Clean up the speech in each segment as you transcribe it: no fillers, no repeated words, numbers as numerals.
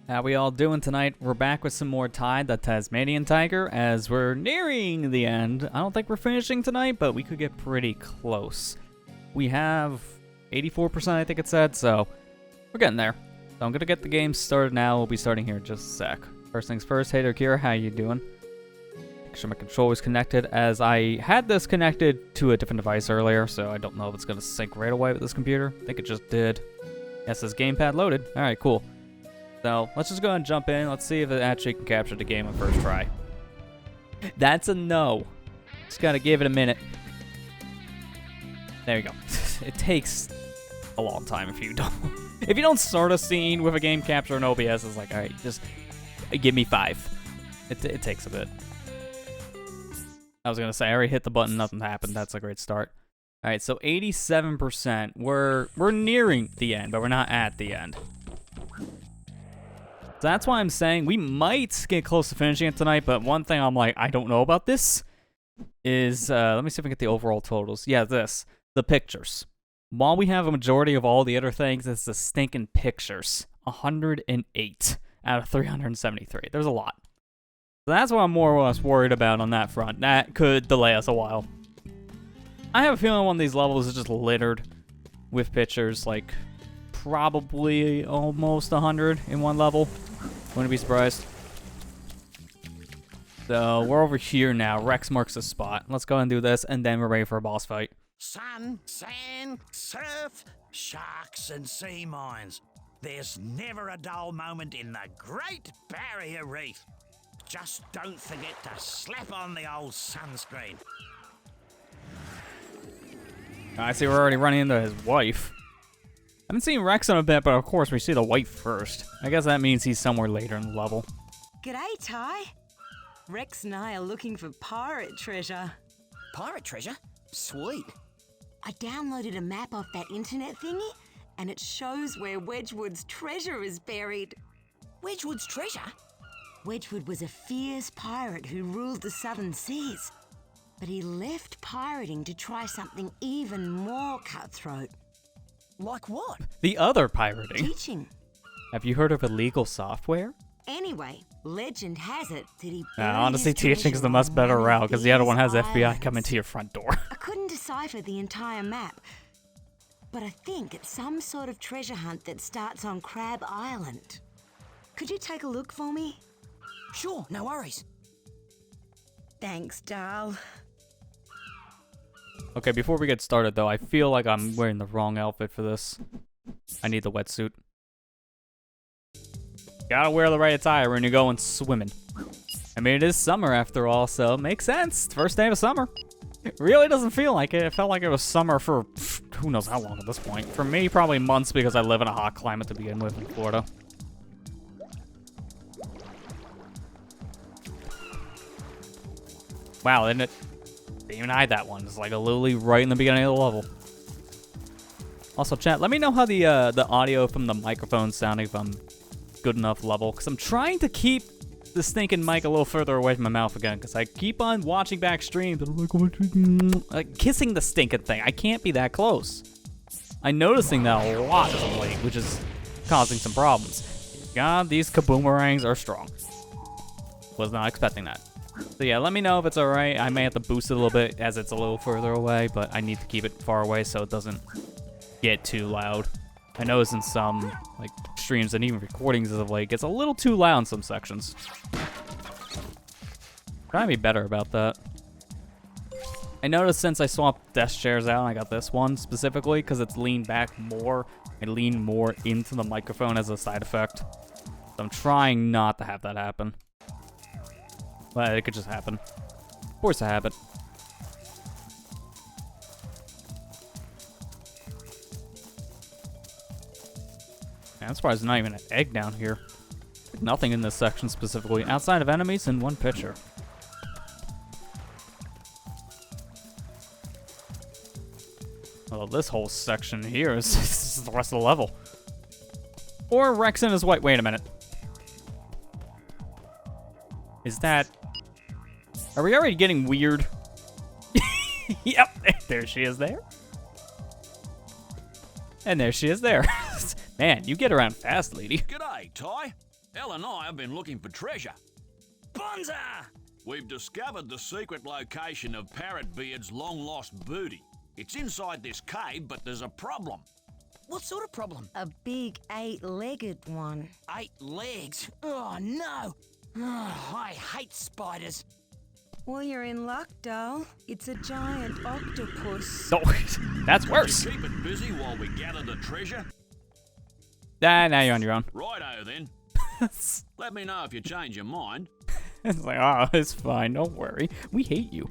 How we all doing tonight? We're back with some more Tide, the Tasmanian Tiger, as we're nearing the end. I don't think we're finishing tonight, but we could get pretty close. We have 84%, I think it said, so we're getting there. So I'm gonna get the game started now. We'll be starting here in just a sec. First things first, hey there, Kira, how you doing? Make sure my controller is connected, as I had this connected to a different device earlier, so I don't know if it's gonna sync right away with this computer. I think it just did. Yes, this gamepad loaded. All right, cool. So let's just go ahead and jump in. Let's see if it actually can capture the game on first try. That's a no. Just gotta give it a minute. There you go. It takes a long time if you don't start a scene with a game capture in OBS. It's like, all right, just give me 5. It takes a bit. I was gonna say I already hit the button, nothing happened. That's a great start. All right, so 87%. We're nearing the end, but we're not at the end. So that's why I'm saying we might get close to finishing it tonight, but one thing I'm like, I don't know about this is, let me see if I can get the overall totals. Yeah, the pictures. While we have a majority of all the other things, it's the stinking pictures. 108 out of 373. There's a lot. So that's what I'm more or less worried about on that front. That could delay us a while. I have a feeling one of these levels is just littered with pictures, like probably almost 100 in one level. Wouldn't be surprised. So we're over here now. Rex marks the spot. Let's go and do this, and then we're ready for a boss fight. Sun, sand, surf, sharks and sea mines. There's never a dull moment in the Great Barrier Reef. Just don't forget to slap on the old sunscreen. I see we're already running into his wife. I haven't seen Rex in a bit, but of course we see the wife first. I guess that means he's somewhere later in the level. G'day, Ty. Rex and I are looking for pirate treasure. Pirate treasure? Sweet. I downloaded a map off that internet thingy, and it shows where Wedgwood's treasure is buried. Wedgwood's treasure? Wedgwood was a fierce pirate who ruled the southern seas, but he left pirating to try something even more cutthroat. Like what? The other pirating. Teaching. Have you heard of illegal software? Anyway, legend has it that he honestly, teaching is the much better route, because the other one has FBI coming to your front door. I couldn't decipher the entire map, but I think it's some sort of treasure hunt that starts on Crab Island. Could you take a look for me? Sure, no worries. Thanks, Darl. Okay, before we get started, though, I feel like I'm wearing the wrong outfit for this. I need the wetsuit. Gotta wear the right attire when you're going swimming. I mean, it is summer after all, so it makes sense. It's the first day of summer. It really doesn't feel like it. It felt like it was summer for who knows how long at this point. For me, probably months, because I live in a hot climate to begin with in Florida. Wow, didn't it? Didn't even hide that one. It's like a literally right in the beginning of the level. Also, chat, let me know how the audio from the microphone sounding, if I'm good enough level, because I'm trying to keep the stinking mic a little further away from my mouth again, because I keep on watching back streams and I'm like kissing the stinking thing. I can't be that close. I'm noticing that a lot as of late, which is causing some problems. God, these kaboomerangs are strong. Was not expecting that. So yeah, let me know if it's alright. I may have to boost it a little bit as it's a little further away, but I need to keep it far away so it doesn't get too loud. I noticed in some like streams and even recordings as of late, it gets a little too loud in some sections. Trying to be better about that. I noticed since I swapped desk chairs out, I got this one specifically because it's leaned back more. I lean more into the microphone as a side effect. So I'm trying not to have that happen. But it could just happen. Of course it happened. Man, I'm surprised there's not even an egg down here. Nothing in this section specifically, outside of enemies and one picture. Well, this whole section here is, this is the rest of the level. Or Rex and his wife. Wait a minute. Is that... Are we already getting weird? Yep, there she is there. And there she is there. Man, you get around fast, lady. G'day, Ty. Elle and I have been looking for treasure. Bonza! We've discovered the secret location of Parrotbeard's long-lost booty. It's inside this cave, but there's a problem. What sort of problem? A big 8-legged one. 8 legs? Oh, no. Oh, I hate spiders. Well, you're in luck, doll. It's a giant octopus. Oh, that's worse. Keep it busy while we gather the treasure. Now you're on your own. Righto then. Let me know if you change your mind. It's like, oh, it's fine. Don't worry. We hate you.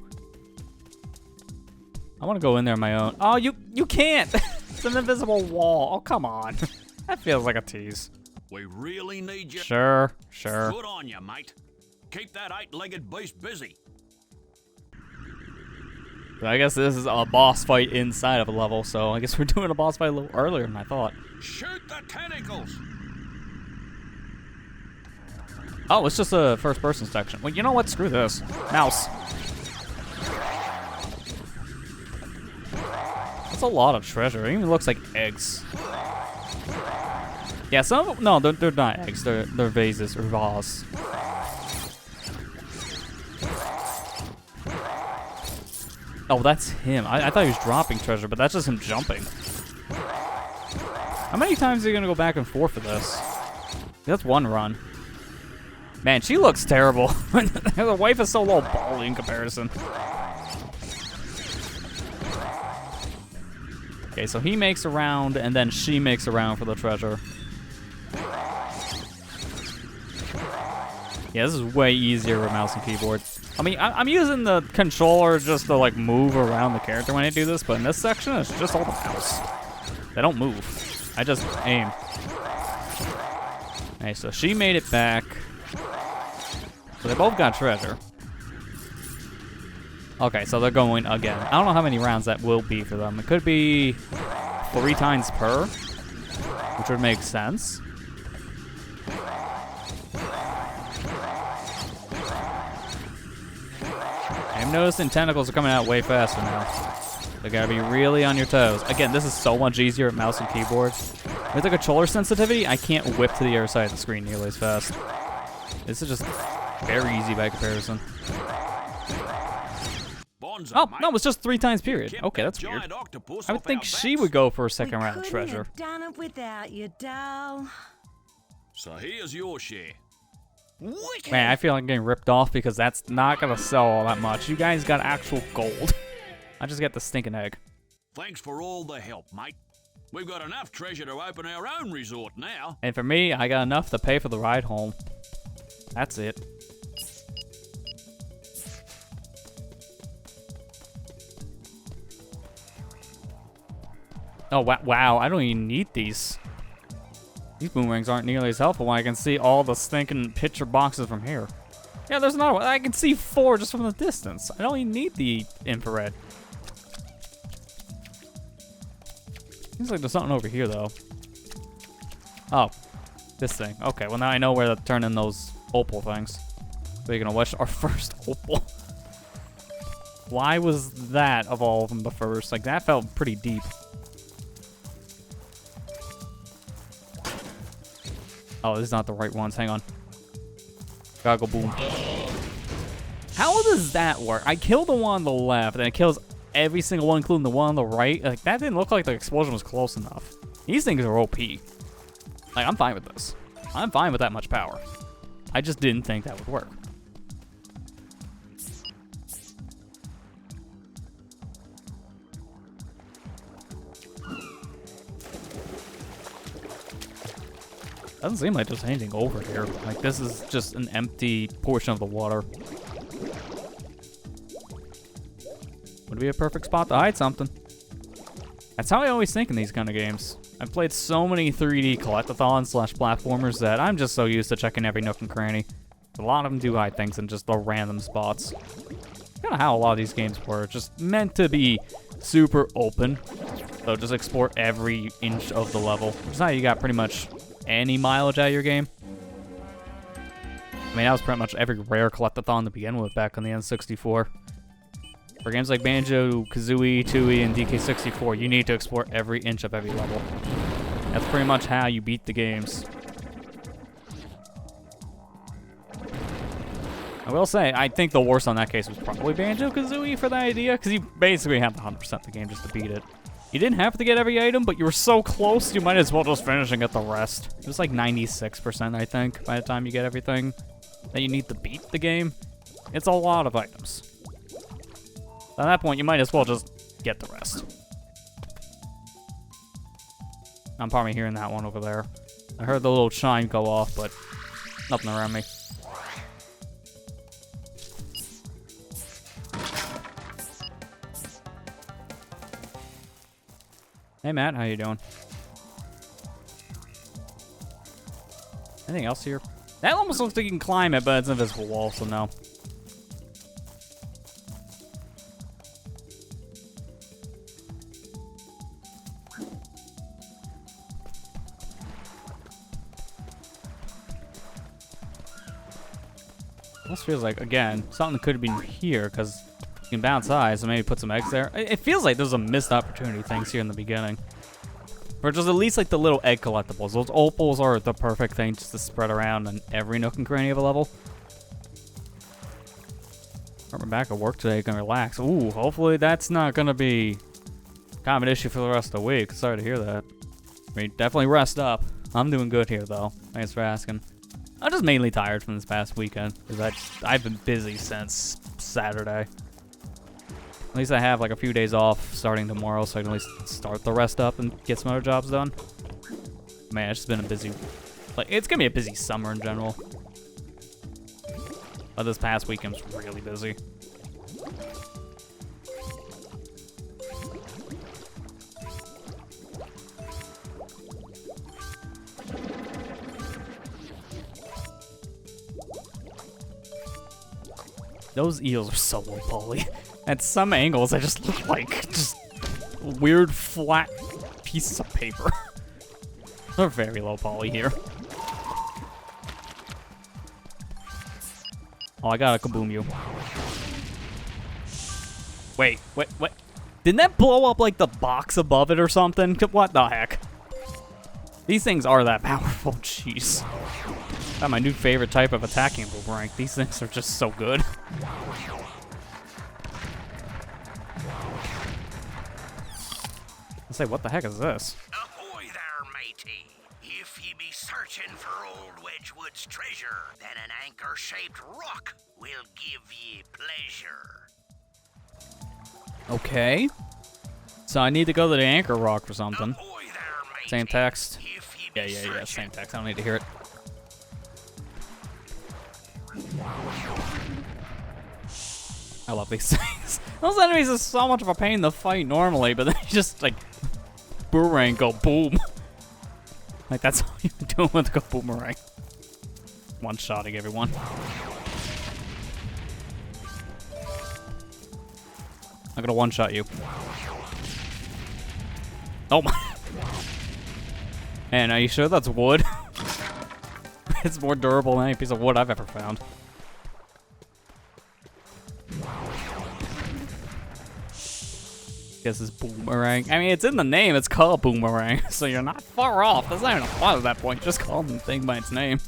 I want to go in there on my own. Oh, you can't. It's an invisible wall. Oh, come on. That feels like a tease. We really need you. Sure. Good on you, mate. Keep that 8-legged beast busy. But I guess this is a boss fight inside of a level, so I guess we're doing a boss fight a little earlier than I thought. Shoot the tentacles. Oh, it's just a first-person section. Well, you know what? Screw this. Mouse. That's a lot of treasure. It even looks like eggs. Yeah, some of them, no, they're not eggs. They're vases or vase. Oh, that's him. I thought he was dropping treasure, but that's just him jumping. How many times are you gonna go back and forth for this? That's one run. Man, she looks terrible. The wife is so low bally in comparison. Okay, so he makes a round, and then she makes a round for the treasure. Yeah, this is way easier with mouse and keyboard. I mean, I'm using the controller just to, like, move around the character when I do this, but in this section, it's just all the mouse. They don't move. I just aim. Okay, so she made it back. So they both got treasure. Okay, so they're going again. I don't know how many rounds that will be for them. It could be 3 times per, which would make sense. I'm noticing tentacles are coming out way faster now. You gotta be really on your toes. Again, this is so much easier with mouse and keyboard. With the controller sensitivity, I can't whip to the other side of the screen nearly as fast. This is just very easy by comparison. Oh, no, it's just 3 times period. Okay, that's weird. I would think she would go for a second round of treasure. Have done it without you, doll. So here's your share. Wicked. Man, I feel like I'm getting ripped off because that's not gonna sell all that much. You guys got actual gold. I just get the stinking egg. Thanks for all the help, mate. We've got enough treasure to open our own resort now. And for me, I got enough to pay for the ride home. That's it. Oh, wow, I don't even need these. These boomerangs aren't nearly as helpful when I can see all the stinking picture boxes from here. Yeah, there's another one. I can see 4 just from the distance. I don't even need the infrared. Seems like there's something over here, though. Oh, this thing. Okay, well now I know where to turn in those opal things. We're gonna watch our first opal. Why was that, of all of them, the first? Like, that felt pretty deep. Oh, this is not the right ones. Hang on. Gotta go boom. How does that work? I killed the one on the left, and it kills every single one, including the one on the right. Like, that didn't look like the explosion was close enough. These things are OP. Like, I'm fine with this. I'm fine with that much power. I just didn't think that would work. Doesn't seem like there's anything over here. Like, this is just an empty portion of the water. Would be a perfect spot to hide something. That's how I always think in these kind of games. I've played so many 3D collectathons / platformers that I'm just so used to checking every nook and cranny. A lot of them do hide things in just the random spots. Kind of how a lot of these games were. Just meant to be super open. So just explore every inch of the level. Which is how you got pretty much any mileage out of your game. I mean, that was pretty much every rare collectathon to begin with back on the N64. For games like Banjo, Kazooie, Tooie, and DK64, you need to explore every inch of every level. That's pretty much how you beat the games. I will say, I think the worst on that case was probably Banjo-Kazooie for the idea, because you basically have to 100% the game just to beat it. You didn't have to get every item, but you were so close, you might as well just finish and get the rest. It was like 96%, I think, by the time you get everything that you need to beat the game. It's a lot of items. At that point, you might as well just get the rest. I'm probably hearing that one over there. I heard the little chime go off, but nothing around me. Hey Matt, how you doing? Anything else here? That almost looks like you can climb it, but it's an invisible wall, so no. This feels like, again, something could have been here, because you can bounce high, so maybe put some eggs there. It feels like there's a missed opportunity things here in the beginning. Or just at least like the little egg collectibles. Those opals are the perfect thing just to spread around in every nook and cranny of a level. I'm back at work today, gonna relax. Ooh, hopefully that's not gonna be kind of an issue for the rest of the week. Sorry to hear that. I mean, definitely rest up. I'm doing good here though. Thanks for asking. I'm just mainly tired from this past weekend because I've been busy since Saturday. At least I have like a few days off starting tomorrow, so I can at least start the rest up and get some other jobs done. Man, it's just been a busy, like it's gonna be a busy summer in general. But this past weekend was really busy. Those eels are so low poly. At some angles, they just look like just weird flat pieces of paper. They're very low poly here. Oh, I gotta kaboom you. Wait, what? Didn't that blow up like the box above it or something? What the heck? These things are that powerful, jeez. That's my new favorite type of attacking boomerang. These things are just so good. Let's say, what the heck is this? Ahoy there, matey. If ye be searching for old Wedgwood's treasure, then an anchor-shaped rock will give ye pleasure. Okay. So I need to go to the anchor rock for something. Ahoy there, matey. Same text. If ye be Yeah, searching- same text. I don't need to hear it. I love these things. Those enemies are so much of a pain to fight normally, but they just like boomerang go boom. Like that's all you're doing with the boomerang. One-shotting everyone. I'm gonna one-shot you. Oh my. Man, are you sure that's wood? It's more durable than any piece of wood I've ever found. Guess it's boomerang. I mean, it's in the name. It's called boomerang, so you're not far off. That's not even a fun at that point. Just call the thing by its name.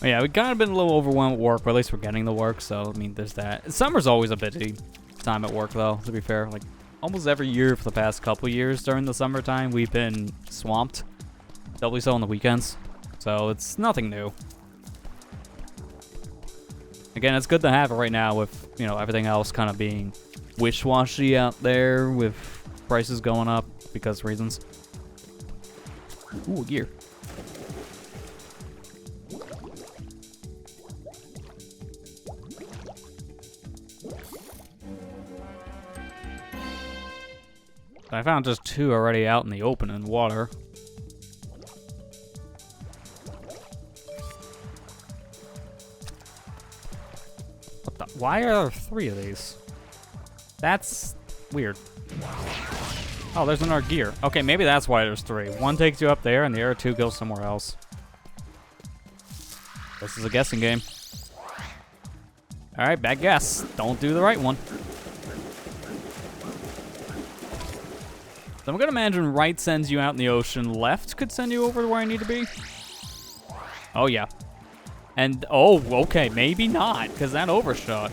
But yeah, we've kind of been a little overwhelmed with work, but at least we're getting the work, so, I mean, there's that. Summer's always a busy time at work, though, to be fair. Like, almost every year for the past couple years during the summertime, we've been swamped. Doubly so on the weekends. So, it's nothing new. Again, it's good to have it right now with, you know, everything else kind of being wish-washy out there with prices going up because of reasons. Ooh, gear. I found just 2 already out in the open in water. What the? Why are there 3 of these? That's weird. Oh, there's another gear. Okay, maybe that's why there's 3. 1 takes you up there, and the other 2 goes somewhere else. This is a guessing game. Alright, bad guess. Don't do the right one. So I'm gonna imagine right sends you out in the ocean, left could send you over to where I need to be. Oh yeah. And, oh, okay, maybe not, because that overshot.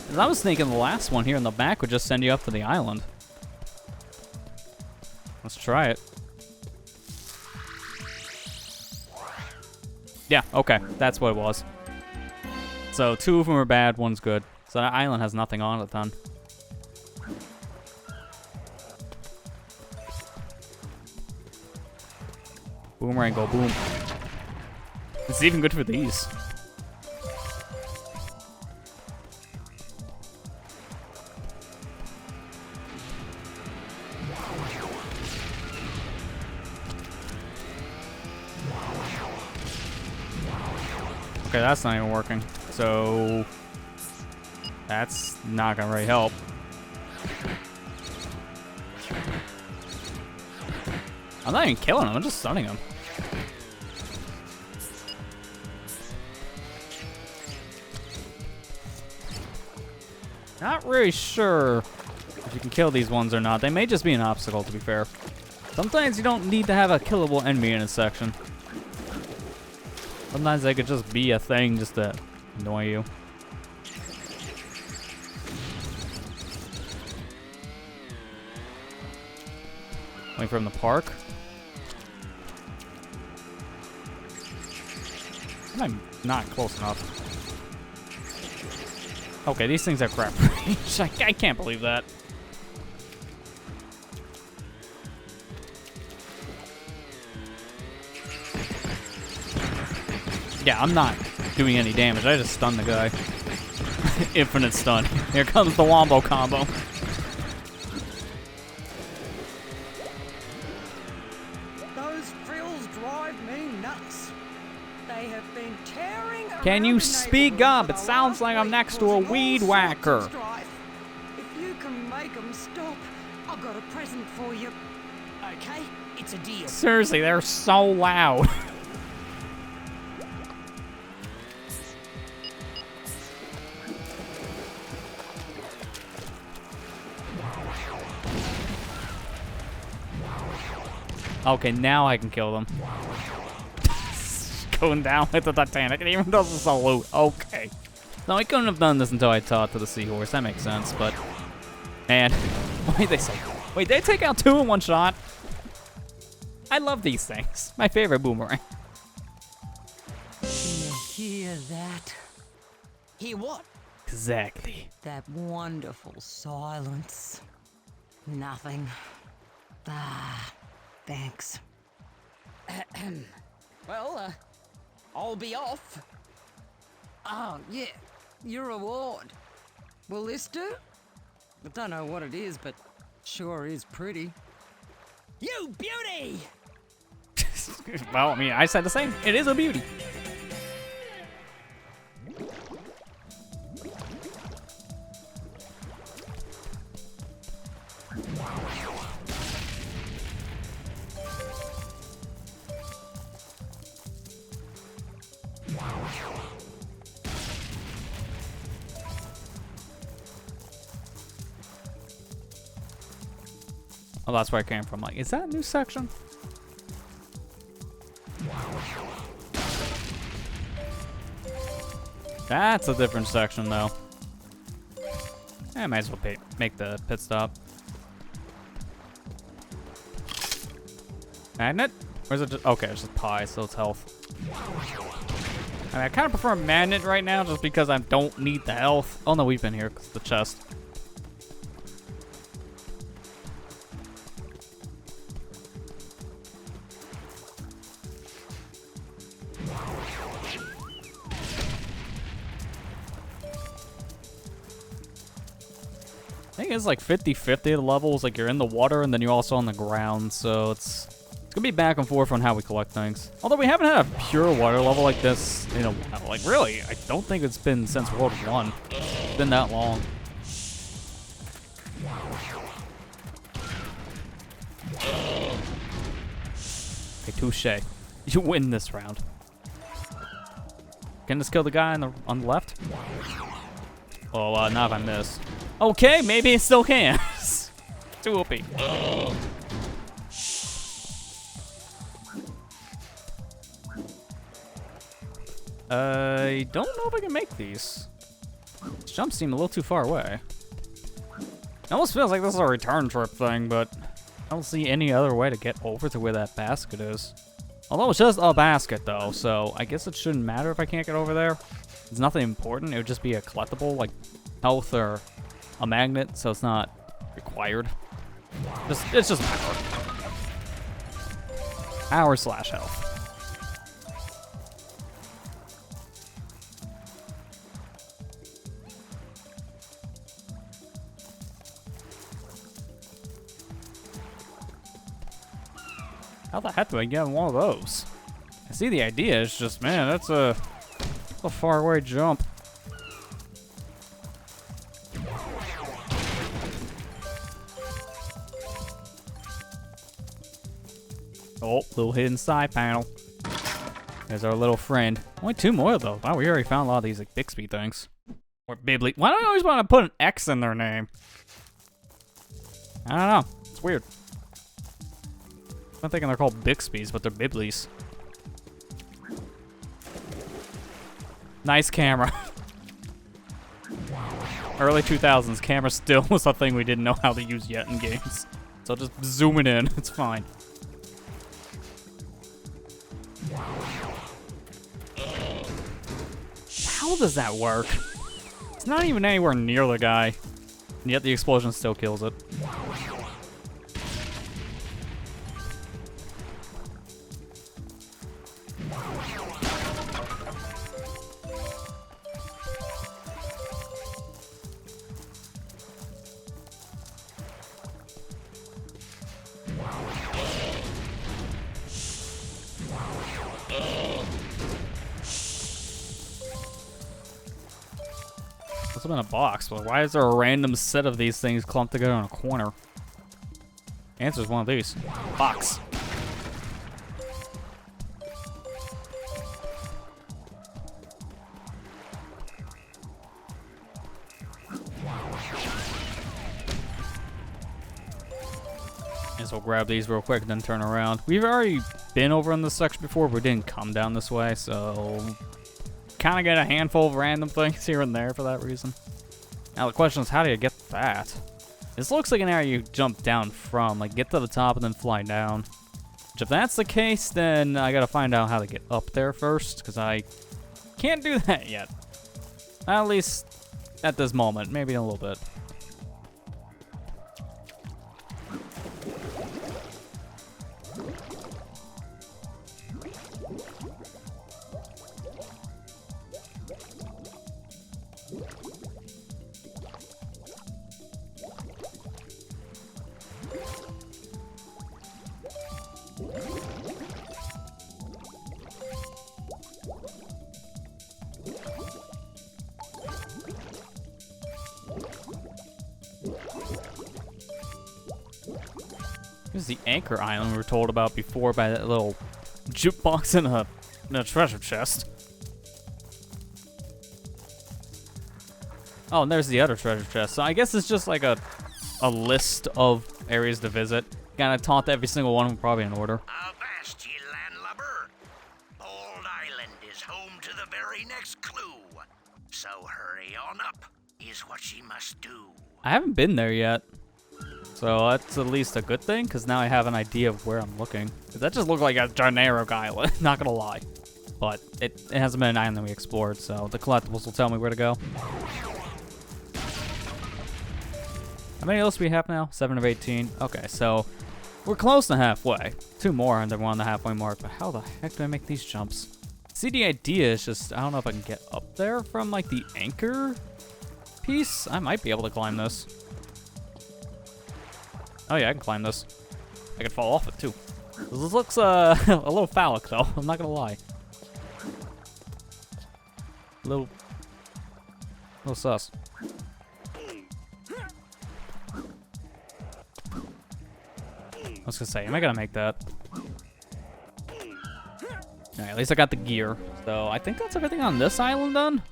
'Cause I was thinking the last one here in the back would just send you up to the island. Let's try it. Yeah, okay, that's what it was. So 2 of them are bad, 1's good. So that island has nothing on it then. Boomerang, go boom. It's even good for these. Okay, that's not even working. So that's not gonna really help. I'm not even killing him, I'm just stunning him. Not really sure if you can kill these ones or not. They may just be an obstacle, to be fair. Sometimes you don't need to have a killable enemy in a section. Sometimes they could just be a thing just to annoy you. Wait for him to park. I'm not close enough. Okay, these things are crap range. I can't believe that. Yeah, I'm not doing any damage. I just stunned the guy. Infinite stun. Here comes the wombo combo. Those frills drive me nuts. They have been tearing around. Can you the speak neighborhood up? for It the sounds last like I'm week, next to a causing all weed sorts of whacker. strife. If you can make them stop, I've got a present for you. Okay, it's a deal. Seriously, they're so loud. Okay, now I can kill them. Going down with the Titanic, and even does a salute. Okay. No, I couldn't have done this until I taught to the seahorse. That makes sense, but... Man, what did they say? Wait, they take out 2 in 1 shot? I love these things. My favorite boomerang. Can you hear that? Hear what? Exactly. That wonderful silence. Nothing. Ah, thanks. Well, I'll be off. Oh, yeah, your reward. Will this do? I don't know what it is, but sure is pretty. You beauty! Well, I mean, I said the same. It is a beauty. Oh, that's where I came from. Like, is that a new section? That's a different section, though. I might as well make the pit stop. Magnet? Or is it just... Okay, it's just pie, so it's health. I mean, I kind of prefer magnet right now just because I don't need the health. Oh, no, we've been here because the chest. I think it's like 50-50 the levels, like you're in the water and then you're also on the ground, so it's gonna be back and forth on how we collect things. Although we haven't had a pure water level like this in a while. Like really, I don't think it's been since World 1. It's been that long. Okay, touche. You win this round. Can this kill the guy on the left? Oh, not if I miss. Okay, maybe it still can. Too OP. I don't know if I can make these. These jumps seem a little too far away. It almost feels like this is a return trip thing, but I don't see any other way to get over to where that basket is. Although it's just a basket, though, so I guess it shouldn't matter if I can't get over there. It's nothing important. It would just be a collectible, like health or a magnet, so it's not required. It's just power slash health. How the heck do I get one of those? I see the idea, it's just, man, that's a far away jump. Oh, little hidden side panel. There's our little friend. Only 2 more though. Wow, we already found a lot of these like Bixby things. Or Bibly. Why do I always want to put an X in their name? I don't know. It's weird. I'm thinking they're called Bixby's, but they're Biblies. Nice camera. Early 2000s, camera still was a thing we didn't know how to use yet in games. So just zoom it in, it's fine. How does that work? It's not even anywhere near the guy, and yet the explosion still kills it. What's up in a box? But why is there a random set of these things clumped together in a corner? Answer is one of these. Box. Guess we'll grab these real quick and then turn around. We've already been over in this section before, but we didn't come down this way, so kind of get a handful of random things here and there for that reason. Now the question is, how do you get that? This looks like an area you jump down from, like get to the top and then fly down. Which if that's the case, then I gotta find out how to get up there first, because I can't do that yet. At least at this moment, maybe in a little bit. This is the anchor island we were told about before by that little jukebox in a treasure chest. Oh, and there's the other treasure chest. So I guess it's just like a list of areas to visit. Gotta taunt every single one of them probably in order. Avast, ye landlubber! Old Island is home to the very next clue. So hurry on up, is what ye must do. I haven't been there yet. So that's at least a good thing, because now I have an idea of where I'm looking. That just looked like a generic island, not gonna lie. But it hasn't been an island that we explored, so the collectibles will tell me where to go. How many of those do we have now? 7 of 18. Okay, so we're close to halfway. 2 more and then we're on the halfway mark, but how the heck do I make these jumps? See, the idea is just, I don't know if I can get up there from like the anchor piece. I might be able to climb this. Oh yeah, I can climb this. I can fall off it too. This looks a little phallic though, I'm not gonna lie. Little sus. I was gonna say, am I gonna make that? Alright, at least I got the gear. So I think that's everything on this island done.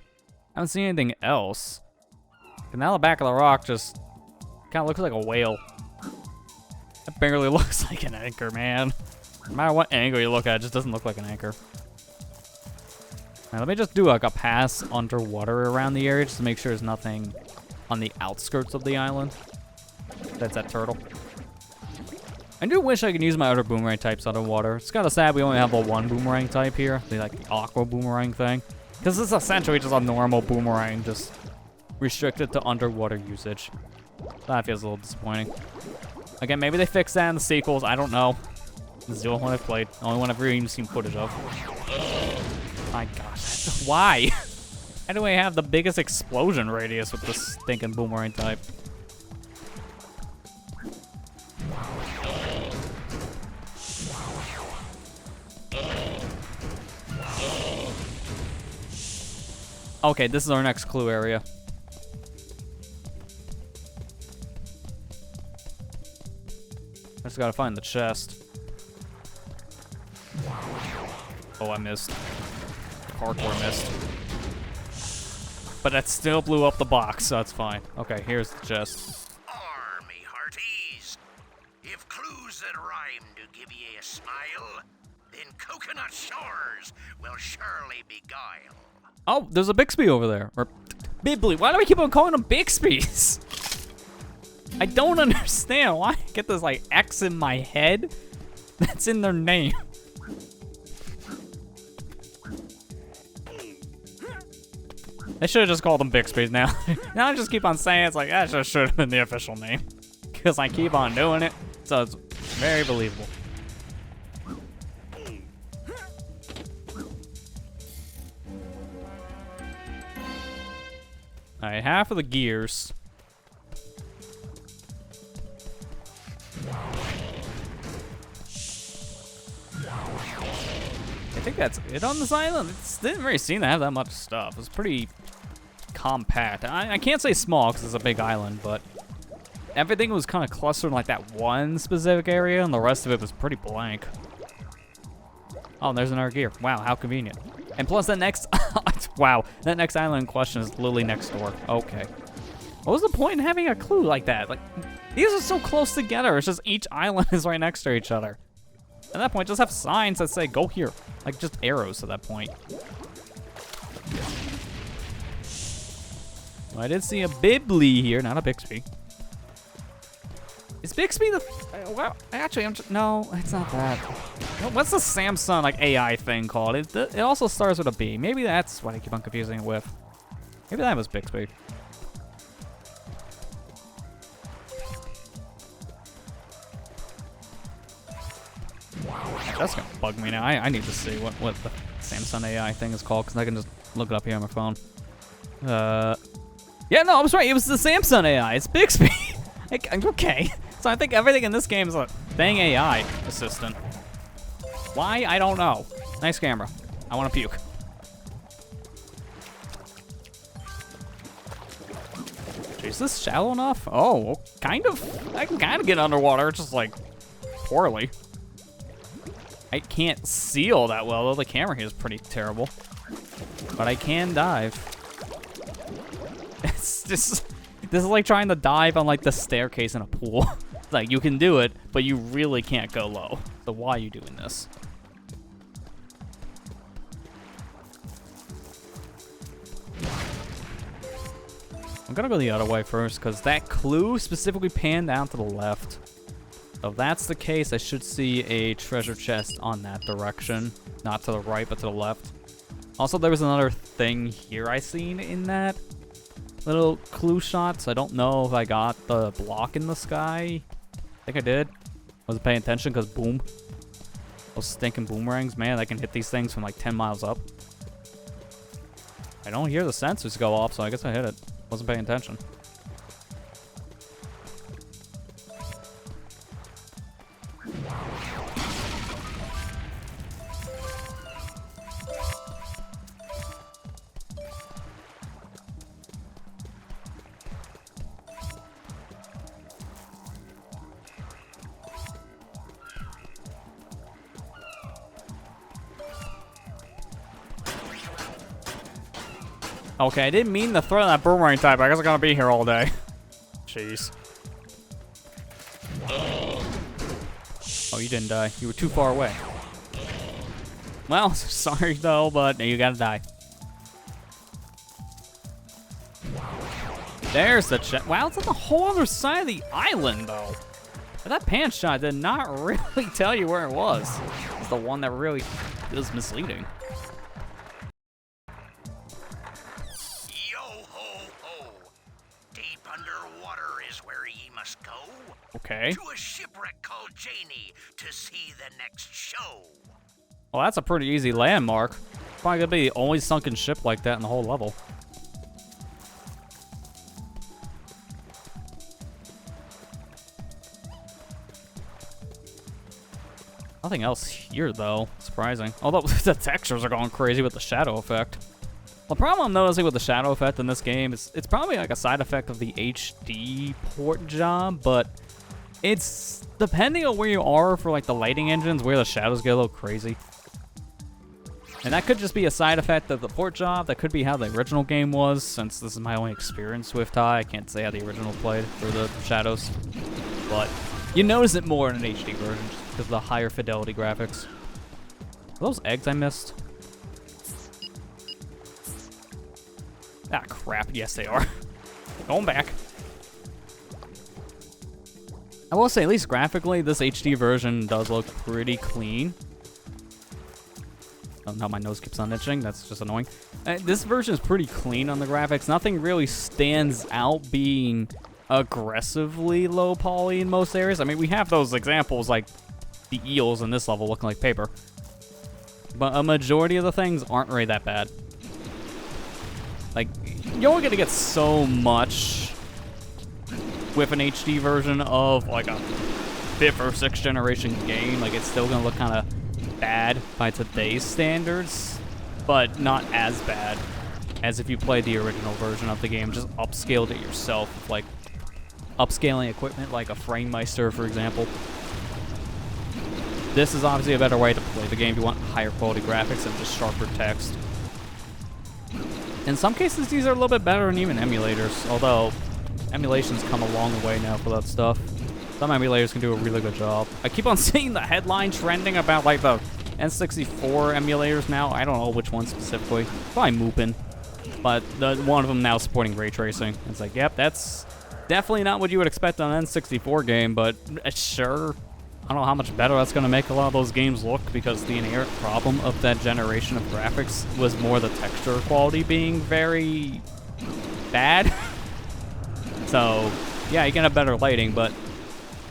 I haven't seen anything else. And now the back of the rock just kind of looks like a whale. That barely looks like an anchor, man. No matter what angle you look at, it just doesn't look like an anchor. Now, let me just do like a pass underwater around the area just to make sure there's nothing on the outskirts of the island. That's that turtle. I do wish I could use my other boomerang types underwater. It's kind of sad we only have the one boomerang type here, the like aqua boomerang thing. Because this is essentially just a normal boomerang, just restricted to underwater usage. That feels a little disappointing. Again, maybe they fix that in the sequels. I don't know. This is the only one I've played. The only one I've really even seen footage of. My gosh. Why? Why do I have the biggest explosion radius with this stinking boomerang type? Okay, this is our next clue area. I just gotta find the chest. Oh, I missed. Hardcore missed. But that still blew up the box, so that's fine. Okay, here's the chest. Army hearties, if clues that rhyme to give ye a smile, then Coconut Shores will surely beguile. Oh, there's a Bixby over there. Or Bibley. Why do I keep on calling them Bixbys? I don't understand. Why I get this like X in my head that's in their name? They should have just called them Bixbys now. Now I just keep on saying it's like, that just should have been the official name. Because I keep on doing it. So it's very believable. Alright, half of the gears. I think that's it on this island. It didn't really seem to have that much stuff. It's pretty compact. I can't say small because it's a big island, but everything was kind of clustered in like that one specific area, and the rest of it was pretty blank. Oh, and there's another gear. Wow, how convenient. And plus that next, wow, that next island in question is literally next door. Okay. What was the point in having a clue like that? Like, these are so close together. It's just each island is right next to each other. At that point, just have signs that say, go here. Like, just arrows at that point. Well, I did see a Bibley here, not a Bixby. Is Bixby the... well, actually, no, it's not that. What's the Samsung, like, AI thing called? It also starts with a B. Maybe that's what I keep on confusing it with. Maybe that was Bixby. That's gonna bug me now. I need to see what the Samsung AI thing is called, because I can just look it up here on my phone. Yeah, no, I was right. It was the Samsung AI. It's Bixby. Okay. So I think everything in this game is a dang AI assistant. Why? I don't know. Nice camera. I want to puke. Jeez, is this shallow enough? Oh, kind of. I can kind of get underwater, just like poorly. I can't seal that well, though. The camera here is pretty terrible. But I can dive. It's just... this is like trying to dive on like the staircase in a pool. Like, you can do it, but you really can't go low. So why are you doing this? I'm gonna go the other way first, because that clue specifically panned down to the left. So if that's the case, I should see a treasure chest on that direction. Not to the right, but to the left. Also, there was another thing here I seen in that little clue shot, so I don't know if I got the block in the sky. I think I did. Wasn't paying attention because boom. Those stinking boomerangs, man, I can hit these things from like 10 miles up. I don't hear the sensors go off, so I guess I hit it. Wasn't paying attention. Okay, I didn't mean to throw that boomerang type. I guess I'm gonna be here all day. Jeez. Oh, you didn't die. You were too far away. Well, sorry though, but you gotta die. There's the check. Wow, it's on the whole other side of the island, though. That pan shot did not really tell you where it was. It's the one that really is misleading. Yo ho ho! Deep underwater is where ye must go. Okay. To a shipwreck called Janie to see the next show. Well, that's a pretty easy landmark. Probably gonna be the only sunken ship like that in the whole level. Nothing else here, though. Surprising. Although the textures are going crazy with the shadow effect. The problem I'm noticing with the shadow effect in this game is it's probably like a side effect of the HD port job, but it's depending on where you are for like the lighting engines, where the shadows get a little crazy. And that could just be a side effect of the port job. That could be how the original game was, since this is my only experience with TIE. I can't say how the original played for the shadows. But you notice it more in an HD version just because of the higher fidelity graphics. Are those eggs I missed? Ah, crap. Yes, they are. Going back. I will say, at least graphically, this HD version does look pretty clean. Oh, no, my nose keeps on itching. That's just annoying. This version is pretty clean on the graphics. Nothing really stands out being aggressively low poly in most areas. I mean, we have those examples like the eels in this level looking like paper. But a majority of the things aren't really that bad. Like, you're only gonna get so much with an HD version of like a 5th or 6th generation game. Like, it's still gonna look kind of bad by today's standards, but not as bad as if you played the original version of the game, just upscaled it yourself, with like upscaling equipment like a FrameMeister, for example. This is obviously a better way to play the game if you want higher quality graphics and just sharper text. In some cases, these are a little bit better than even emulators, although emulations come a long way now for that stuff. Some emulators can do a really good job. I keep on seeing the headline trending about like the N64 emulators now. I don't know which one specifically. Probably Moopin. But one of them now supporting ray tracing. It's like, yep, that's definitely not what you would expect on an N64 game, but sure. I don't know how much better that's going to make a lot of those games look, because the inherent problem of that generation of graphics was more the texture quality being very bad. So, yeah, you can have better lighting, but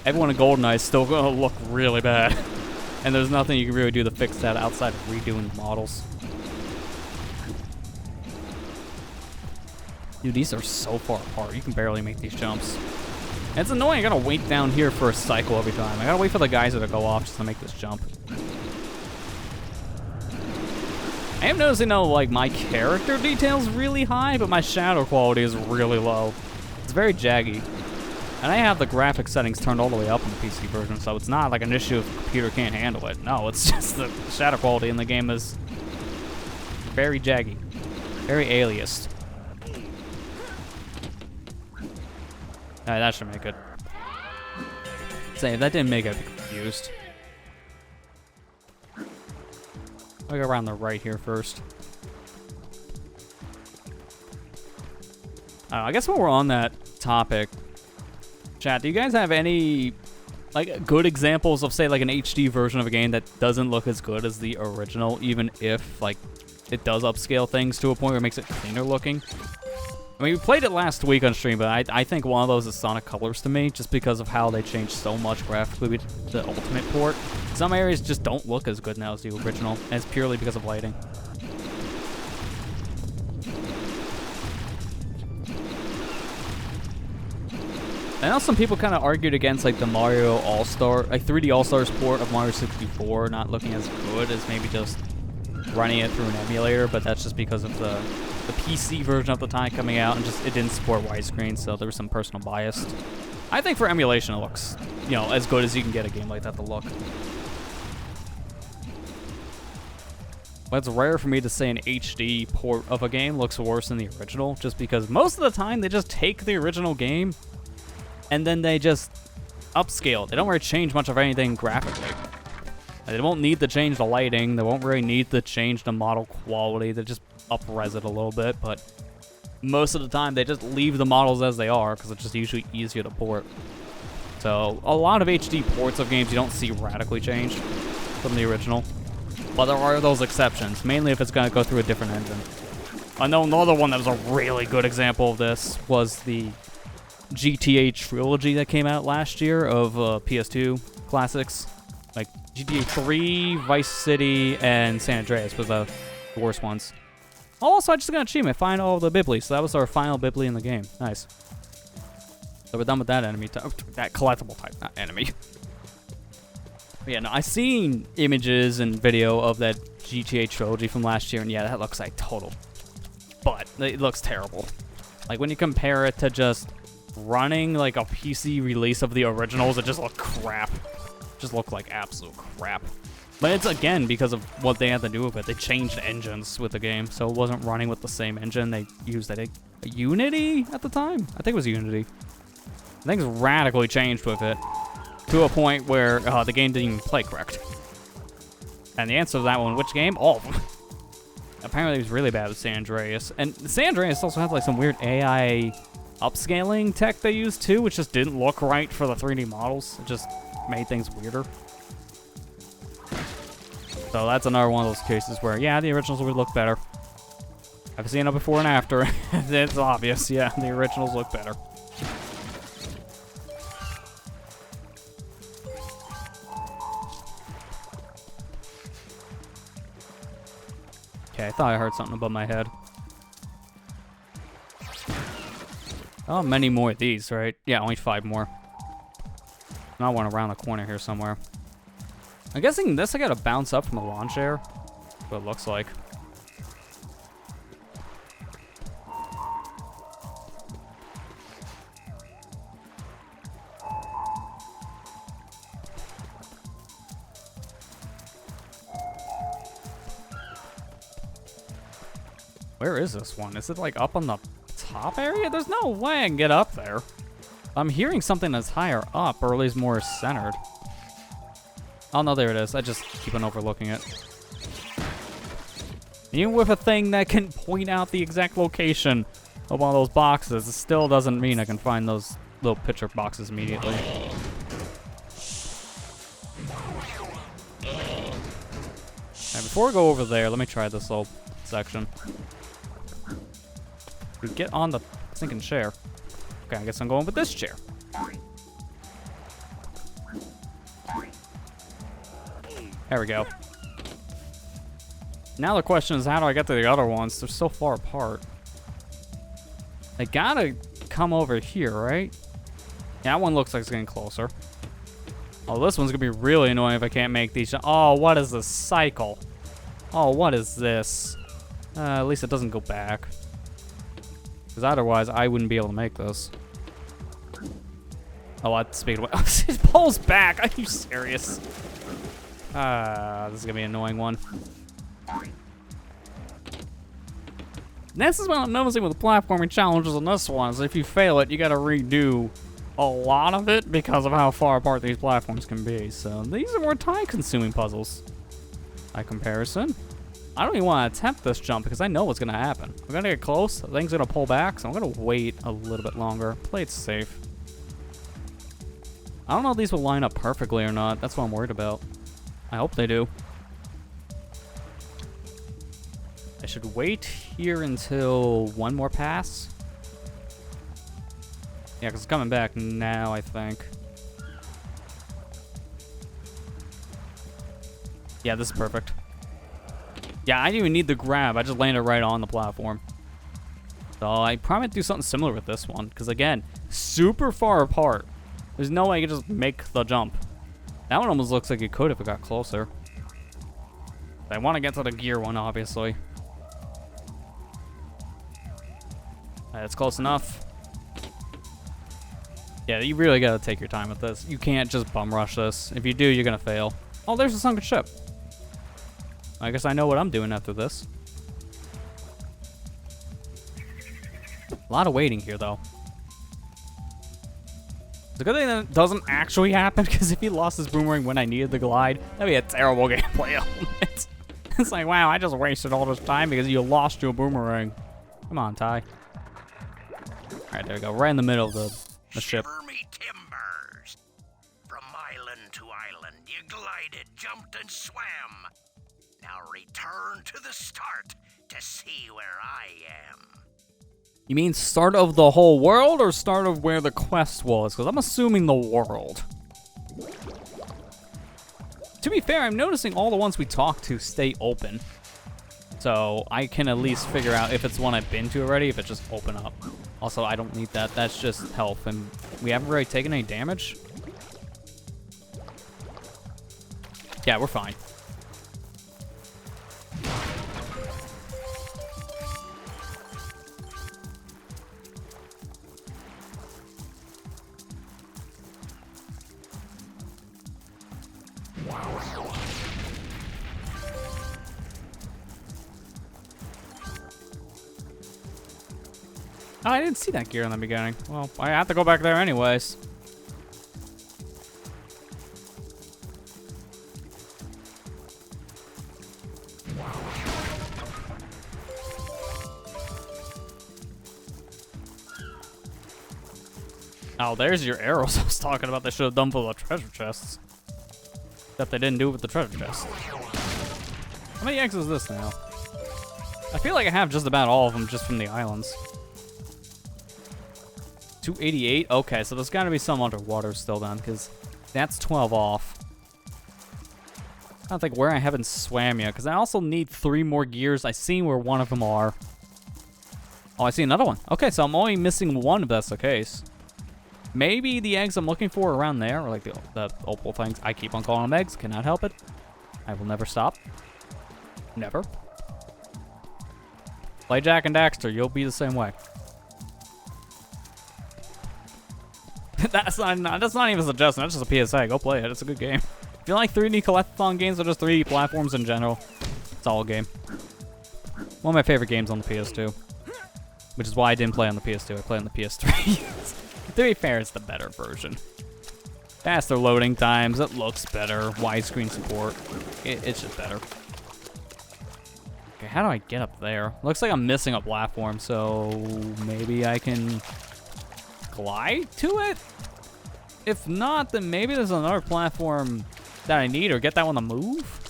everyone in GoldenEye is still going to look really bad. And there's nothing you can really do to fix that outside of redoing the models. Dude, these are so far apart. You can barely make these jumps. And it's annoying. I gotta wait down here for a cycle every time. I gotta wait for the geyser to go off just to make this jump. I am noticing, though, like, my character detail's really high, but my shadow quality is really low. It's very jaggy. And I have the graphic settings turned all the way up in the PC version, so it's not like an issue if the computer can't handle it. No, it's just the shadow quality in the game is very jaggy. Very aliased. Alright, that should make it. Say, if that didn't make it, I'd be confused. I'll go around the right here first. I guess while we're on that topic, chat, do you guys have any like good examples of, say, like an HD version of a game that doesn't look as good as the original, even if like it does upscale things to a point where it makes it cleaner looking? I mean, we played it last week on stream, but I think one of those is Sonic Colors to me, just because of how they changed so much graphically with the Ultimate port. Some areas just don't look as good now as the original, and it's purely because of lighting. I know some people kind of argued against like the Mario All-Star, like 3D All-Stars port of Mario 64 not looking as good as maybe just running it through an emulator, but that's just because of the PC version of the time coming out, and just it didn't support widescreen, so there was some personal bias. I think for emulation it looks, you know, as good as you can get a game like that to look. But it's rare for me to say an HD port of a game looks worse than the original, just because most of the time they just take the original game and then they just upscale it. They don't really change much of anything graphically. They won't need to change the lighting. They won't really need to change the model quality. They just up-res it a little bit, but most of the time they just leave the models as they are because it's just usually easier to port. So a lot of HD ports of games you don't see radically change from the original. But there are those exceptions, mainly if it's going to go through a different engine. I know another one that was a really good example of this was the GTA trilogy that came out last year of PS2 classics. Like GTA 3, Vice City, and San Andreas was the worst ones. Also, I just got an achievement, find all the Bibli, so that was our final Bibli in the game. Nice. So we're done with that enemy type, that collectible type, not enemy. But yeah, no, I've seen images and video of that GTA trilogy from last year, and yeah, that looks like total. But it looks terrible. Like when you compare it to just running like a PC release of the originals, it just looked crap. Just looked like absolute crap. But it's again because of what they had to do with it. They changed engines with the game, so it wasn't running with the same engine. They used a Unity at the time. I think it was Unity. Things radically changed with it to a point where the game didn't even play correct. And the answer to that one, which game? All of them. Apparently it was really bad with San Andreas. And San Andreas also has like some weird AI upscaling tech they used too, which just didn't look right for the 3D models. It just made things weirder. So that's another one of those cases where, yeah, the originals would look better. I've seen it before and after. It's obvious, yeah, the originals look better. Okay, I thought I heard something above my head. Oh, many more of these, right? Yeah, only 5 more. Not one around the corner here somewhere. I'm guessing this I gotta bounce up from the lawn chair. What it looks like. Where is this one? Is it like up on the top area? There's no way I can get up there. I'm hearing something that's higher up, or at least more centered. Oh no, there it is. I just keep on overlooking it. Even with a thing that can point out the exact location of one of those boxes, it still doesn't mean I can find those little picture boxes immediately. Alright, before we go over there, let me try this little section. We get on the sinking chair. Okay, I guess I'm going with this chair. There we go. Now the question is, how do I get to the other ones? They're so far apart. They gotta come over here, right? Yeah, that one looks like it's getting closer. Oh, this one's gonna be really annoying if I can't make these. Oh, what is this cycle? Oh, what is this? At least it doesn't go back. Because otherwise, I wouldn't be able to make this. Oh, at speed away. It pulls back. Are you serious? This is gonna be an annoying one. This is what I'm noticing with the platforming challenges on this one, is if you fail it, you gotta redo a lot of it because of how far apart these platforms can be. So these are more time-consuming puzzles by comparison. I don't even want to attempt this jump because I know what's gonna happen. We're gonna get close, the thing's gonna pull back, so I'm gonna wait a little bit longer. Play it safe. I don't know if these will line up perfectly or not. That's what I'm worried about. I hope they do. I should wait here until one more pass. Yeah, because it's coming back now, I think. Yeah, this is perfect. Yeah, I didn't even need the grab. I just landed right on the platform. So I probably do something similar with this one. Because again, super far apart. There's no way I could just make the jump. That one almost looks like it could if it got closer. I want to get to the gear one, obviously. That's close enough. Yeah, you really gotta take your time with this. You can't just bum rush this. If you do, you're gonna fail. Oh, there's a sunken ship. I guess I know what I'm doing after this. A lot of waiting here, though. It's a good thing that it doesn't actually happen, because if he lost his boomerang when I needed the glide, that'd be a terrible gameplay element. It's like, wow, I just wasted all this time because you lost your boomerang. Come on, Ty. Alright, there we go. Right in the middle of the ship. Shiver me timbers. From island to island, you glided, jumped, and swam. Now return to the start to see where I am. You mean start of the whole world or start of where the quest was? Because I'm assuming the world. To be fair, I'm noticing all the ones we talked to stay open. So I can at least figure out if it's one I've been to already, if it just open up. Also, I don't need that. That's just health, and we haven't really taken any damage. Yeah, we're fine. Oh, I didn't see that gear in the beginning. Well, I have to go back there anyways. Oh, there's your arrows I was talking about. They should have done for the treasure chests. Except they didn't do it with the treasure chest. How many eggs is this now? I feel like I have just about all of them just from the islands. 288? Okay, so there's got to be some underwater still then, because that's 12 off. I don't think where I haven't swam yet, because I also need 3 more gears. I see where one of them are. Oh, I see another one. Okay, so I'm only missing one if that's the case. Maybe the eggs I'm looking for are around there, or like the opal things. I keep on calling them eggs. Cannot help it. I will never stop. Never. Play Jack and Daxter. You'll be the same way. That's not even a suggestion. That's just a PSA. Go play it. It's a good game. If you like 3D collectathon games or just 3D platforms in general, it's all a game. One of my favorite games on the PS2. Which is why I didn't play on the PS2. I played on the PS3. To be fair, it's the better version. Faster loading times. It looks better. Widescreen support. It's just better. Okay, how do I get up there? Looks like I'm missing a platform, so maybe I can glide to it? If not, then maybe there's another platform that I need, or get that one to move?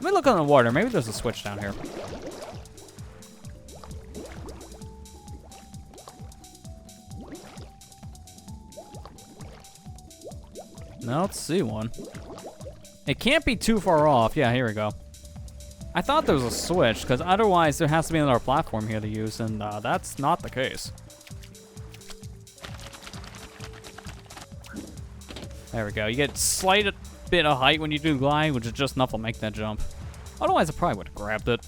Let me look on the water. Maybe there's a switch down here. No, I don't see one. It can't be too far off. Yeah, here we go. I thought there was a switch, because otherwise there has to be another platform here to use, and that's not the case. There we go. You get slight bit of height when you do glide, which is just enough to make that jump. Otherwise, I probably would have grabbed it.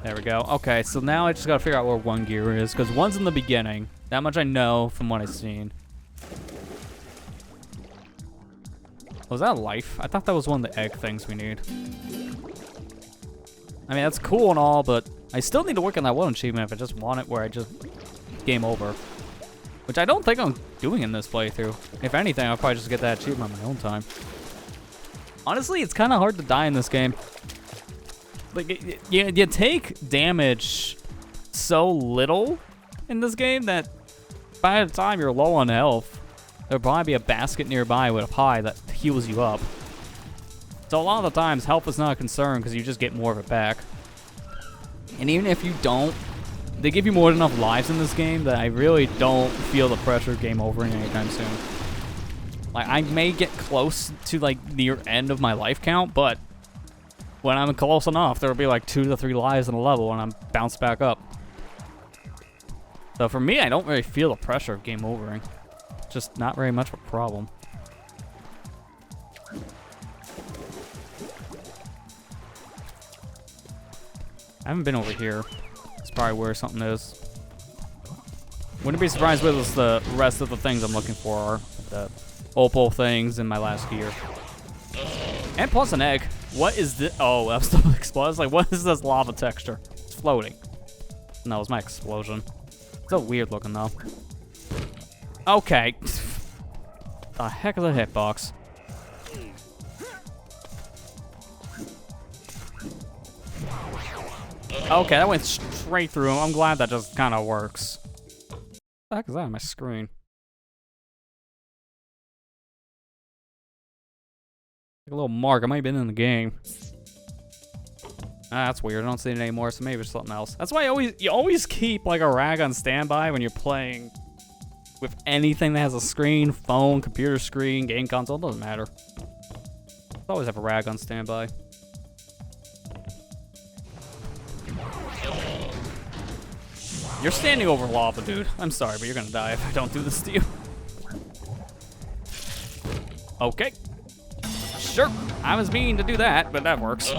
There we go. Okay, so now I just gotta figure out where one gear is, because one's in the beginning. That much I know from what I've seen. Was that a life? I thought that was one of the egg things we need. I mean, that's cool and all, but I still need to work on that one achievement if I just want it where I just game over. Which I don't think I'm doing in this playthrough. If anything, I'll probably just get that achievement on my own time. Honestly, it's kind of hard to die in this game. Like, you take damage so little in this game that by the time you're low on health, there'll probably be a basket nearby with a pie that heals you up. So a lot of the times, health is not a concern because you just get more of it back. And even if you don't, they give you more than enough lives in this game that I really don't feel the pressure of game overing anytime soon. Like, I may get close to, like, near end of my life count, but when I'm close enough, there'll be like 2 to 3 lives in a level and I'm bounced back up. So for me, I don't really feel the pressure of game overing. Just not very much of a problem. I haven't been over here. It's probably where something is. Wouldn't be surprised with the rest of the things I'm looking for are. The opal things in my last gear. And plus an egg. What is this? Oh, that stuff explodes. Like, what is this lava texture? It's floating. No, it's my explosion. It's so weird looking, though. Okay. The heck is a hitbox? Okay, that went straight through him. I'm glad that just kind of works. What the heck is that on my screen? Like a little mark. I might have been in the game. Ah, that's weird. I don't see it anymore, so maybe it's something else. That's why you always keep like a rag on standby when you're playing with anything that has a screen, phone, computer screen, game console. It doesn't matter. Always have a rag on standby. You're standing over lava, dude. I'm sorry, but you're gonna die if I don't do this to you. Okay. Sure. I was mean to do that, but that works.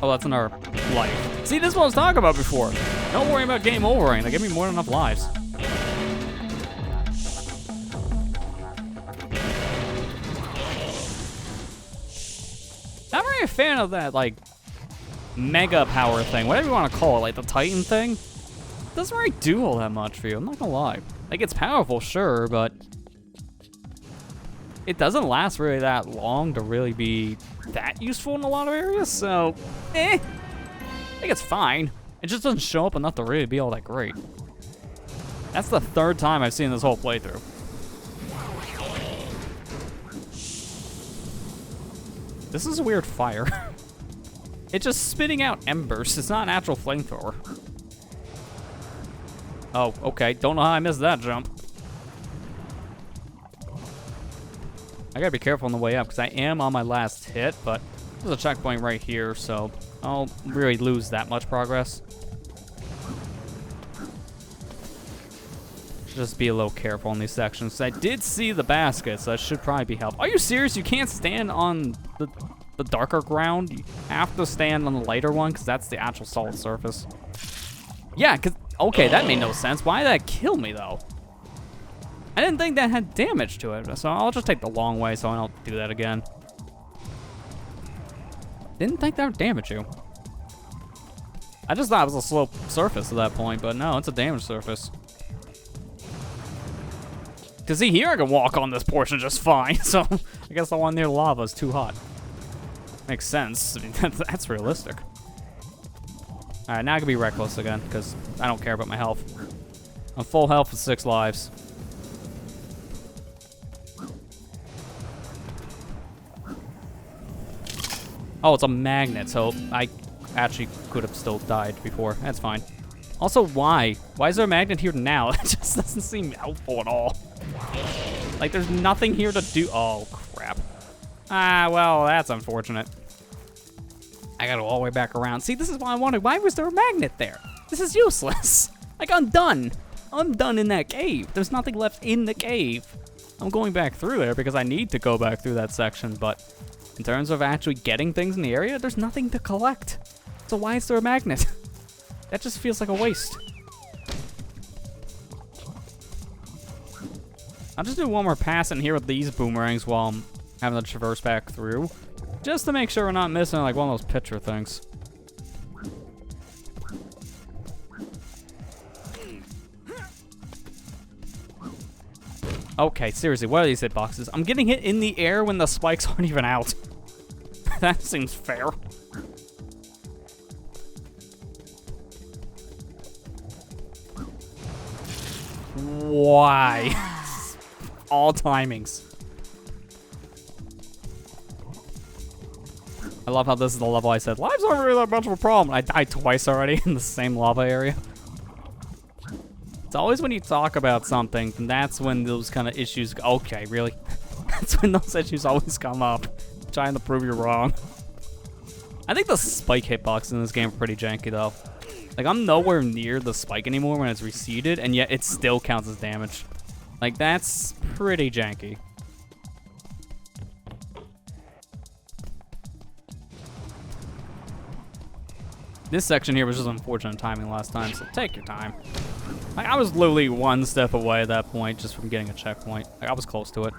Oh, that's another life. See, this is what I was talking about before. Don't worry about game overing. They give me more than enough lives. Not really a fan of that, like, mega power thing, whatever you want to call it, like the Titan thing. Doesn't really do all that much for you, I'm not gonna lie. Like, it's powerful, sure, but it doesn't last really that long to really be that useful in a lot of areas, so, I think it's fine. It just doesn't show up enough to really be all that great. That's the third time I've seen this whole playthrough. This is a weird fire. It's just spitting out embers. It's not an actual flamethrower. Oh, okay. Don't know how I missed that jump. I gotta be careful on the way up because I am on my last hit, but there's a checkpoint right here, so I'll really lose that much progress. Just be a little careful in these sections. I did see the basket, so that should probably be helpful. Are you serious? You can't stand on the darker ground? You have to stand on the lighter one because that's the actual solid surface. Yeah, because, okay, that made no sense. Why did that kill me, though? I didn't think that had damage to it, so I'll just take the long way so I don't do that again. Didn't think that would damage you. I just thought it was a slope surface at that point, but no, it's a damaged surface. Because see, here I can walk on this portion just fine, so I guess the one near lava is too hot. Makes sense. I mean, that's realistic. Alright, now I can be reckless again, because I don't care about my health. I'm full health with 6 lives. Oh, it's a magnet, so I actually could have still died before. That's fine. Also, why? Why is there a magnet here now? It just doesn't seem helpful at all. Like, there's nothing here to do. Oh, crap. Ah, well, that's unfortunate. I gotta go all the way back around. See, this is why I wanted. Why was there a magnet there? This is useless. Like, I'm done. I'm done in that cave. There's nothing left in the cave. I'm going back through there because I need to go back through that section, but in terms of actually getting things in the area, there's nothing to collect. So why is there a magnet? That just feels like a waste. I'll just do one more pass in here with these boomerangs while I'm having to traverse back through. Just to make sure we're not missing like one of those picture things. Okay, seriously, what are these hitboxes? I'm getting hit in the air when the spikes aren't even out. That seems fair. Why? All timings. I love how this is the level I said, lives aren't really that much of a problem. I died twice already in the same lava area. It's always when you talk about something, and that's when those kind of issues, okay, really? That's when those issues always come up. Trying to prove you're wrong. I think the spike hitboxes in this game are pretty janky though. Like, I'm nowhere near the spike anymore when it's receded, and yet it still counts as damage. Like, that's pretty janky. This section here was just unfortunate timing last time, so take your time. Like, I was literally one step away at that point just from getting a checkpoint. Like, I was close to it.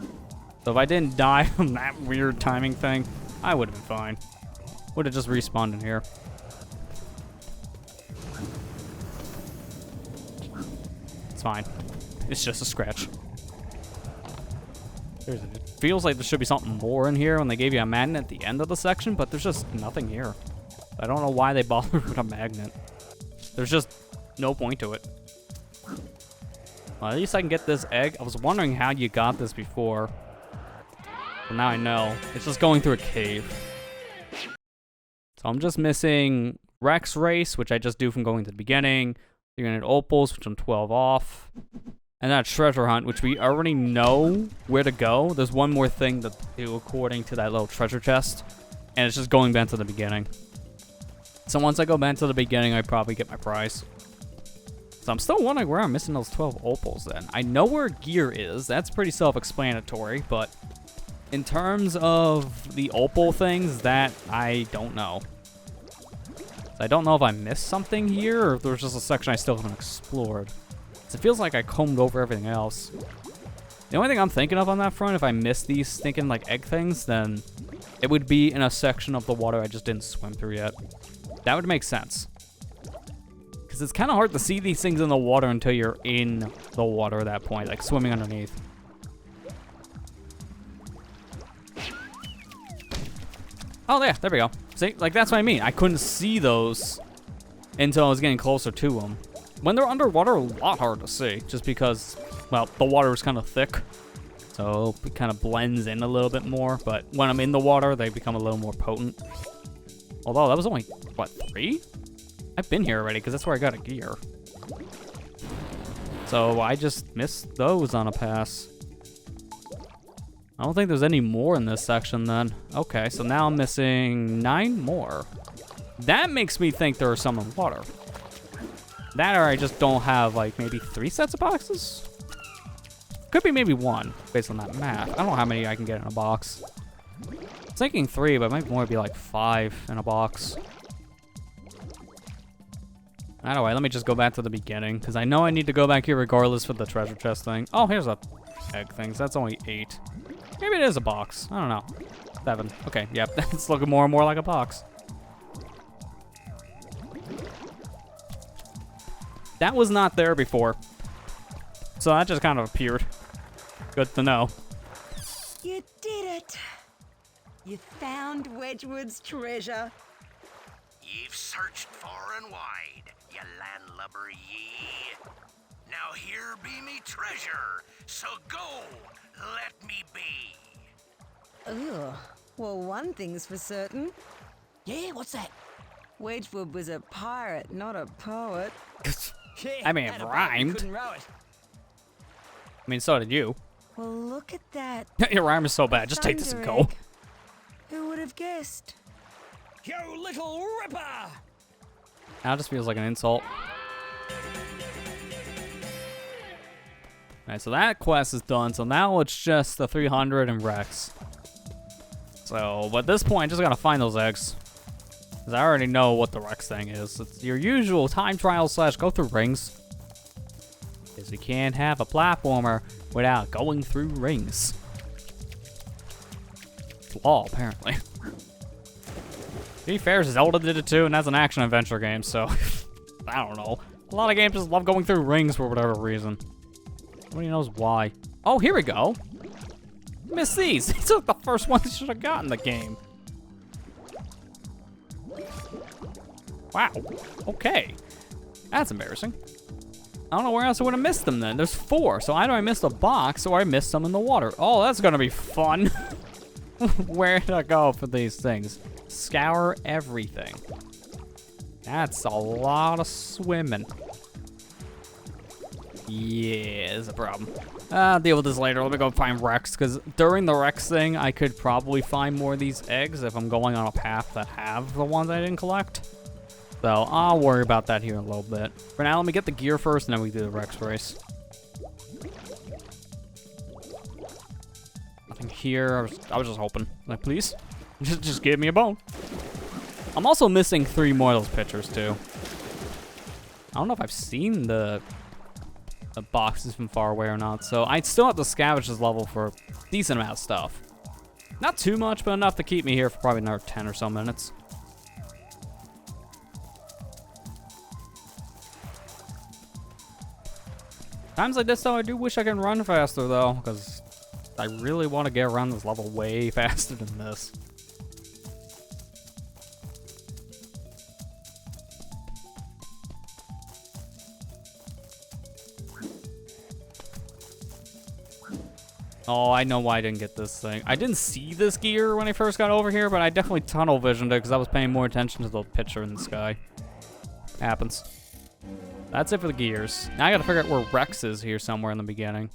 So if I didn't die from that weird timing thing, I would have been fine. Would have just respawned in here. It's fine. It's just a scratch. It feels like there should be something more in here when they gave you a magnet at the end of the section, but there's just nothing here. I don't know why they bothered with a magnet. There's just no point to it. Well, at least I can get this egg. I was wondering how you got this before. But now I know. It's just going through a cave. So I'm just missing Rex Race, which I just do from going to the beginning. 300 opals, which I'm 12 off. And that treasure hunt, which we already know where to go. There's one more thing to do according to that little treasure chest. And it's just going back to the beginning. So once I go back to the beginning, I probably get my prize. So I'm still wondering where I'm missing those 12 opals then. I know where gear is. That's pretty self-explanatory. But in terms of the opal things, that I don't know. I don't know if I missed something here or if there's just a section I still haven't explored. It feels like I combed over everything else. The only thing I'm thinking of on that front, if I miss these stinking like egg things, then it would be in a section of the water I just didn't swim through yet. That would make sense. Because it's kind of hard to see these things in the water until you're in the water at that point, like swimming underneath. Oh, there we go. See, like that's what I mean. I couldn't see those until I was getting closer to them. When they're underwater, a lot harder to see, just because, well, the water is kind of thick, so it kind of blends in a little bit more. But when I'm in the water, they become a little more potent. Although that was only, what, 3? I've been here already, because that's where I got a gear. So I just missed those on a pass. I don't think there's any more in this section then. Okay, so now I'm missing 9 more. That makes me think there are some in water. That or I just don't have, like, maybe 3 sets of boxes? Could be maybe 1, based on that math. I don't know how many I can get in a box. I was thinking 3, but it might more be like 5 in a box. Anyway, let me just go back to the beginning, because I know I need to go back here regardless for the treasure chest thing. Oh, here's a egg thing. So that's only 8. Maybe it is a box. I don't know. 7. Okay, yep. It's looking more and more like a box. That was not there before. So that just kind of appeared. Good to know. You did it. You found Wedgwood's treasure. You've searched far and wide, you landlubber ye. Now here be me treasure, so go, let me be. Ugh. Well, one thing's for certain. Yeah, what's that? Wedgwood was a pirate, not a poet. I mean, it rhymed. Couldn't row it. I mean, so did you. Well, look at that. Your rhyme is so bad. Just take this and go. thunder egg. Who would have guessed? You little ripper! That just feels like an insult. Alright, so that quest is done. So now it's just the 300 and Rex. So, but at this point, I just gotta find those eggs. Because I already know what the Rex thing is. It's your usual time trial / go through rings. Because you can't have a platformer without going through rings. It's law, apparently. To be fair, Zelda did it too, and that's an action-adventure game, so... I don't know. A lot of games just love going through rings for whatever reason. Nobody knows why. Oh, here we go. Missed these. These are the first ones you should have gotten in the game. Wow. Okay. That's embarrassing. I don't know where else I would have missed them then. There's 4, so either I missed a box or I missed some in the water. Oh, that's gonna be fun. Where to go for these things? Scour everything. That's a lot of swimming. Yeah, there's a problem. I'll deal with this later. Let me go find Rex, because during the Rex thing, I could probably find more of these eggs if I'm going on a path that have the ones I didn't collect. So I'll worry about that here in a little bit. For now, let me get the gear first, and then we do the Rex race. Nothing here. I was just hoping. Like, please, just give me a bone. I'm also missing 3 more of those pictures too. I don't know if I've seen the boxes from far away or not, so I'd still have to scavenge this level for a decent amount of stuff. Not too much, but enough to keep me here for probably another 10 or so minutes. Times like this, though, I do wish I could run faster, though, because I really want to get around this level way faster than this. Oh, I know why I didn't get this thing. I didn't see this gear when I first got over here, but I definitely tunnel visioned it because I was paying more attention to the picture in the sky. Happens. That's it for the gears. Now I gotta figure out where Rex is here somewhere in the beginning.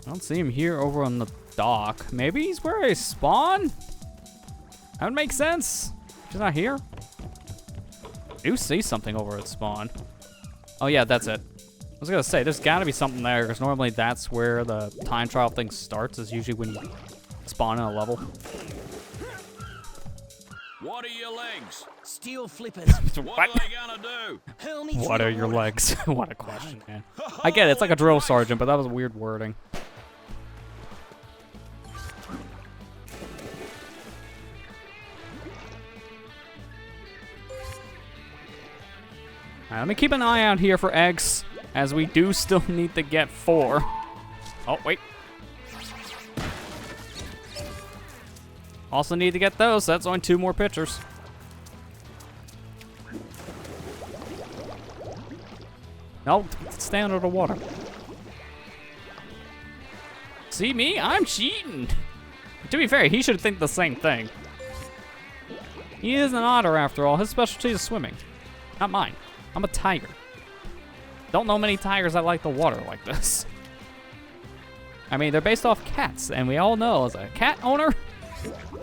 I don't see him here over on the dock. Maybe he's where I spawn? That would make sense. He's not here. I do see something over at spawn. Oh yeah, that's it. I was gonna say, there's gotta be something there, because normally that's where the time trial thing starts, is usually when you spawn in a level. What are your legs? Steel flippers. What are they gonna do? Hurl me What through are the your water. legs? What a question, man. I get it, it's like a drill sergeant, but that was weird wording. Alright, let me keep an eye out here for eggs, as we do still need to get 4. Oh, wait. Also need to get those, that's only 2 more pictures. No, stay under the water. See me? I'm cheating. To be fair, he should think the same thing. He is an otter after all. His specialty is swimming. Not mine. I'm a tiger. Don't know many tigers that like the water like this. I mean, they're based off cats, and we all know as a cat owner,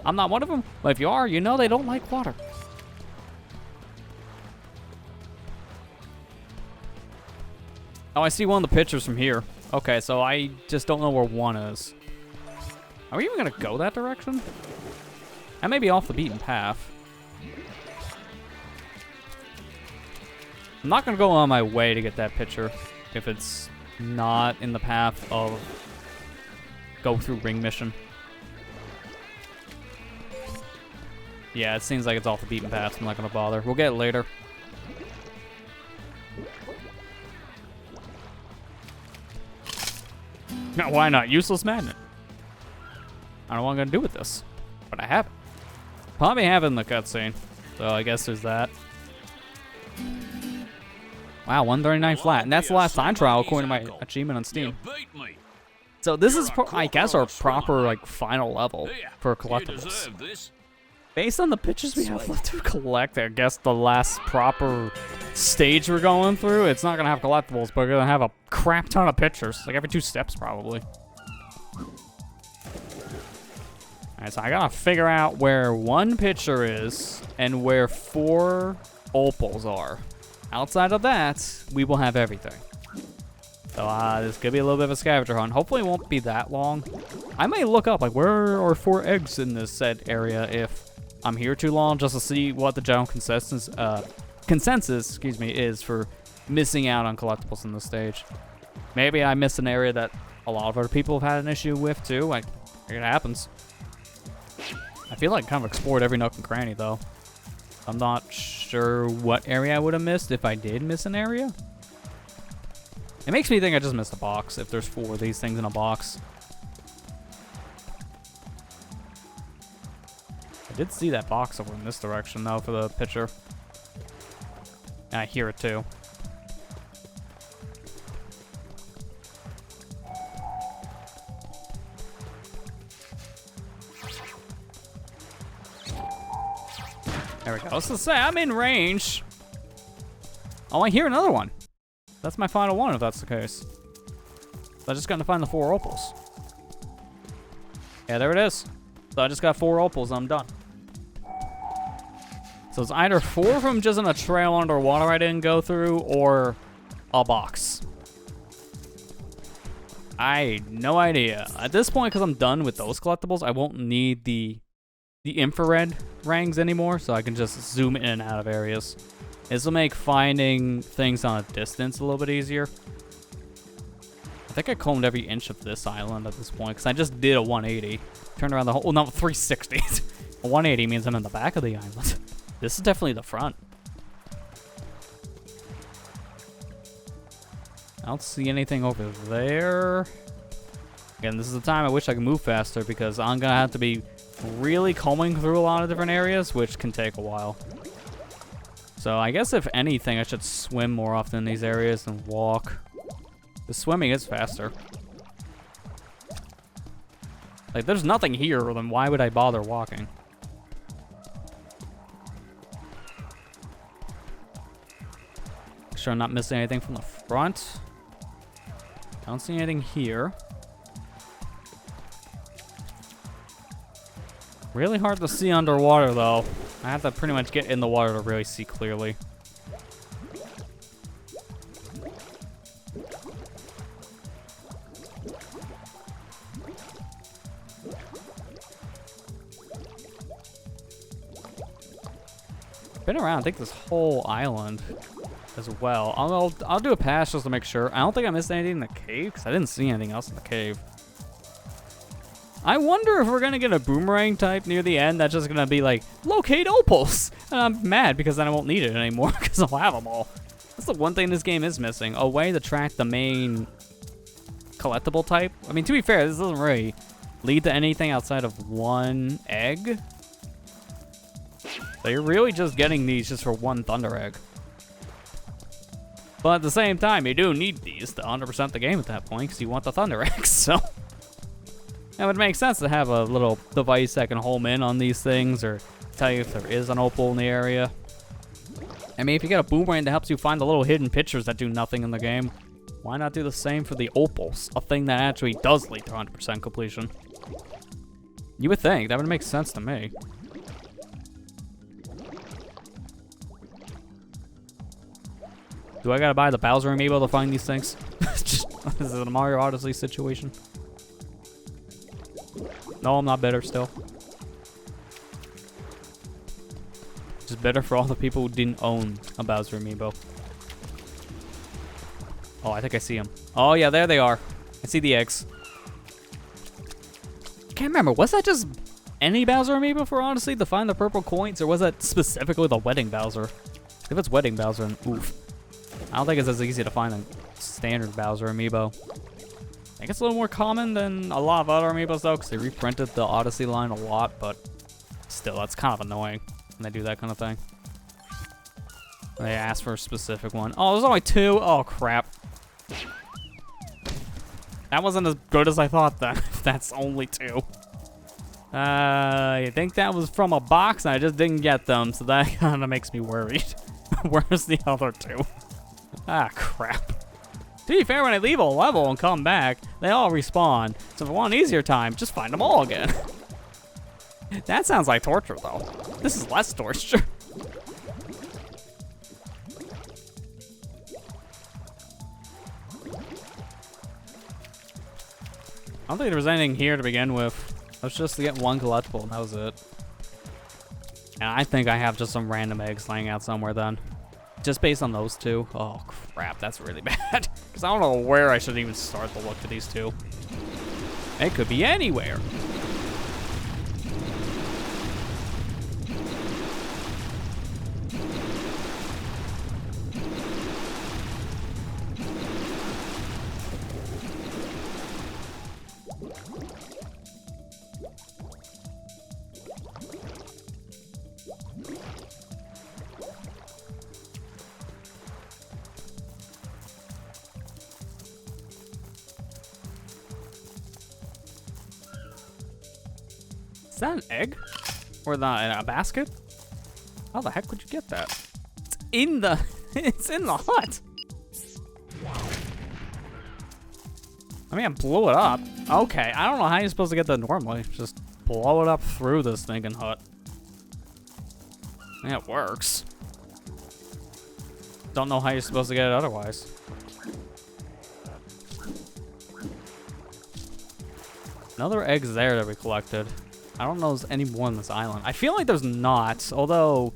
I'm not one of them, but if you are, you know they don't like water. Oh, I see one of the pictures from here. Okay, so I just don't know where 1 is. Are we even gonna go that direction? I may be off the beaten path. I'm not gonna go on my way to get that picture if it's not in the path of go through ring mission. Yeah, it seems like it's off the beaten path, so I'm not gonna bother. We'll get it later. No, why not? Useless magnet. I don't know what I'm gonna do with this, but I have it. Probably have it in the cutscene, so I guess there's that. Wow, 139 flat, and that's the last time trial according to my achievement on Steam. You beat me. So this is, I guess, our proper like final level Here, for you collectibles. deserve this. Based on the pictures we have left to collect, I guess the last proper stage we're going through, it's not gonna have collectibles, but we're gonna have a crap ton of pictures, like every 2 steps probably. Alright, so I gotta figure out where 1 picture is and where 4 opals are. Outside of that, we will have everything. So this could be a little bit of a scavenger hunt. Hopefully it won't be that long. I may look up, like, where are 4 eggs in this said area if I'm here too long, just to see what the general consensus, is for missing out on collectibles in this stage. Maybe I missed an area that a lot of other people have had an issue with too. Like, it happens. I feel like I kind of explored every nook and cranny though. I'm not sure what area I would have missed if I did miss an area. It makes me think I just missed a box if there's 4 of these things in a box. I did see that box over in this direction though for the picture. And I hear it too. There we go. So say I'm in range. Oh, I hear another one. That's my final one if that's the case. So I just got to find the 4 opals. Yeah, there it is. So I just got 4 opals. I'm done. So it's either 4 from just in a trail underwater I didn't go through, or a box. I no idea. At this point, because I'm done with those collectibles, I won't need the infrared rings anymore, so I can just zoom in and out of areas. This will make finding things on a distance a little bit easier. I think I combed every inch of this island at this point, because I just did a 180. Turned around the whole, well, no, 360. A 180 means I'm in the back of the island. This is definitely the front. I don't see anything over there. Again, this is the time I wish I could move faster because I'm gonna have to be really combing through a lot of different areas, which can take a while. So I guess if anything, I should swim more often in these areas than walk. The swimming is faster. Like, there's nothing here, then why would I bother walking? Make sure I'm not missing anything from the front. I don't see anything here. Really hard to see underwater, though. I have to pretty much get in the water to really see clearly. Been around, I think, this whole island as well. I'll do a pass just to make sure. I don't think I missed anything in the cave because I didn't see anything else in the cave. I wonder if we're gonna get a boomerang type near the end that's just gonna be like, locate opals! And I'm mad because then I won't need it anymore because I'll have them all. That's the one thing this game is missing, a way to track the main collectible type. I mean, to be fair, this doesn't really lead to anything outside of one egg. So you're really just getting these just for one thunder egg. But at the same time, you do need these to 100% the game at that point because you want the thunder eggs, so... It would make sense to have a little device that can home in on these things or tell you if there is an opal in the area. I mean, if you get a boomerang that helps you find the little hidden pictures that do nothing in the game, why not do the same for the opals? A thing that actually does lead to 100% completion. You would think. That would make sense to me. Do I gotta buy the Bowser amiibo to find these things? Is it a Mario Odyssey situation? No, I'm not bitter still. Just bitter for all the people who didn't own a Bowser amiibo. Oh, I think I see them. Oh, yeah, there they are. I see the eggs. Can't remember. Was that just any Bowser amiibo for Odyssey to find the purple coins, or was that specifically the Wedding Bowser? If it's Wedding Bowser, then oof. I don't think it's as easy to find a standard Bowser amiibo. I think it's a little more common than a lot of other amiibos, though, because they reprinted the Odyssey line a lot, but still, that's kind of annoying when they do that kind of thing. They ask for a specific one. Oh, there's only 2? Oh, crap. That wasn't as good as I thought, then, if that's only 2. I think that was from a box, and I just didn't get them, so that kind of makes me worried. Where's the other 2? Ah, crap. To be fair, when I leave a level and come back, they all respawn. So if I want an easier time, just find them all again. That sounds like torture, though. This is less torture. I don't think there was anything here to begin with. I was just to get one collectible, and that was it. And I think I have just some random eggs laying out somewhere then. Just based on those 2. Oh, crap, that's really bad. Because I don't know where I should even start to look for these 2. It could be anywhere. Is that an egg? Or a basket? How the heck would you get that? It's in the it's in the hut. I mean, I blew it up. Okay, I don't know how you're supposed to get that normally. Just blow it up through this thinking hut. Yeah, it works. Don't know how you're supposed to get it otherwise. Another egg's there that we collected. I don't know if there's any more on this island. I feel like there's not, although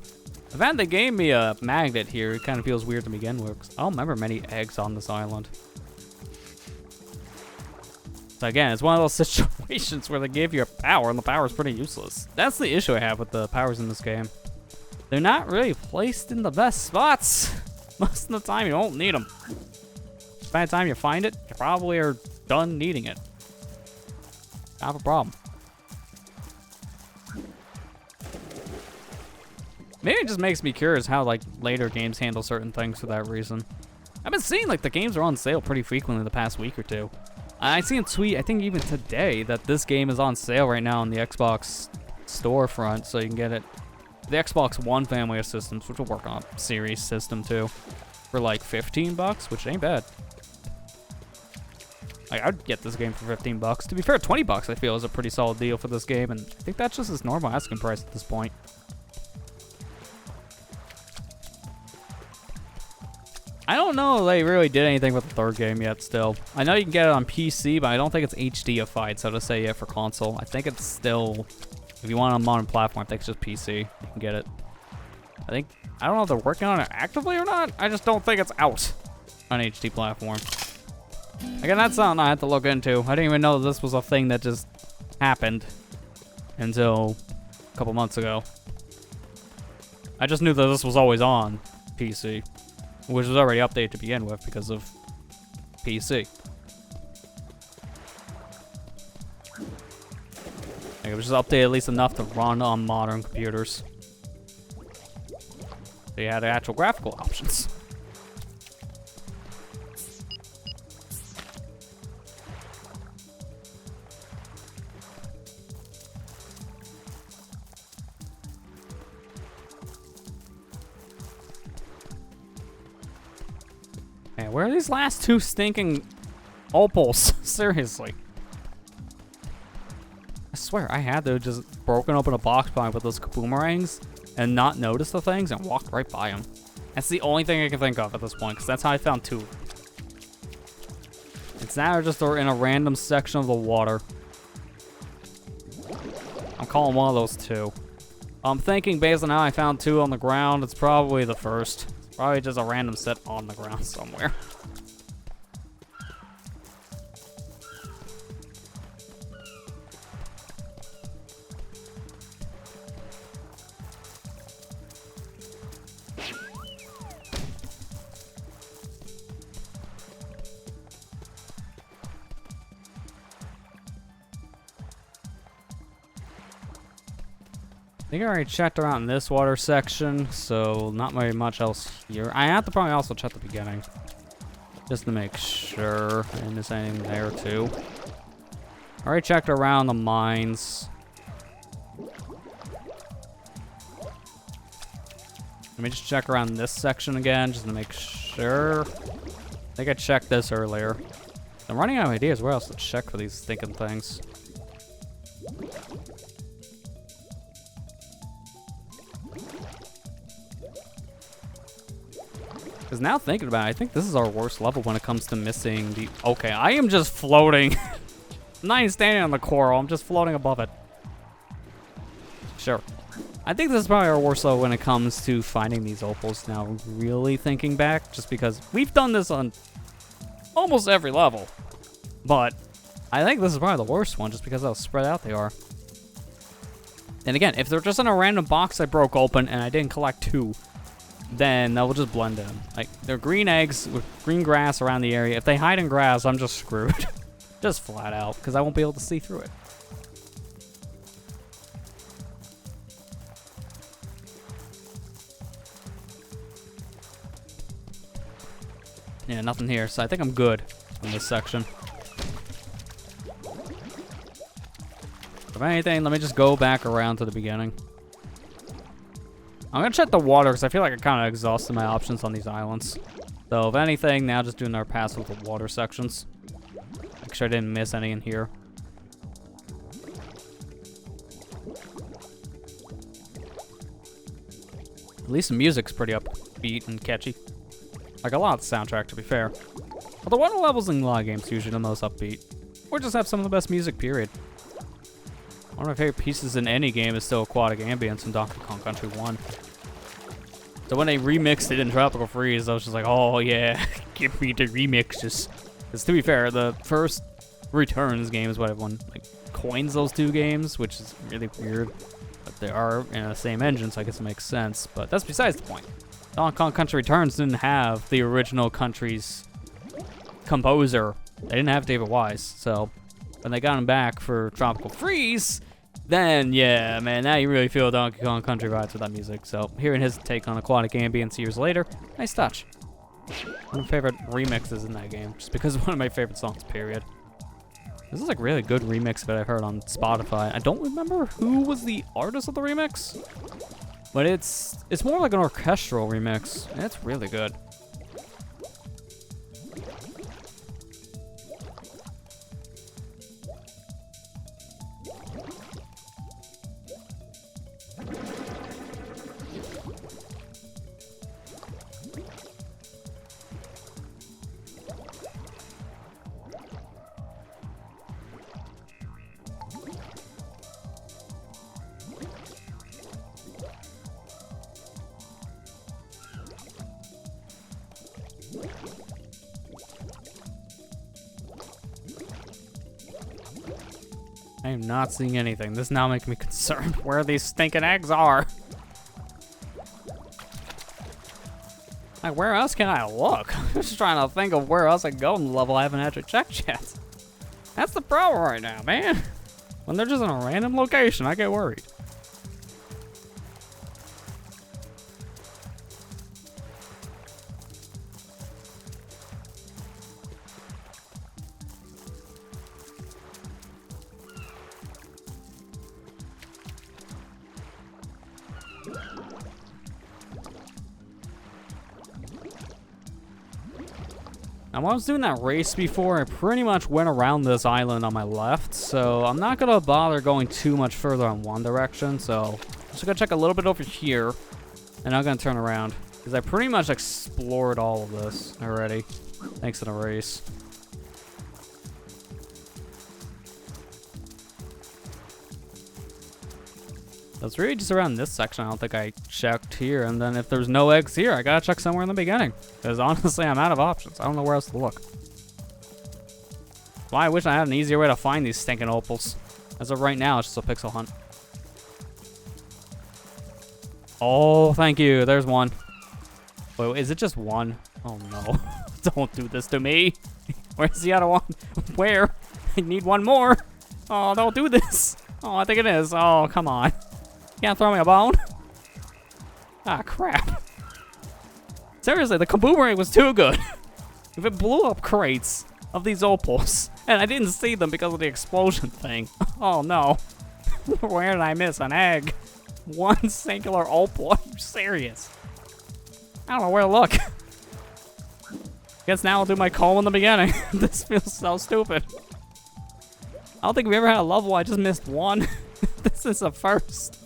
the fact they gave me a magnet here, it kind of feels weird to begin with. 'Cause I don't remember many eggs on this island. So again, it's one of those situations where they give you a power and the power is pretty useless. That's the issue I have with the powers in this game. they're not really placed in the best spots. Most of the time, you don't need them. By the time you find it, you probably are done needing it. Not a problem. Maybe it just makes me curious how, like, later games handle certain things for that reason. I've been seeing, like, the games are on sale pretty frequently the past week or two. I seen a tweet, I think even today, that this game is on sale right now on the Xbox storefront, so you can get it. The Xbox One family of systems, which will work on a Series system too, for like $15, which ain't bad. Like, I'd get this game for $15. To be fair, $20 I feel is a pretty solid deal for this game, and I think that's just its normal asking price at this point. I don't know if they really did anything with the third game yet still. I know you can get it on PC, but I don't think it's HDified, so to say, yet for console. I think it's still, if you want it on a modern platform, I think it's just PC. You can get it. I don't know if they're working on it actively or not. I just don't think it's out on HD platform. Again, that's something I had to look into. I didn't even know this was a thing that just happened until a couple months ago. I just knew that this was always on PC, which was already updated to begin with because of PC. Like, it was just updated at least enough to run on modern computers. They had actual graphical options. Man, where are these last two stinking opals? Seriously. I swear, I had to have just broken open a box behind with those boomerangs and not notice the things and walked right by them. That's the only thing I can think of at this point, because that's how I found two. It's now just in a random section of the water. I'm calling one of those two. I'm thinking based on how I found two on the ground, it's probably the first. Probably just a random set on the ground somewhere. I think I already checked around in this water section, so not very much else here. I have to probably also check the beginning, just to make sure I didn't miss anything there too. I already checked around the mines. Let me just check around this section again, just to make sure. I think I checked this earlier. I'm running out of ideas where else to check for these stinking things. Because now thinking about it, I think this is our worst level when it comes to missing the... Okay, I am just floating. I'm not even standing on the coral. I'm just floating above it. Sure. I think this is probably our worst level when it comes to finding these opals now, really thinking back. Just because we've done this on almost every level. But I think this is probably the worst one just because of how spread out they are. And again, if they're just in a random box I broke open and I didn't collect two, then that will just blend in. Like, they're green eggs with green grass around the area. If they hide in grass, I'm just screwed. Just flat out, because I won't be able to see through it. Yeah, nothing here, so I think I'm good in this section. If anything, let me just go back around to the beginning. I'm gonna check the water because I feel like I kind of exhausted my options on these islands. So if anything, now just do another pass with the water sections. Make sure I didn't miss any in here. At least the music's pretty upbeat and catchy. Like a lot of the soundtrack, to be fair. Although water levels in a lot of games are usually the most upbeat. Or just have some of the best music, period. One of my favorite pieces in any game is still Aquatic Ambience in Donkey Kong Country 1. So when they remixed it in Tropical Freeze, I was just like, oh yeah, give me the remixes. Because to be fair, the first Returns game is what everyone like coins those two games, which is really weird. But they are in the same engine, so I guess it makes sense. But that's besides the point. Donkey Kong Country Returns didn't have the original country's composer. They didn't have David Wise, so when they got him back for Tropical Freeze, then yeah, man, now you really feel Donkey Kong Country vibes with that music. So hearing his take on aquatic ambience years later, nice touch. One of my favorite remixes in that game, just because it's one of my favorite songs, period. This is like really good remix that I've heard on Spotify. I don't remember who was the artist of the remix, but it's more like an orchestral remix, and it's really good. I am not seeing anything. This now makes me concerned where these stinking eggs are. Like, where else can I look? I'm just trying to think of where else I can go in the level I haven't actually checked yet. That's the problem right now, man. When they're just in a random location, I get worried. Now, when I was doing that race before, I pretty much went around this island on my left, so I'm not gonna bother going too much further in one direction, so I'm just gonna check a little bit over here, and I'm gonna turn around, because I pretty much explored all of this already, thanks to the race. That's really just around this section I don't think I checked here, and then if there's no eggs here, I gotta check somewhere in the beginning. Because honestly, I'm out of options. I don't know where else to look. Well, I wish I had an easier way to find these stinking opals. As of right now, it's just a pixel hunt. Oh, thank you. There's one. Wait, is it just one? Oh no. Don't do this to me. Where's the other one? Where? I need one more. Oh, don't do this. Oh, I think it is. Oh, come on. Can't throw me a bone? Ah, crap. Seriously, the kaboomerang was too good. If it blew up crates of these opals, and I didn't see them because of the explosion thing. Oh, no. Where did I miss an egg? One singular opal? Are you serious? I don't know where to look. Guess now I'll do my call in the beginning. This feels so stupid. I don't think we ever had a level I just missed one. This is a first.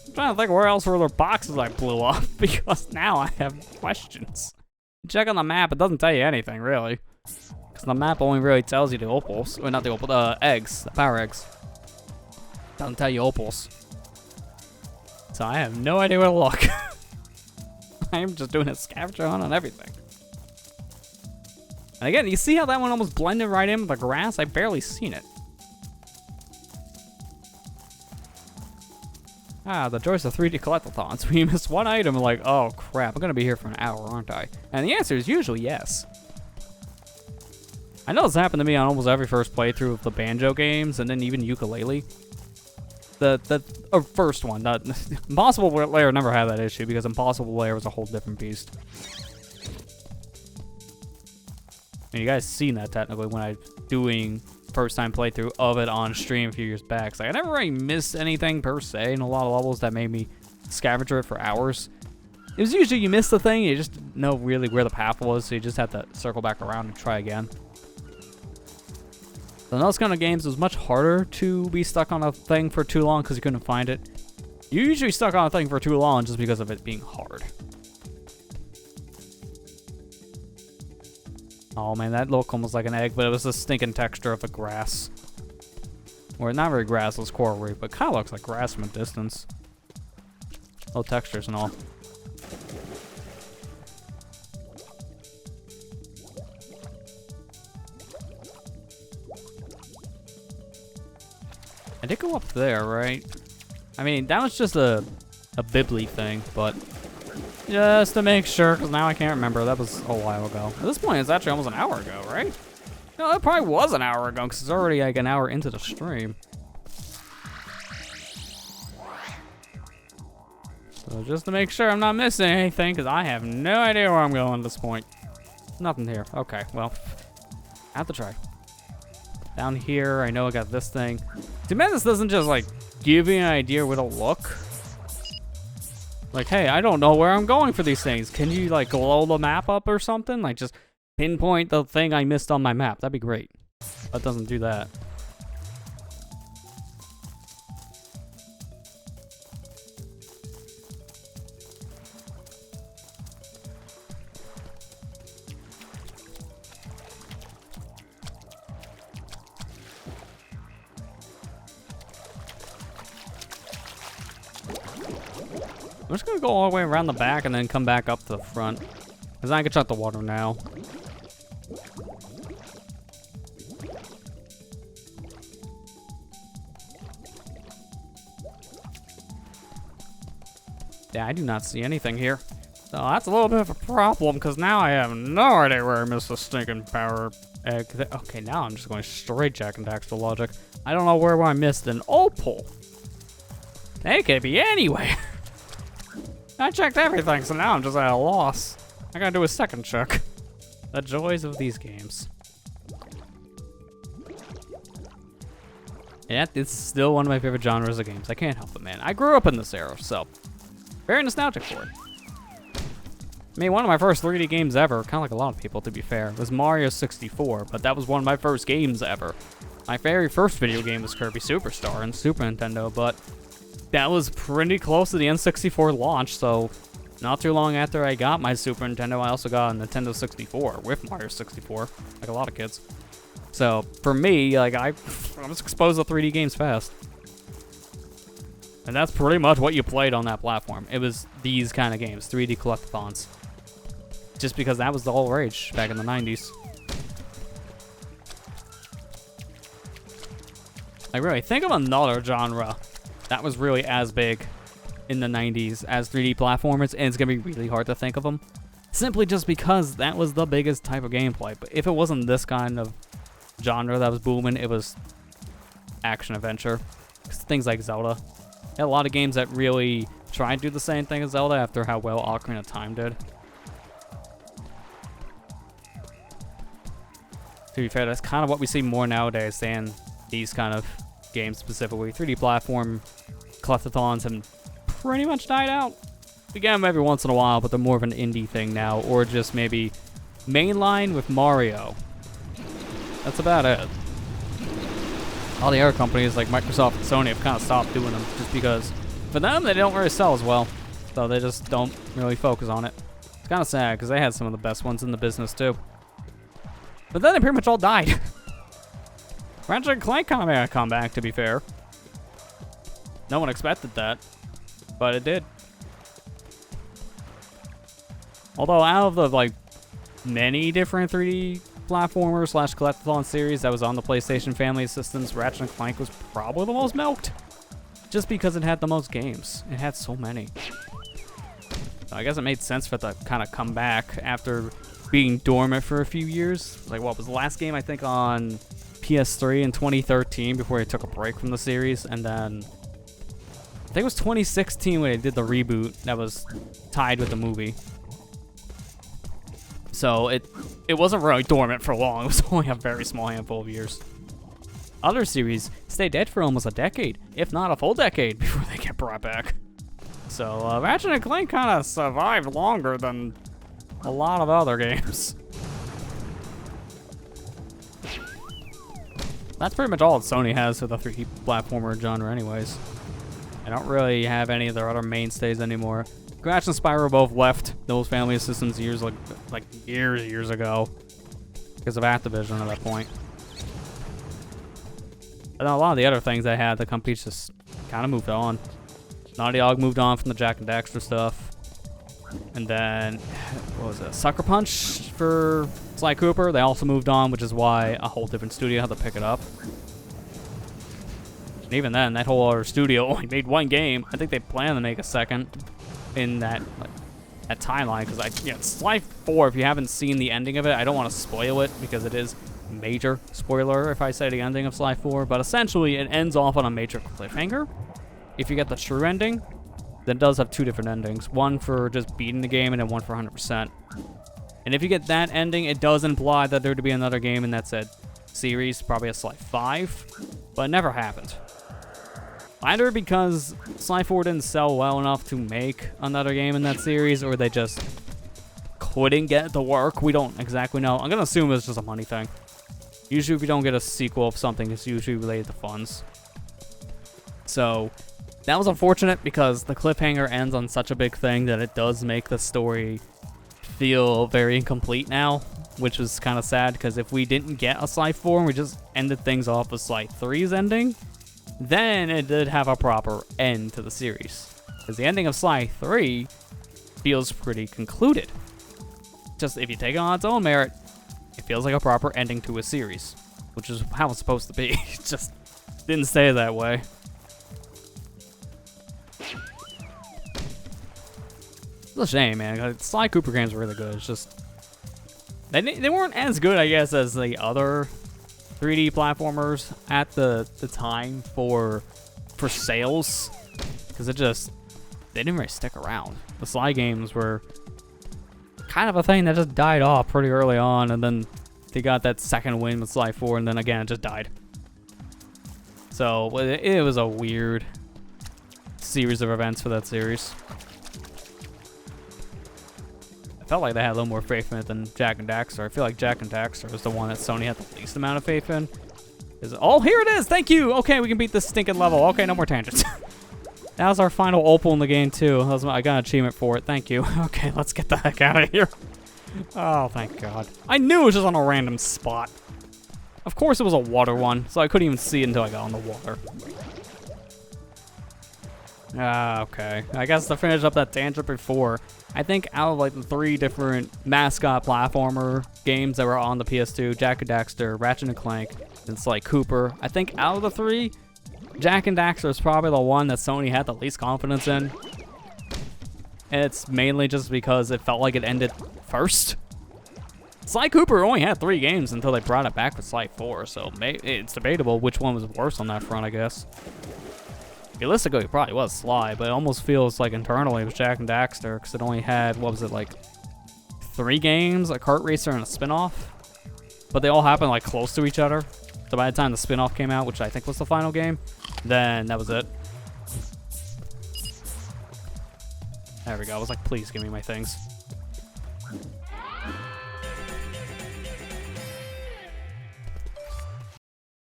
I'm trying to think where else were there boxes I blew up, because now I have questions. Check on the map, it doesn't tell you anything, really. Because the map only really tells you the opals. Or not the opals, the eggs, the power eggs. Doesn't tell you opals. So I have no idea where to look. I'm just doing a scavenger hunt on everything. And again, you see how that one almost blended right in with the grass? I barely seen it. Ah, the joys of 3D collectathons. We missed one item, like, oh crap, I'm gonna be here for an hour, aren't I? And the answer is usually yes. I know this happened to me on almost every first playthrough of the Banjo games, and then even Ukulele. The first one, the Impossible Lair never had that issue, because Impossible Lair was a whole different beast. And you guys seen that technically when I was doing first time playthrough of it on stream a few years back. So I never really missed anything per se in a lot of levels that made me scavenger it for hours. It was usually you miss the thing, you just know really where the path was, so you just have to circle back around and try again. So in those kind of games, it was much harder to be stuck on a thing for too long because you couldn't find it. You're usually stuck on a thing for too long just because of it being hard. Oh man, that looked almost like an egg, but it was the stinking texture of the grass. Or not very grass, it was coral reef, but kind of looks like grass from a distance. Little textures and all. I did go up there, right? I mean, that was just a Bibli thing, but just to make sure, because now I can't remember. That was a while ago. At this point, it's actually almost an hour ago, right? No, that probably was an hour ago, because it's already like an hour into the stream. So just to make sure I'm not missing anything, because I have no idea where I'm going at this point. Nothing here. Okay, well, I have to try. Down here, I know I got this thing. Too bad this doesn't just, like, give you an idea where to look. Like, hey, I don't know where I'm going for these things. Can you, like, glow the map up or something? Like, just pinpoint the thing I missed on my map. That'd be great. That doesn't do that. I'm just gonna go all the way around the back and then come back up to the front. Because I can shut the water now. Yeah, I do not see anything here. So that's a little bit of a problem, because now I have no idea where I missed the stinking power egg. Okay, now I'm just going straight Jack and Daxter logic. I don't know where I missed an opal. They could be anywhere. I checked everything, so now I'm just at a loss. I gotta do a second check. The joys of these games. Yeah, it's still one of my favorite genres of games. I can't help it, man. I grew up in this era, so very nostalgic for it. I mean, one of my first 3D games ever, kind of like a lot of people, to be fair, was Mario 64, but that was one of my first games ever. My very first video game was Kirby Superstar on Super Nintendo, but that was pretty close to the N64 launch, so not too long after I got my Super Nintendo, I also got a Nintendo 64 with Mario 64, like a lot of kids. So, for me, like, I was exposed to 3D games fast. And that's pretty much what you played on that platform. It was these kind of games, 3D collectathons. Just because that was the whole rage back in the 90s. Like, really, think of another genre that was really as big in the 90s as 3D platformers, and it's going to be really hard to think of them. Simply just because that was the biggest type of gameplay. But if it wasn't this kind of genre that was booming, it was action-adventure. Things like Zelda. Had a lot of games that really tried to do the same thing as Zelda after how well Ocarina of Time did. To be fair, that's kind of what we see more nowadays than these kind of games specifically. 3D platform collectathons have pretty much died out. We get them every once in a while, but they're more of an indie thing now, or just maybe mainline with Mario. That's about it. All the other companies like Microsoft and Sony have kind of stopped doing them just because for them they don't really sell as well, so they just don't really focus on it. It's kind of sad because they had some of the best ones in the business too. But then they pretty much all died. Ratchet and Clank kind of made a comeback, to be fair. No one expected that, but it did. Although out of the like many different 3D platformer / collectathon series that was on the PlayStation family of systems, Ratchet and Clank was probably the most milked. Just because it had the most games. It had so many. So I guess it made sense for it to kind of come back after being dormant for a few years. Like, what was the last game, I think, on PS3 in 2013 before they took a break from the series, and then I think it was 2016 when they did the reboot that was tied with the movie. So it wasn't really dormant for long. It was only a very small handful of years. Other series stay dead for almost a decade, if not a full decade, before they get brought back. So Ratchet and Clank kind of survived longer than a lot of other games. That's pretty much all that Sony has for the 3D platformer genre anyways. I don't really have any of their other mainstays anymore. Crash and Spyro both left those family of systems years years ago because of Activision at that point. And a lot of the other things they had, the companies just kind of moved on. Naughty Dog moved on from the Jack and Daxter stuff. And then, what was it? Sucker Punch for Sly Cooper. They also moved on, which is why a whole different studio had to pick it up. And even then, that whole other studio only made one game. I think they plan to make a second in that timeline, because Sly 4, if you haven't seen the ending of it, I don't want to spoil it because it is major spoiler if I say the ending of Sly 4, but essentially it ends off on a major cliffhanger. If you get the true ending, then it does have 2 different endings. One for just beating the game and then one for 100%. And if you get that ending, it does imply that there to be another game in that said series, probably a Sly 5, but it never happened. Either because Sly 4 didn't sell well enough to make another game in that series, or they just couldn't get it to work. We don't exactly know. I'm going to assume it's just a money thing. Usually if you don't get a sequel of something, it's usually related to funds. So that was unfortunate because the cliffhanger ends on such a big thing that it does make the story feel very incomplete now, which was kind of sad, because if we didn't get a Sly 4 and we just ended things off with Sly 3's ending, then it did have a proper end to the series. Because the ending of Sly 3 feels pretty concluded. Just if you take it on its own merit, it feels like a proper ending to a series, which is how it's supposed to be. It just didn't stay that way. It's a shame, man. Sly Cooper games were really good. It's just they weren't as good, I guess, as the other 3D platformers at the time for sales, because they didn't really stick around. The Sly games were kind of a thing that just died off pretty early on, and then they got that second win with Sly 4, and then again it just died. So it was a weird series of events for that series. I felt like they had a little more faith in it than Jak and Daxter. I feel like Jak and Daxter was the one that Sony had the least amount of faith in. Oh, here it is! Thank you! Okay, we can beat this stinking level. Okay, no more tangents. That was our final opal in the game, too. I got an achievement for it. Thank you. Okay, let's get the heck out of here. Oh, thank God. I knew it was just on a random spot. Of course it was a water one, so I couldn't even see it until I got on the water. Okay. I guess to finish up that tangent before, I think out of like the 3 different mascot platformer games that were on the PS2, Jak and Daxter, Ratchet and Clank, and Sly Cooper, I think out of the 3, Jak and Daxter is probably the one that Sony had the least confidence in. And it's mainly just because it felt like it ended first. Sly Cooper only had 3 games until they brought it back with Sly 4, so it's debatable which one was worse on that front, I guess. Realistically, it probably was Sly, but it almost feels like internally it was Jak and Daxter, because it only had, what was it, like 3 games, a kart racer and a spin-off? But they all happened like close to each other. So by the time the spin-off came out, which I think was the final game, then that was it. There we go. I was like, please give me my things.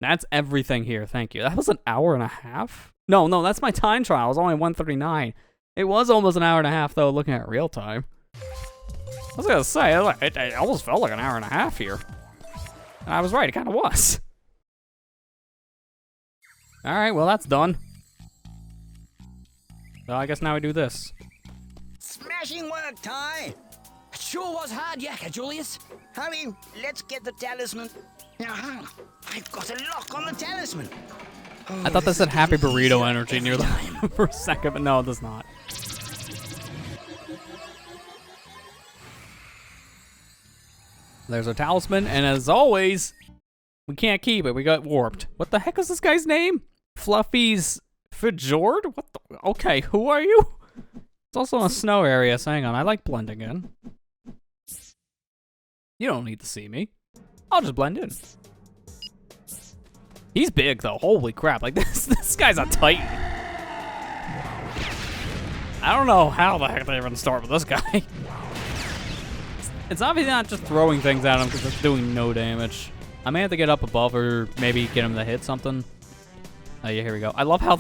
That's everything here. Thank you. That was an hour and a half? No, that's my time trial. It was only 1:39. It was almost an hour and a half, though, looking at real time. I was going to say, it almost felt like an hour and a half here. And I was right. It kind of was. All right, well, that's done. So I guess now we do this. Smashing work, Ty. It sure was hard yakka, Julius. Hurry, let's get the talisman. Now, I've got a lock on the talisman. Oh, I thought that said Happy Burrito Energy near the for a second, but no, it does not. There's our talisman, and as always, we can't keep it. We got warped. What the heck is this guy's name? Fluffy's Fjord? What the? Okay, who are you? It's also in a snow area, so hang on. I like blending in. You don't need to see me. I'll just blend in. He's big, though. Holy crap. Like, this guy's a titan. I don't know how the heck they're going to start with this guy. It's obviously not just throwing things at him because it's doing no damage. I may have to get up above or maybe get him to hit something. Oh, yeah, here we go. I love how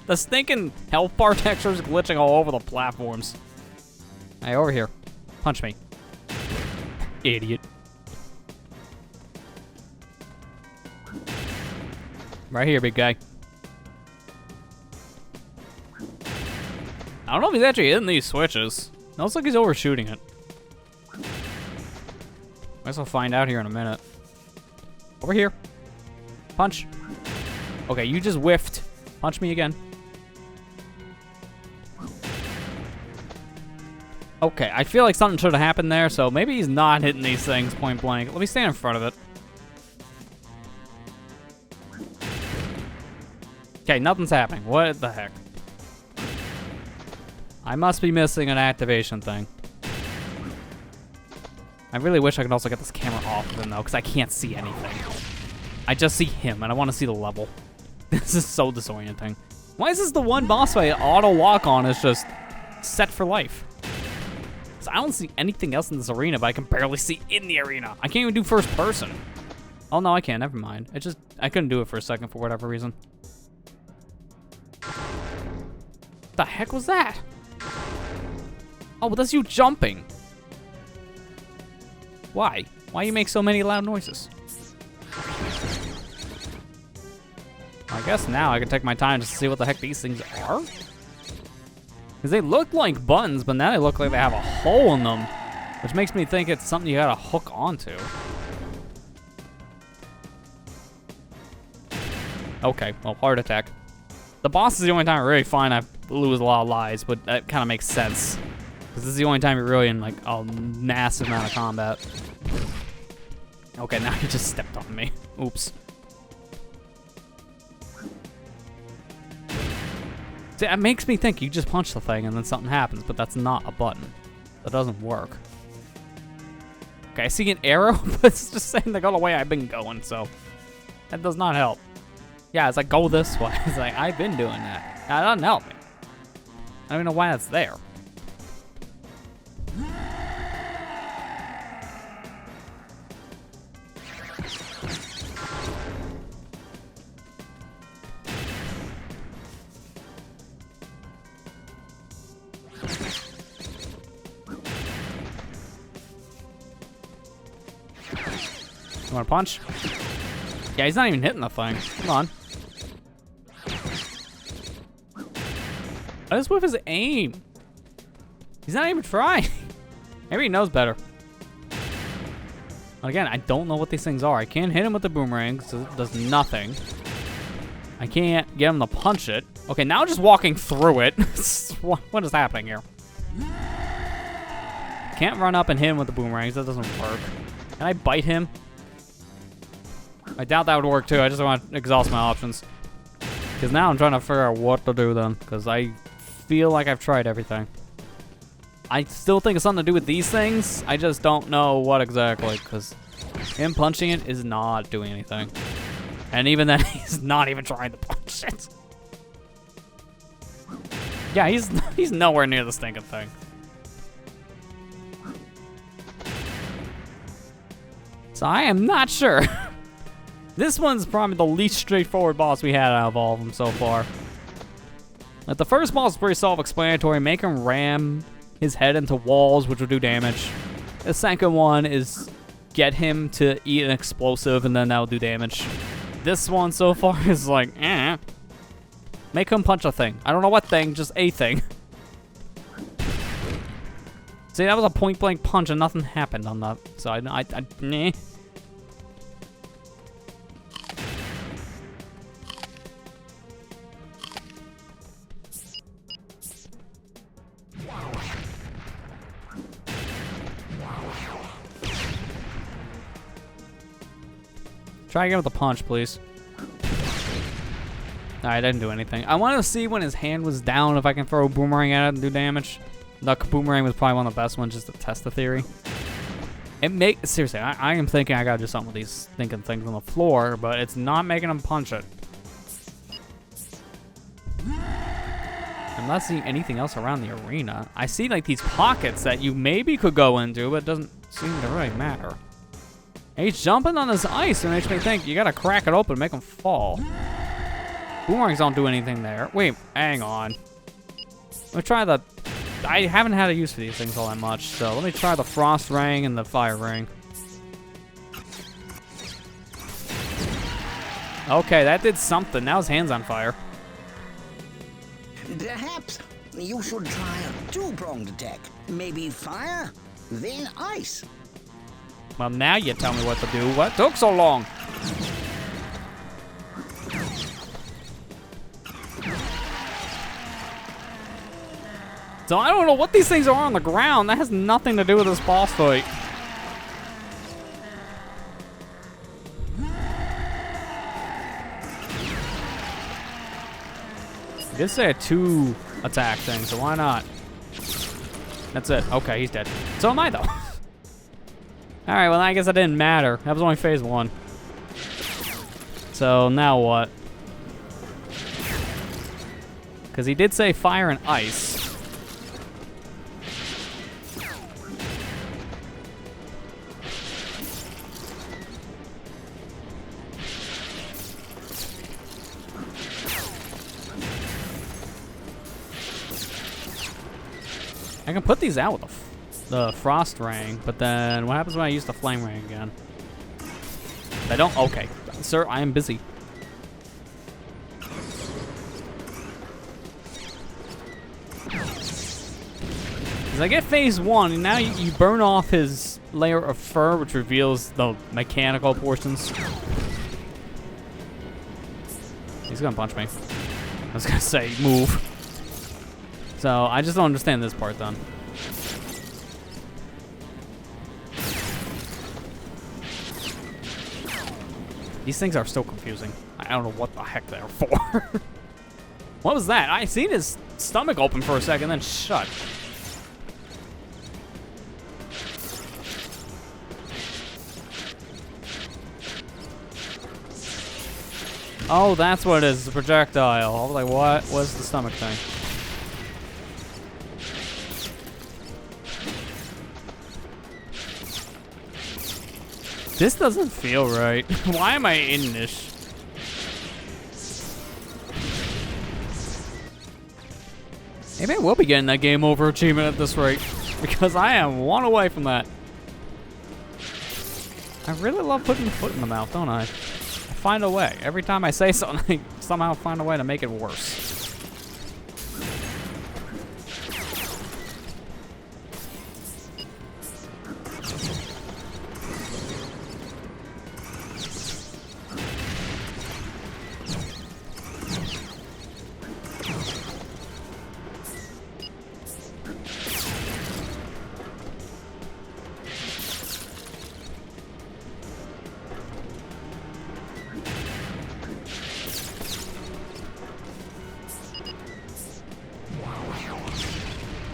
the stinking health bar texture is glitching all over the platforms. Hey, over here. Punch me. Idiot. Right here, big guy. I don't know if he's actually hitting these switches. It looks like he's overshooting it. I guess I'll find out here in a minute. Over here. Punch. Okay, you just whiffed Punch me again. Okay, I feel like something should have happened there, so maybe he's not hitting these things point blank. Let me stand in front of it. Okay, nothing's happening. What the heck? I must be missing an activation thing. I really wish I could also get this camera off of him, though, because I can't see anything. I just see him, and I want to see the level. This is so disorienting. Why is this the one boss fight auto walk on is just set for life? So I don't see anything else in this arena, but I can barely see in the arena. I can't even do first person. Oh, no, I can't. Never mind. I couldn't do it for a second for whatever reason. What the heck was that? Oh, well, that's you jumping. Why? Why you make so many loud noises? I guess now I can take my time to see what the heck these things are. Because they look like buttons, but now they look like they have a hole in them. Which makes me think it's something you gotta hook onto. Okay, well, heart attack. The boss is the only time I really find I lose a lot of lives, but that kind of makes sense. Because this is the only time you're really in like a massive amount of combat. Okay, now he just stepped on me. Oops. See, it makes me think you just punch the thing and then something happens, but that's not a button. That doesn't work. Okay, I see an arrow, but it's just saying to go the way I've been going, so that does not help. Yeah, it's like, go this way. It's like, I've been doing that. That doesn't help me. I don't even know why that's there. You want to punch? Yeah, he's not even hitting the thing. Come on. What is with his aim? He's not even trying. Maybe he knows better. Again, I don't know what these things are. I can't hit him with the boomerang, so it does nothing. I can't get him to punch it. Okay, now just walking through it. What is happening here? Can't run up and hit him with the boomerangs. That doesn't work. Can I bite him? I doubt that would work too. I just want to exhaust my options. Because now I'm trying to figure out what to do then. Because I feel like I've tried everything. I still think it's something to do with these things. I just don't know what exactly. Because him punching it is not doing anything. And even then, he's not even trying to punch it. Yeah, he's nowhere near the stinking thing. So I am not sure. This one's probably the least straightforward boss we had out of all of them so far. Like, the first boss is pretty self-explanatory. Make him ram his head into walls, which will do damage. The second one is get him to eat an explosive, and then that'll do damage. This one so far is like, eh. Make him punch a thing. I don't know what thing, just a thing. See, that was a point-blank punch, and nothing happened on that. So nah. Try again with the punch, please. I didn't do anything. I wanted to see when his hand was down if I can throw a boomerang at it and do damage. The boomerang was probably one of the best ones just to test the theory. Seriously, I am thinking I gotta do something with these thinking things on the floor, but it's not making him punch it. I'm not seeing anything else around the arena. I see like these pockets that you maybe could go into, but it doesn't seem to really matter. And he's jumping on this ice, and it makes me think you gotta crack it open and make him fall. Boomerangs don't do anything there. Wait, hang on. Let me try the... I haven't had a use for these things all that much, so let me try the frost ring and the fire ring. Okay, that did something. Now his hand's on fire. Perhaps you should try a two-pronged attack. Maybe fire, then ice. Well, now you tell me what to do. What took so long? So I don't know what these things are on the ground. That has nothing to do with this boss fight. I did say a 2 attack thing, so why not? That's it. Okay, he's dead. So am I, though. Alright, well, I guess that didn't matter. That was only phase 1. So now what? Because he did say fire and ice. I can put these out with the frost ring, but then what happens when I use the flame ring again? I don't. Okay, sir, I am busy. Because I get phase 1, and now you burn off his layer of fur, which reveals the mechanical portions. He's gonna punch me. I was gonna say, move. So, I just don't understand this part, then. These things are still confusing. I don't know what the heck they're for. What was that? I seen his stomach open for a second, then shut. Oh, that's what it is, the projectile. I was like, what was the stomach thing? This doesn't feel right. Why am I in this? Maybe I will be getting that game over achievement at this rate, because I am one away from that. I really love putting the foot in the mouth, don't I? I find a way. Every time I say something, I somehow find a way to make it worse.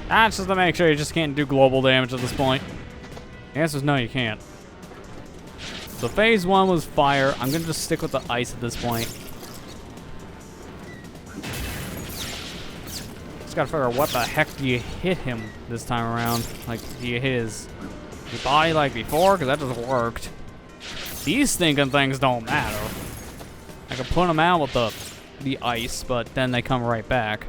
That's just to make sure you just can't do global damage at this point. The answer is no, you can't. So phase 1 was fire. I'm gonna just stick with the ice at this point. Just gotta figure out what the heck do you hit him this time around. Like, do you hit his body like before? Because that just worked. These stinking things don't matter. I can put them out with the ice, but then they come right back.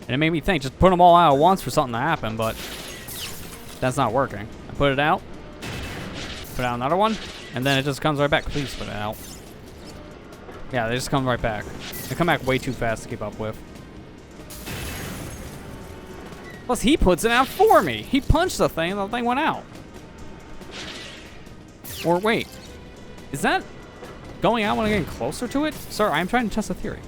And it made me think, just put them all out at once for something to happen, but that's not working. I put it out, put out another one, and then it just comes right back. Please put it out. Yeah, they just come right back. They come back way too fast to keep up with. Plus, he puts it out for me. He punched the thing, and the thing went out. Or wait, is that going out when I'm getting closer to it? Sir, I'm trying to test a theory.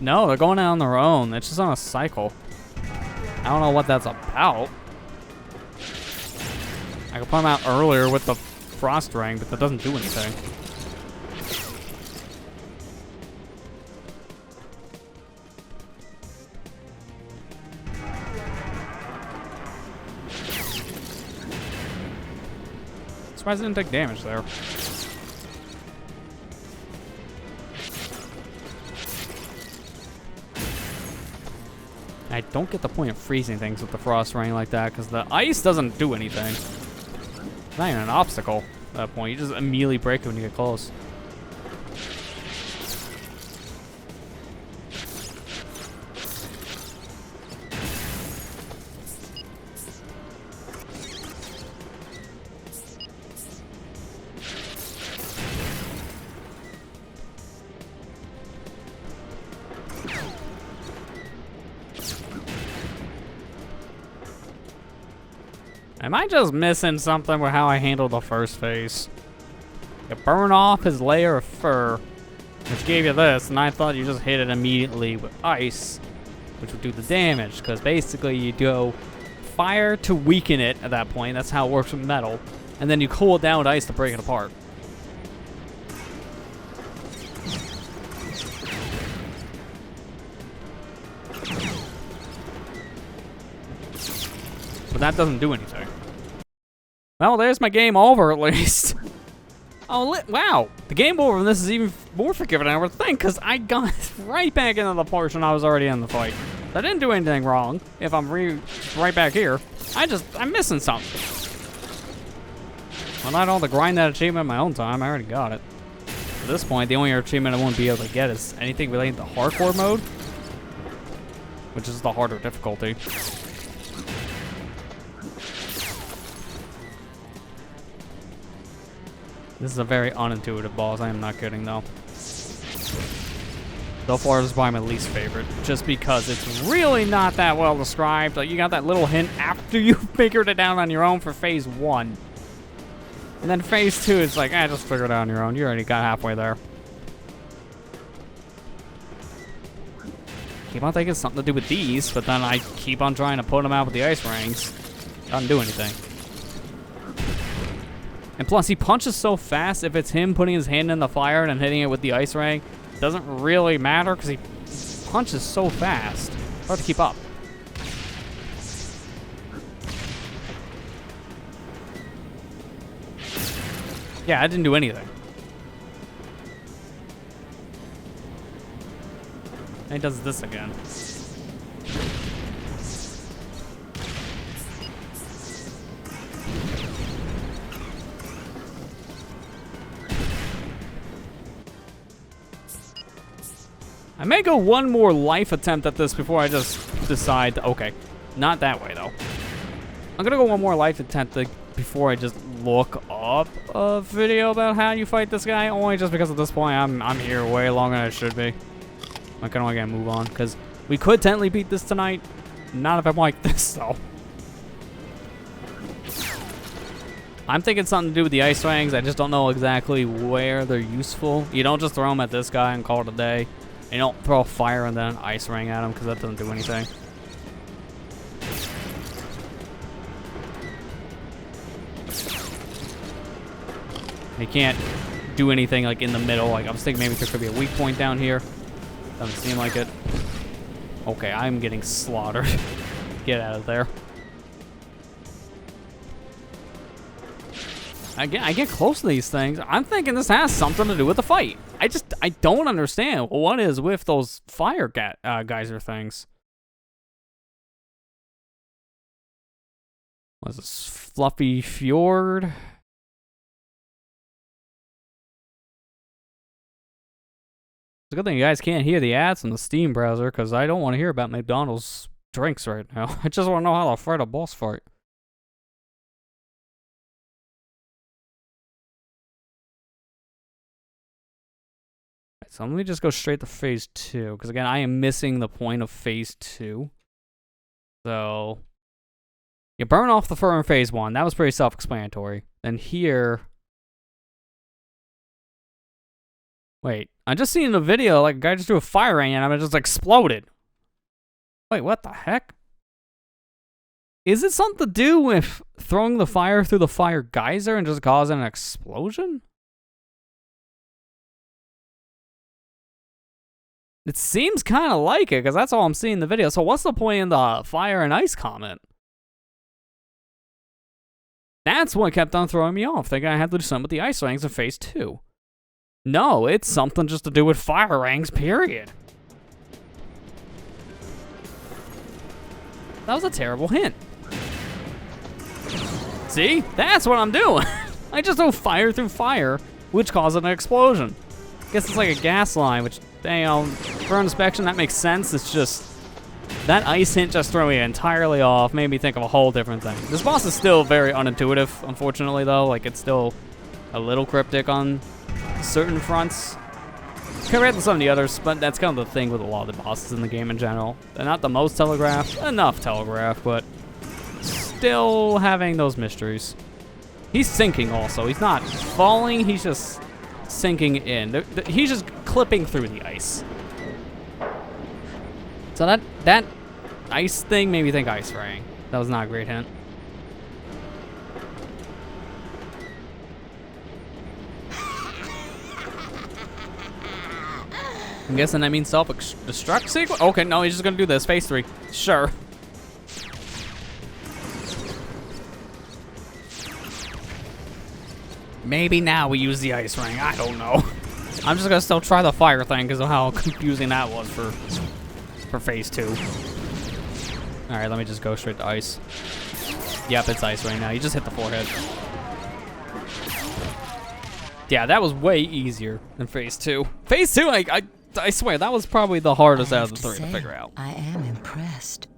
No, they're going out on their own. It's just on a cycle. I don't know what that's about. I could put them out earlier with the frost ring, but that doesn't do anything. Surprised it didn't take damage there. I don't get the point of freezing things with the frost ring like that, because the ice doesn't do anything. It's not even an obstacle at that point. You just immediately break it when you get close. Am I just missing something with how I handled the first phase? You burn off his layer of fur, which gave you this, and I thought you just hit it immediately with ice, which would do the damage, because basically you go fire to weaken it at that point. That's how it works with metal. And then you cool it down with ice to break it apart. But that doesn't do anything. Well, there's my game over at least. Oh, wow. The game over in this is even more forgiving than I would think, because I got right back into the portion I was already in the fight. I didn't do anything wrong if I'm right back here. I'm missing something. Well, I don't have to grind that achievement in my own time. I already got it. At this point, the only achievement I won't be able to get is anything related to hardcore mode, which is the harder difficulty. This is a very unintuitive boss. I am not kidding, though. So far, this is probably my least favorite, just because it's really not that well described. Like, you got that little hint after you figured it out on your own for phase 1. And then phase 2 is like, just figure it out on your own. You already got halfway there. Keep on thinking it's something to do with these, but then I keep on trying to put them out with the ice rings. Doesn't do anything. And plus, he punches so fast, if it's him putting his hand in the fire and then hitting it with the ice ring, it doesn't really matter because he punches so fast. It's hard to keep up. Yeah, I didn't do anything. And he does this again. I may go one more life attempt at this before I just decide to, okay, not that way though. I'm gonna go one more life attempt before I just look up a video about how you fight this guy, only just because at this point I'm here way longer than I should be. I kinda wanna move on, because we could technically beat this tonight. Not if I'm like this though. I'm thinking something to do with the ice rings. I just don't know exactly where they're useful. You don't just throw them at this guy and call it a day. You don't throw a fire and then an ice ring at him, because that doesn't do anything. You can't do anything like in the middle. Like I was thinking maybe there could be a weak point down here. Doesn't seem like it. Okay, I'm getting slaughtered. Get out of there. I get close to these things. I'm thinking this has something to do with the fight. I don't understand what is with those fire geyser things. What is this? Fluffy Fjord? It's a good thing you guys can't hear the ads on the Steam browser, because I don't want to hear about McDonald's drinks right now. I just want to know how to fight a boss fight. So let me just go straight to phase 2, because again, I am missing the point of phase 2. So, you burn off the fur in phase 1. That was pretty self-explanatory. Then here... Wait, I just seen in the video, like, a guy just threw a fire ring and it just exploded. Wait, what the heck? Is it something to do with throwing the fire through the fire geyser and just causing an explosion? It seems kind of like it, because that's all I'm seeing in the video. So what's the point in the fire and ice comment? That's what kept on throwing me off, thinking I had to do something with the ice rings in phase 2. No, it's something just to do with fire rings, period. That was a terrible hint. See? That's what I'm doing. I just throw fire through fire, which causes an explosion. Guess it's like a gas line, which, you know, for inspection, that makes sense. It's just, that ice hint just threw me entirely off, made me think of a whole different thing. This boss is still very unintuitive, unfortunately, though. Like, it's still a little cryptic on certain fronts compared to some of the others, but that's kind of the thing with a lot of the bosses in the game in general. They're not the most telegraphed, enough telegraphed, but still having those mysteries. He's sinking also. He's not falling, he's just sinking in. He's just clipping through the ice. So that ice thing made me think ice ring. That was not a great hint. I'm guessing that means self-destruct sequence? Okay, no, he's just gonna do this. Phase 3. Sure. Maybe now we use the ice ring. I don't know. I'm just gonna still try the fire thing because of how confusing that was for phase 2. Alright, let me just go straight to ice. Yep, it's ice right now. You just hit the forehead. Yeah, that was way easier than phase 2. Phase 2, I swear, that was probably the hardest out of the 3 to figure out. I am impressed.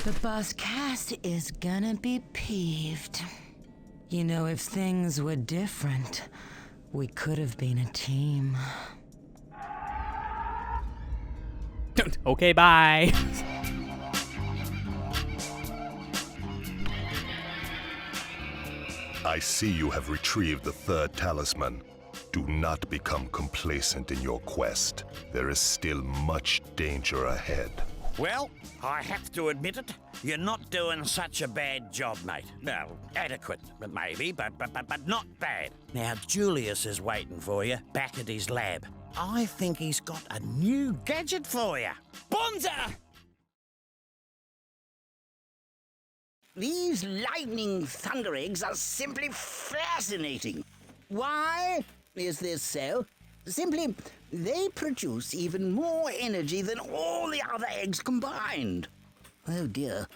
But Boss Cass is gonna be peeved. You know, if things were different, we could have been a team. Okay, bye. I see you have retrieved the 3rd talisman. Do not become complacent in your quest. There is still much danger ahead. Well, I have to admit it. You're not doing such a bad job, mate. Well, adequate, maybe, but not bad. Now, Julius is waiting for you back at his lab. I think he's got a new gadget for you. Bonza! These lightning thunder eggs are simply fascinating. Why is this so? Simply, they produce even more energy than all the other eggs combined. Oh dear.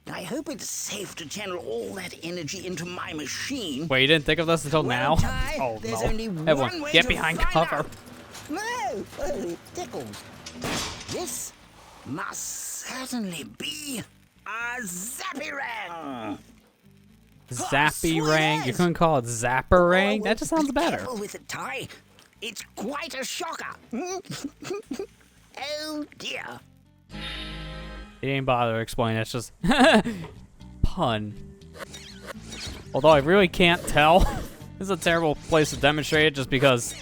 I hope it's safe to channel all that energy into my machine. Wait, you didn't think of this until now? Ty, Oh there's no. only Everyone, one way get to behind find cover. out. No! Oh, it tickles. This must certainly be a Zappy-Rang. Zappy-Rang? You couldn't call it Zapper-Rang? That just sounds better. Careful with it, Ty. It's quite a shocker. Oh dear. He ain't bother to explain. It's just pun. Although I really can't tell. This is a terrible place to demonstrate it just because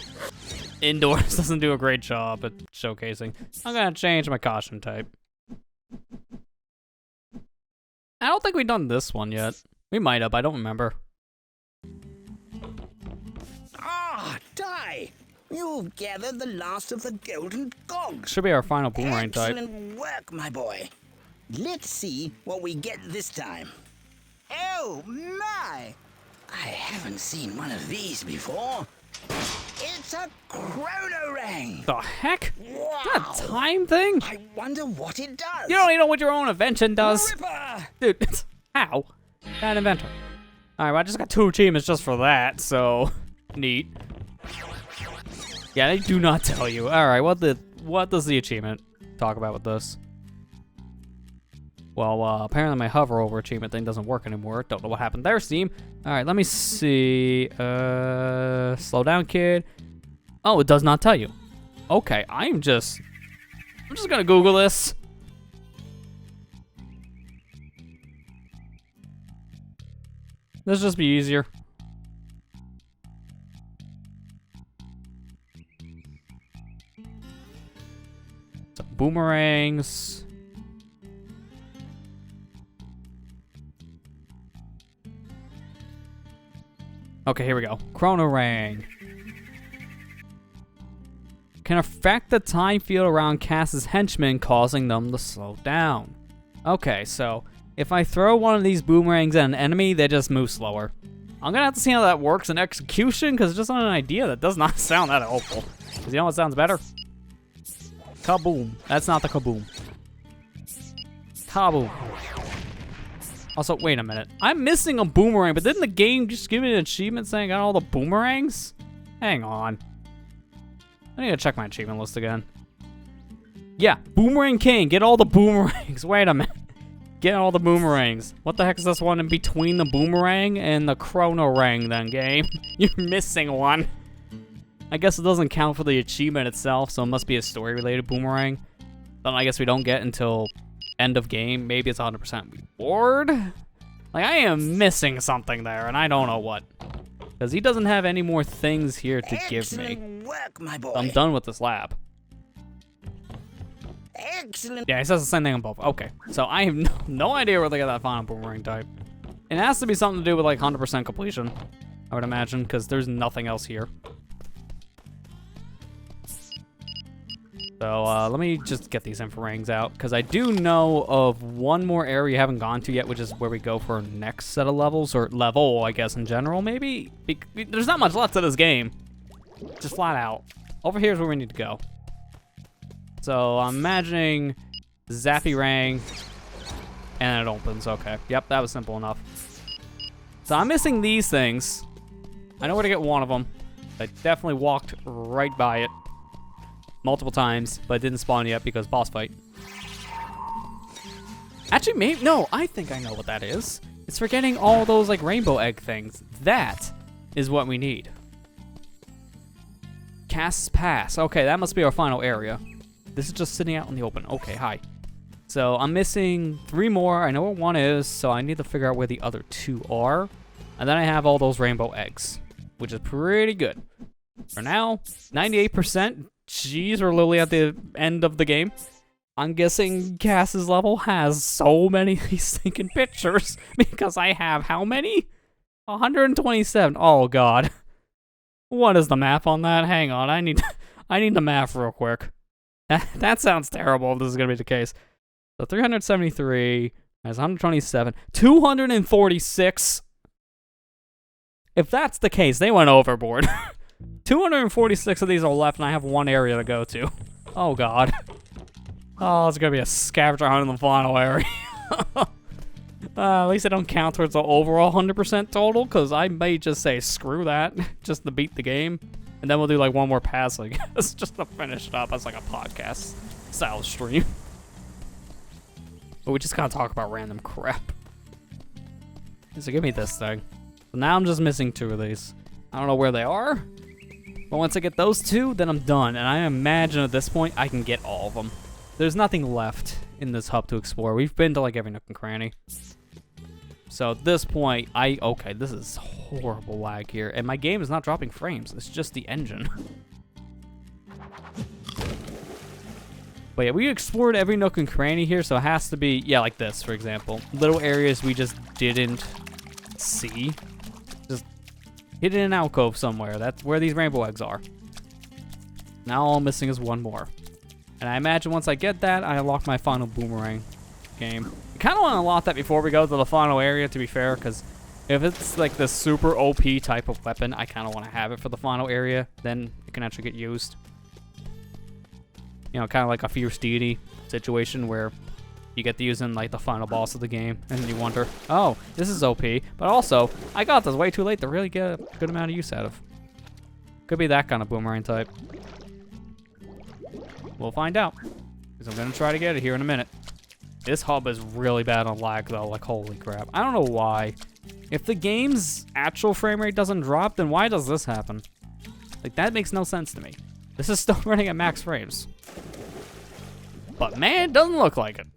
indoors doesn't do a great job at showcasing. I'm gonna change my costume type. I don't think we've done this one yet. We might have, I don't remember. Ah, Ty. You've gathered the last of the golden cogs. Should be our final boomerang type. Excellent work, my boy. Let's see what we get this time. Oh, my! I haven't seen one of these before. It's a chronorang. The heck? Wow. Is that a time thing? I wonder what it does. You don't even know what your own invention does. Ripper! Dude, how? Bad inventor. Alright, well, I just got 2 achievements just for that, so neat. Yeah, they do not tell you. Alright, what does the achievement talk about with this? Well, apparently my hover over achievement thing doesn't work anymore. Don't know what happened there, Steam. Alright, let me see. Slow down, kid. Oh, it does not tell you. Okay, I'm just gonna Google this. This just be easier. So, boomerangs. Okay, here we go. Chronorang. Can affect the time field around Cass's henchmen, causing them to slow down. Okay, so if I throw one of these boomerangs at an enemy, they just move slower. I'm gonna have to see how that works in execution, because just on an idea, that does not sound that helpful. Because you know what sounds better? Kaboom. That's not the kaboom. Kaboom. Also, wait a minute. I'm missing a boomerang, but didn't the game just give me an achievement saying I got all the boomerangs? Hang on. I need to check my achievement list again. Yeah, Boomerang King. Get all the boomerangs. Wait a minute. Get all the boomerangs. What the heck is this one in between the boomerang and the chronorang then, game? You're missing one. I guess it doesn't count for the achievement itself, so it must be a story-related boomerang. Then I guess we don't get until end of game. Maybe it's 100% reward? Like, I am missing something there, and I don't know what. Because he doesn't have any more things here to give me. Excellent work, my boy. I'm done with this lab. Excellent. Yeah, he says the same thing on both. Okay, so I have no idea where they got that final boomerang type. It has to be something to do with like 100% completion, I would imagine, because there's nothing else here. So let me just get these info rings out, because I do know of one more area you haven't gone to yet, which is where we go for our next set of levels, or level, I guess, in general, maybe? There's not much left to this game. Just flat out. Over here is where we need to go. So I'm imagining Zappy Rang, and it opens. Okay. Yep, that was simple enough. So I'm missing these things. I know where to get one of them. I definitely walked right by it multiple times, but it didn't spawn yet because boss fight. Actually, maybe, no, I think I know what that is. It's for getting all those like rainbow egg things. That is what we need. Cass Pass. Okay, that must be our final area. This is just sitting out in the open. Okay, hi. So I'm missing 3 more. I know where one is, so I need to figure out where the other 2 are. And then I have all those rainbow eggs, which is pretty good. For now, 98%. Jeez, we're literally at the end of the game. I'm guessing Cass's level has so many of these stinking pictures because I have how many? 127. Oh god. What is the math on that? Hang on, I need the math real quick. That sounds terrible if this is gonna be the case. So 373 has 127, 246. If that's the case, they went overboard. 246 of these are left, and I have one area to go to. Oh god. Oh, it's gonna be a scavenger hunt in the final area. At least I don't count towards the overall 100% total, because I may just say screw that, just to beat the game. And then we'll do like one more pass, I guess, just to finish it up as like a podcast style stream. But we just gotta talk about random crap. So give me this thing. So now I'm just missing 2 of these. I don't know where they are. But once I get those 2, then I'm done. And I imagine at this point I can get all of them. There's nothing left in this hub to explore. We've been to like every nook and cranny. So at this point, okay, this is horrible lag here. And my game is not dropping frames. It's just the engine. But yeah, we explored every nook and cranny here, so it has to be, yeah, like this, for example. Little areas we just didn't see. Just hidden in an alcove somewhere. That's where these rainbow eggs are. Now all I'm missing is 1 more. And I imagine once I get that, I unlock my final boomerang game. I kind of want to unlock that before we go to the final area, to be fair, because if it's like the super OP type of weapon, I kind of want to have it for the final area. Then it can actually get used. You know, kind of like a Fierce Deity situation where you get to use in like the final boss of the game, and you wonder, oh, this is OP, but also, I got this way too late to really get a good amount of use out of. Could be that kind of boomerang type. We'll find out, because I'm going to try to get it here in a minute. This hub is really bad on lag, though, like, holy crap. I don't know why. If the game's actual frame rate doesn't drop, then why does this happen? Like, that makes no sense to me. This is still running at max frames. But, man, it doesn't look like it.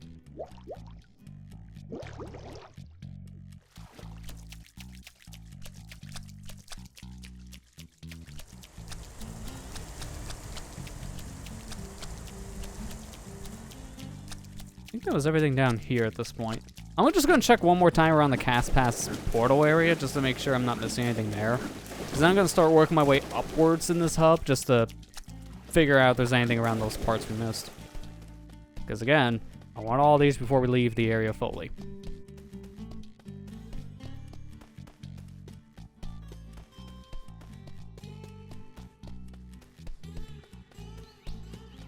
I think that was everything down here at this point. I'm just going to check one more time around the Cass Pass portal area just to make sure I'm not missing anything there. Because then I'm going to start working my way upwards in this hub just to figure out if there's anything around those parts we missed. Because again, I want all these before we leave the area fully.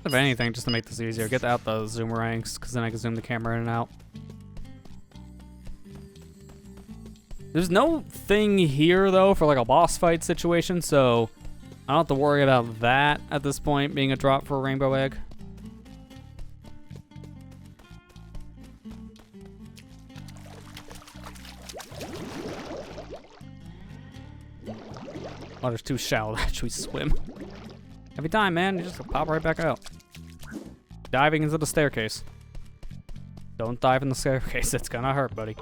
If anything, just to make this easier, get out the zoomerangs, because then I can zoom the camera in and out. There's no thing here, though, for like a boss fight situation, so I don't have to worry about that at this point, being a drop for a rainbow egg. Water's too shallow to actually swim. Every time, man, you just pop right back out. Diving into the staircase. Don't dive in the staircase, it's gonna hurt, buddy.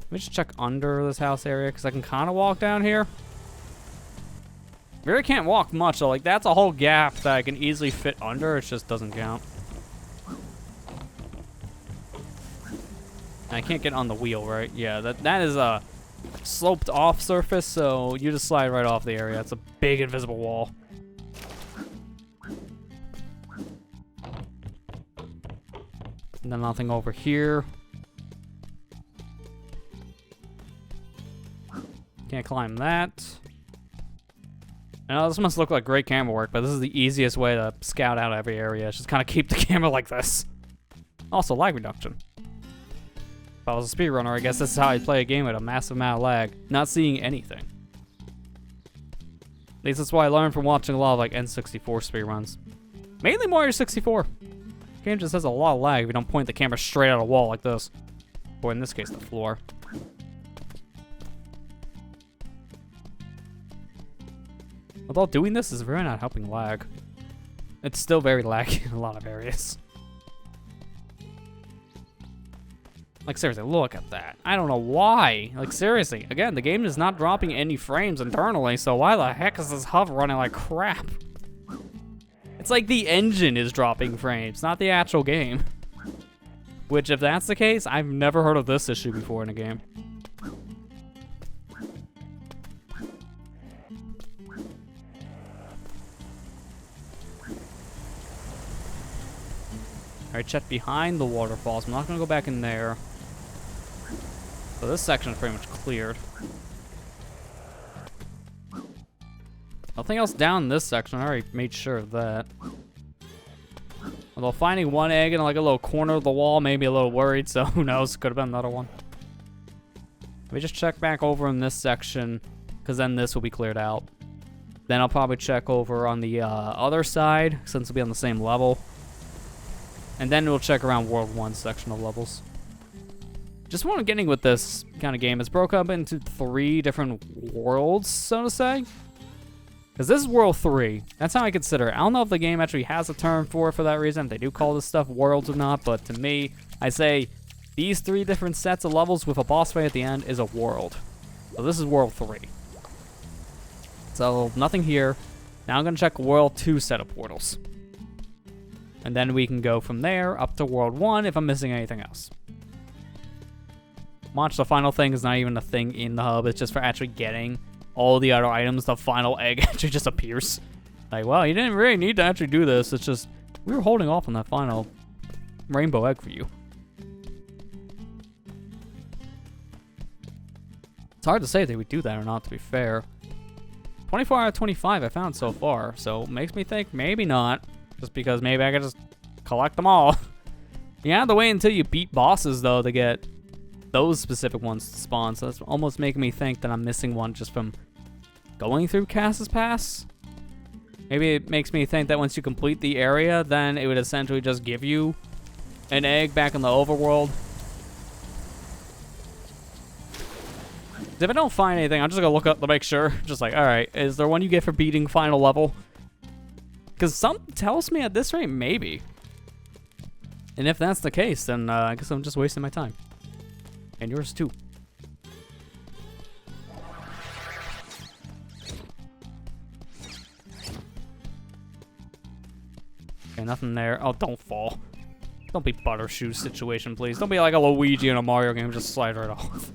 Let me just check under this house area, because I can kind of walk down here. Really can't walk much, so like that's a whole gap that I can easily fit under. It just doesn't count. And I can't get on the wheel, right? Yeah, that is a sloped off surface, so you just slide right off the area. It's a big invisible wall. And then nothing over here. Can't climb that. I know this must look like great camera work, but this is the easiest way to scout out every area. Just kind of keep the camera like this. Also, lag reduction. If I was a speedrunner, I guess this is how I play a game with a massive amount of lag. Not seeing anything. At least that's what I learned from watching a lot of like N64 speedruns. Mainly Mario 64. The game just has a lot of lag if you don't point the camera straight at a wall like this. Or in this case, the floor. Although doing this is really not helping lag. It's still very laggy in a lot of areas. Like seriously, look at that. I don't know why. Like seriously, again, the game is not dropping any frames internally, so why the heck is this hover running like crap? It's like the engine is dropping frames, not the actual game. Which, if that's the case, I've never heard of this issue before in a game. Alright, check behind the waterfalls. I'm not gonna go back in there. So this section is pretty much cleared. Nothing else down this section. I already made sure of that. Although finding one egg in like a little corner of the wall made me a little worried, so who knows? Could have been another one. Let me just check back over in this section, because then this will be cleared out. Then I'll probably check over on the other side, since it'll be on the same level. And then we'll check around World 1 section of levels. Just what I'm getting with this kind of game is broken up into 3 different worlds, so to say. Because this is World 3. That's how I consider it. I don't know if the game actually has a term for it for that reason. If they do call this stuff worlds or not. But to me, I say these 3 different sets of levels with a boss fight at the end is a world. So this is World 3. So nothing here. Now I'm going to check World 2 set of portals. And then we can go from there up to World 1 if I'm missing anything else. Watch, the final thing is not even a thing in the hub. It's just for actually getting all the other items. The final egg actually just appears. Like, well, you didn't really need to actually do this. It's just, we were holding off on that final rainbow egg for you. It's hard to say if they would do that or not, to be fair. 24 out of 25 I found so far, so makes me think maybe not. Just because maybe I could just collect them all. You have to wait until you beat bosses, though, to get those specific ones to spawn. So that's almost making me think that I'm missing one just from going through Cass's Pass. Maybe it makes me think that once you complete the area, then it would essentially just give you an egg back in the overworld. If I don't find anything, I'm just going to look up to make sure. Just like, alright, is there one you get for beating final level? Because something tells me at this rate, maybe. And if that's the case, then I guess I'm just wasting my time. And yours too. Okay, nothing there. Oh, don't fall. Don't be Buttershoe situation, please. Don't be like a Luigi in a Mario game, just slide right off.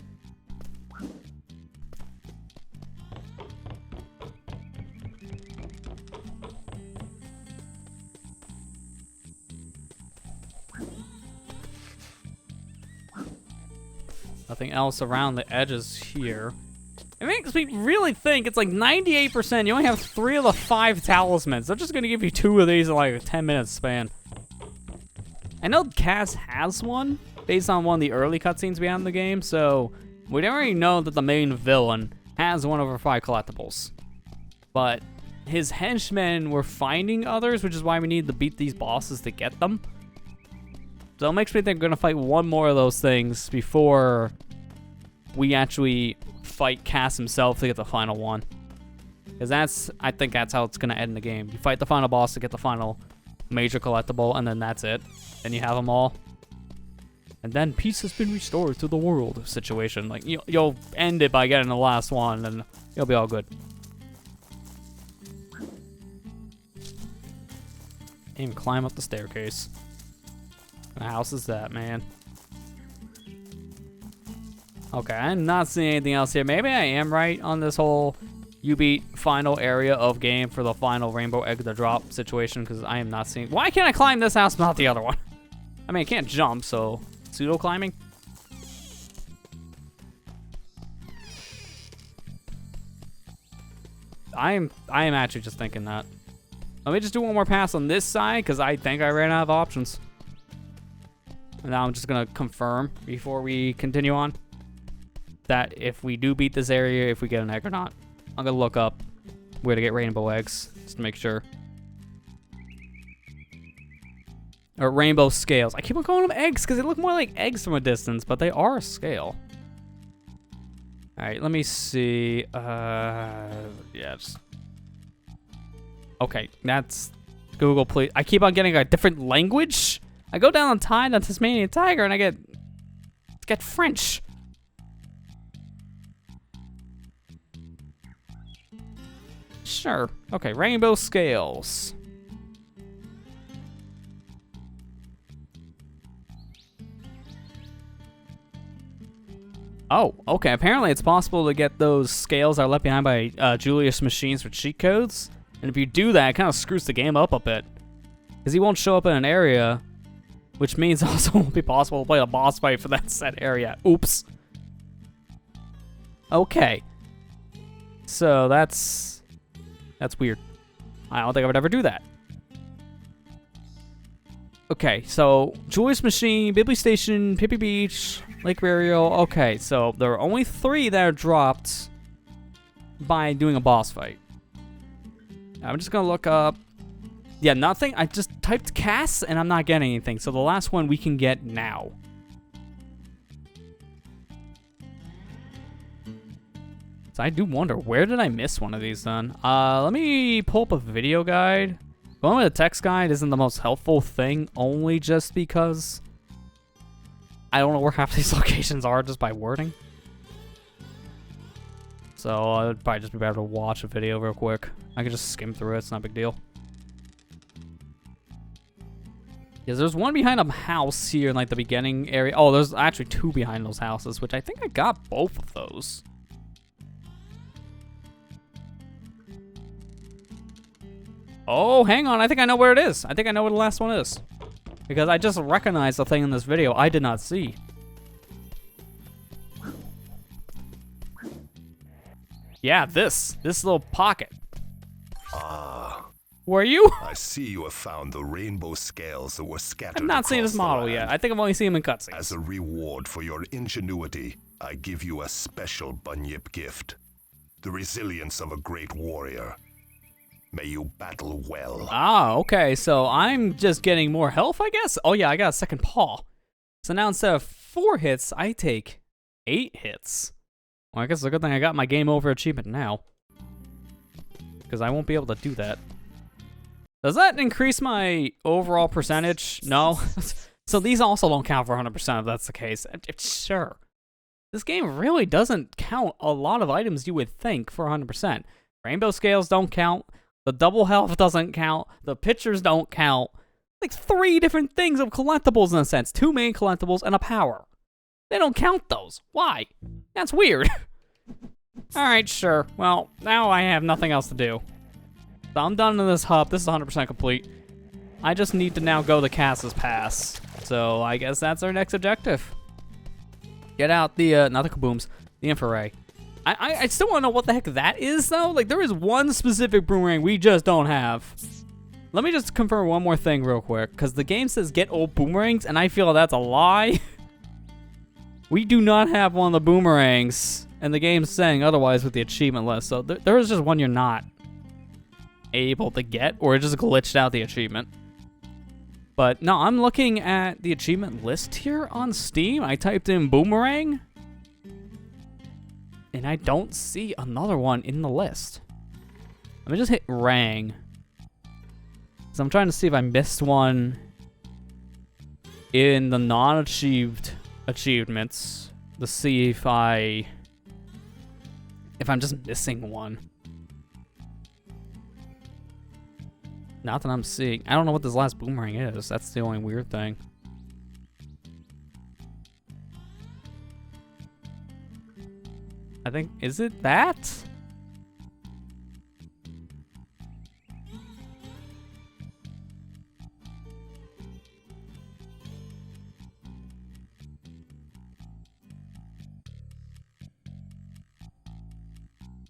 Nothing else around the edges here. It makes me really think it's like 98%. You only have 3 of the 5 talismans. They're just going to give you 2 of these in like a 10-minute span. I know Cass has one based on one of the early cutscenes we had in the game, so we already know that the main villain has 1 over 5 collectibles. But his henchmen were finding others, which is why we need to beat these bosses to get them. So it makes me think we're going to fight 1 more of those things before we actually fight Cass himself to get the final one. Because I think that's how it's going to end the game. You fight the final boss to get the final major collectible, and then that's it. Then you have them all. and then peace has been restored to the world situation. Like, you'll end it by getting the last one, and you'll be all good. And climb up the staircase. What kind of house is that, man? Okay, I'm not seeing anything else here. Maybe I am right on this whole you beat final area of game for the final rainbow egg to drop situation, because I am not seeing... Why can't I climb this house, not the other one? I mean, I can't jump, so pseudo climbing. I am actually just thinking that. Let me just do one more pass on this side, because I think I ran out of options. And now I'm just gonna confirm before we continue on that if we do beat this area, if we get an egg or not. I'm gonna look up where to get rainbow eggs, just to make sure. Or rainbow scales. I keep on calling them eggs because they look more like eggs from a distance, but they are a scale. Alright, let me see. Yeah, just... Okay, that's... Google, please. I keep on getting a different language. I go down on the Tasmanian tiger and I get French. Sure. Okay, rainbow scales. Oh, okay. Apparently it's possible to get those scales that are left behind by Julius machines with cheat codes. And if you do that, it kind of screws the game up a bit. Because he won't show up in an area, which means also won't be possible to play a boss fight for that set area. Oops. Okay. So that's weird. I don't think I would ever do that. Okay, so Julius Machine, Bibley Station, Pippi Beach, Lake Burial. Okay, so there are only 3 that are dropped by doing a boss fight. I'm just gonna look up. Yeah, nothing. I just typed Cass and I'm not getting anything. So the last one we can get now. So I do wonder, where did I miss one of these then? Let me pull up a video guide. Going with a text guide isn't the most helpful thing, only just because I don't know where half these locations are just by wording. So it'd probably just be better to watch a video real quick. I can just skim through it, it's not a big deal. Yeah, there's one behind a house here in like the beginning area. Oh, there's actually 2 behind those houses, which I think I got both of those. Oh, hang on. I think I know where it is. I think I know where the last one is. Because I just recognized the thing in this video I did not see. Yeah, this little pocket. Ah. Were you? I see you have found the rainbow scales that were scattered. I've not seen this across the model land. yet. I think I've only seen them in cutscenes. As a reward for your ingenuity, I give you a special bunyip gift. The resilience of a great warrior. May you battle well. Ah, okay. So I'm just getting more health, I guess? Oh yeah, I got a second paw. So now instead of 4 hits, I take 8 hits. Well, I guess it's a good thing I got my game over achievement now. Because I won't be able to do that. Does that increase my overall percentage? No. So these also don't count for 100% if that's the case. Sure. This game really doesn't count a lot of items you would think for 100%. Rainbow scales don't count. The double health doesn't count. The pictures don't count. Like 3 different things of collectibles in a sense. 2 main collectibles and a power. They don't count those. Why? That's weird. Alright, sure. Well, now I have nothing else to do. So I'm done in this hub. This is 100% complete. I just need to now go to Cass's Pass. So I guess that's our next objective. Get out the, not the kabooms, the infrared. I still want to know what the heck that is, though. Like, there is one specific boomerang we just don't have. Let me just confirm one more thing real quick, because the game says get old boomerangs, and I feel that's a lie. We do not have one of the boomerangs, and the game's saying otherwise with the achievement list. So there is just one you're not able to get, or it just glitched out the achievement. But no, I'm looking at the achievement list here on Steam. I typed in boomerang, and I don't see another one in the list. Let me just hit rang. So I'm trying to see if I missed one in the non-achieved achievements to see if I'm just missing one. Not that I'm seeing. I don't know what this last boomerang is. That's the only weird thing. I think, is it that?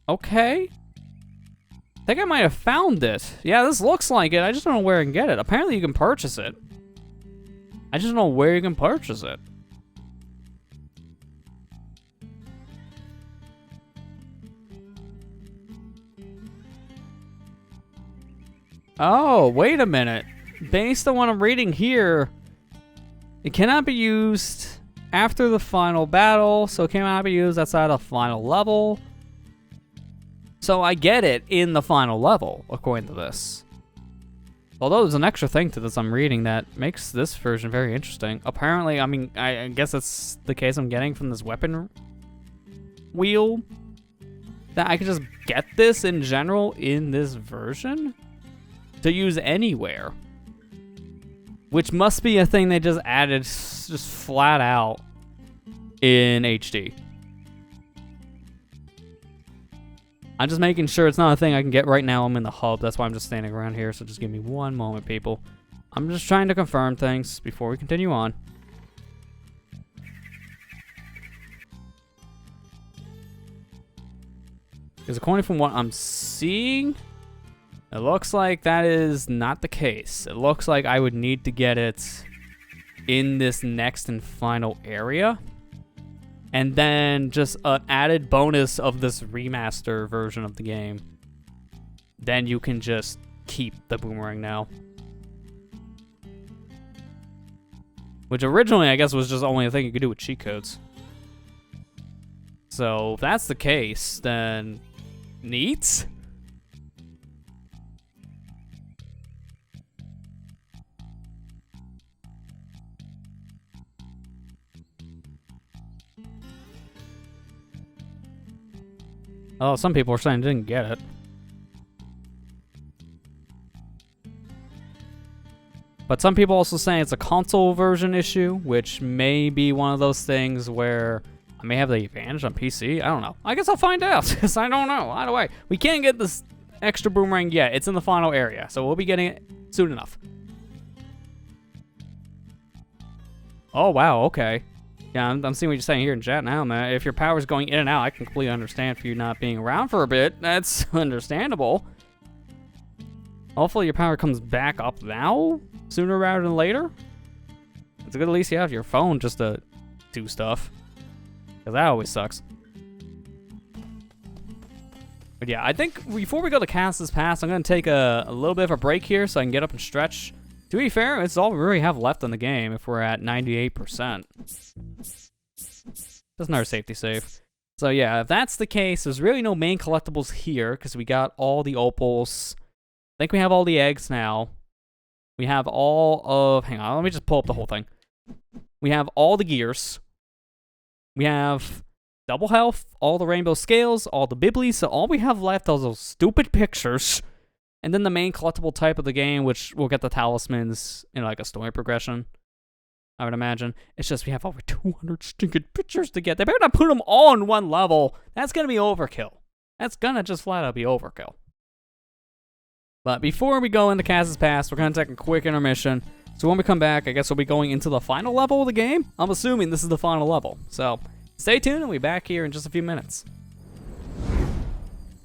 Okay. I think I might have found it. Yeah, this looks like it. I just don't know where I can get it. Apparently you can purchase it. I just don't know where you can purchase it. Oh, wait a minute. Based on what I'm reading here, it cannot be used after the final battle, so it cannot be used outside the final level. So I get it in the final level, according to this. Although there's an extra thing to this I'm reading that makes this version very interesting. Apparently, I mean, I guess that's the case I'm getting from this weapon wheel. That I can just get this in general in this version to use anywhere. Which must be a thing they just added just flat out in HD. I'm just making sure it's not a thing I can get right now. I'm in the hub. That's why I'm just standing around here. So just give me one moment, people. I'm just trying to confirm things before we continue on. Because according from what I'm seeing, it looks like that is not the case. It looks like I would need to get it in this next and final area. And then just an added bonus of this remaster version of the game. Then you can just keep the boomerang now. Which originally, I guess, was just only a thing you could do with cheat codes. So, if that's the case, then neat. Oh, some people are saying didn't get it. But some people also saying it's a console version issue, which may be one of those things where I may have the advantage on PC. I don't know. I guess I'll find out, because I don't know. Either way, we can't get this extra boomerang yet. It's in the final area, so we'll be getting it soon enough. Oh, wow, okay. Yeah, I'm seeing what you're saying here in chat now, man. If your power's going in and out, I can completely understand for you not being around for a bit. That's understandable. Hopefully your power comes back up now, sooner rather than later. It's good at least you have your phone just to do stuff. Because that always sucks. But yeah, I think before we go to Cass's Pass, I'm going to take a little bit of a break here so I can get up and stretch. To be fair, it's all we really have left in the game if we're at 98%. Just another safety save. So yeah, if that's the case, there's really no main collectibles here because we got all the opals. I think we have all the eggs now. We have all of... Hang on, let me just pull up the whole thing. We have all the gears. We have double health, all the rainbow scales, all the bibblies. So all we have left are those stupid pictures. And then the main collectible type of the game, which we'll get the talismans in like a story progression, I would imagine. It's just we have over 200 stinking pictures to get. They better not put them all in one level. That's going to be overkill. That's going to just flat out be overkill. But before we go into Cass's Pass, we're going to take a quick intermission. So when we come back, I guess we'll be going into the final level of the game. I'm assuming this is the final level. So stay tuned and we'll be back here in just a few minutes.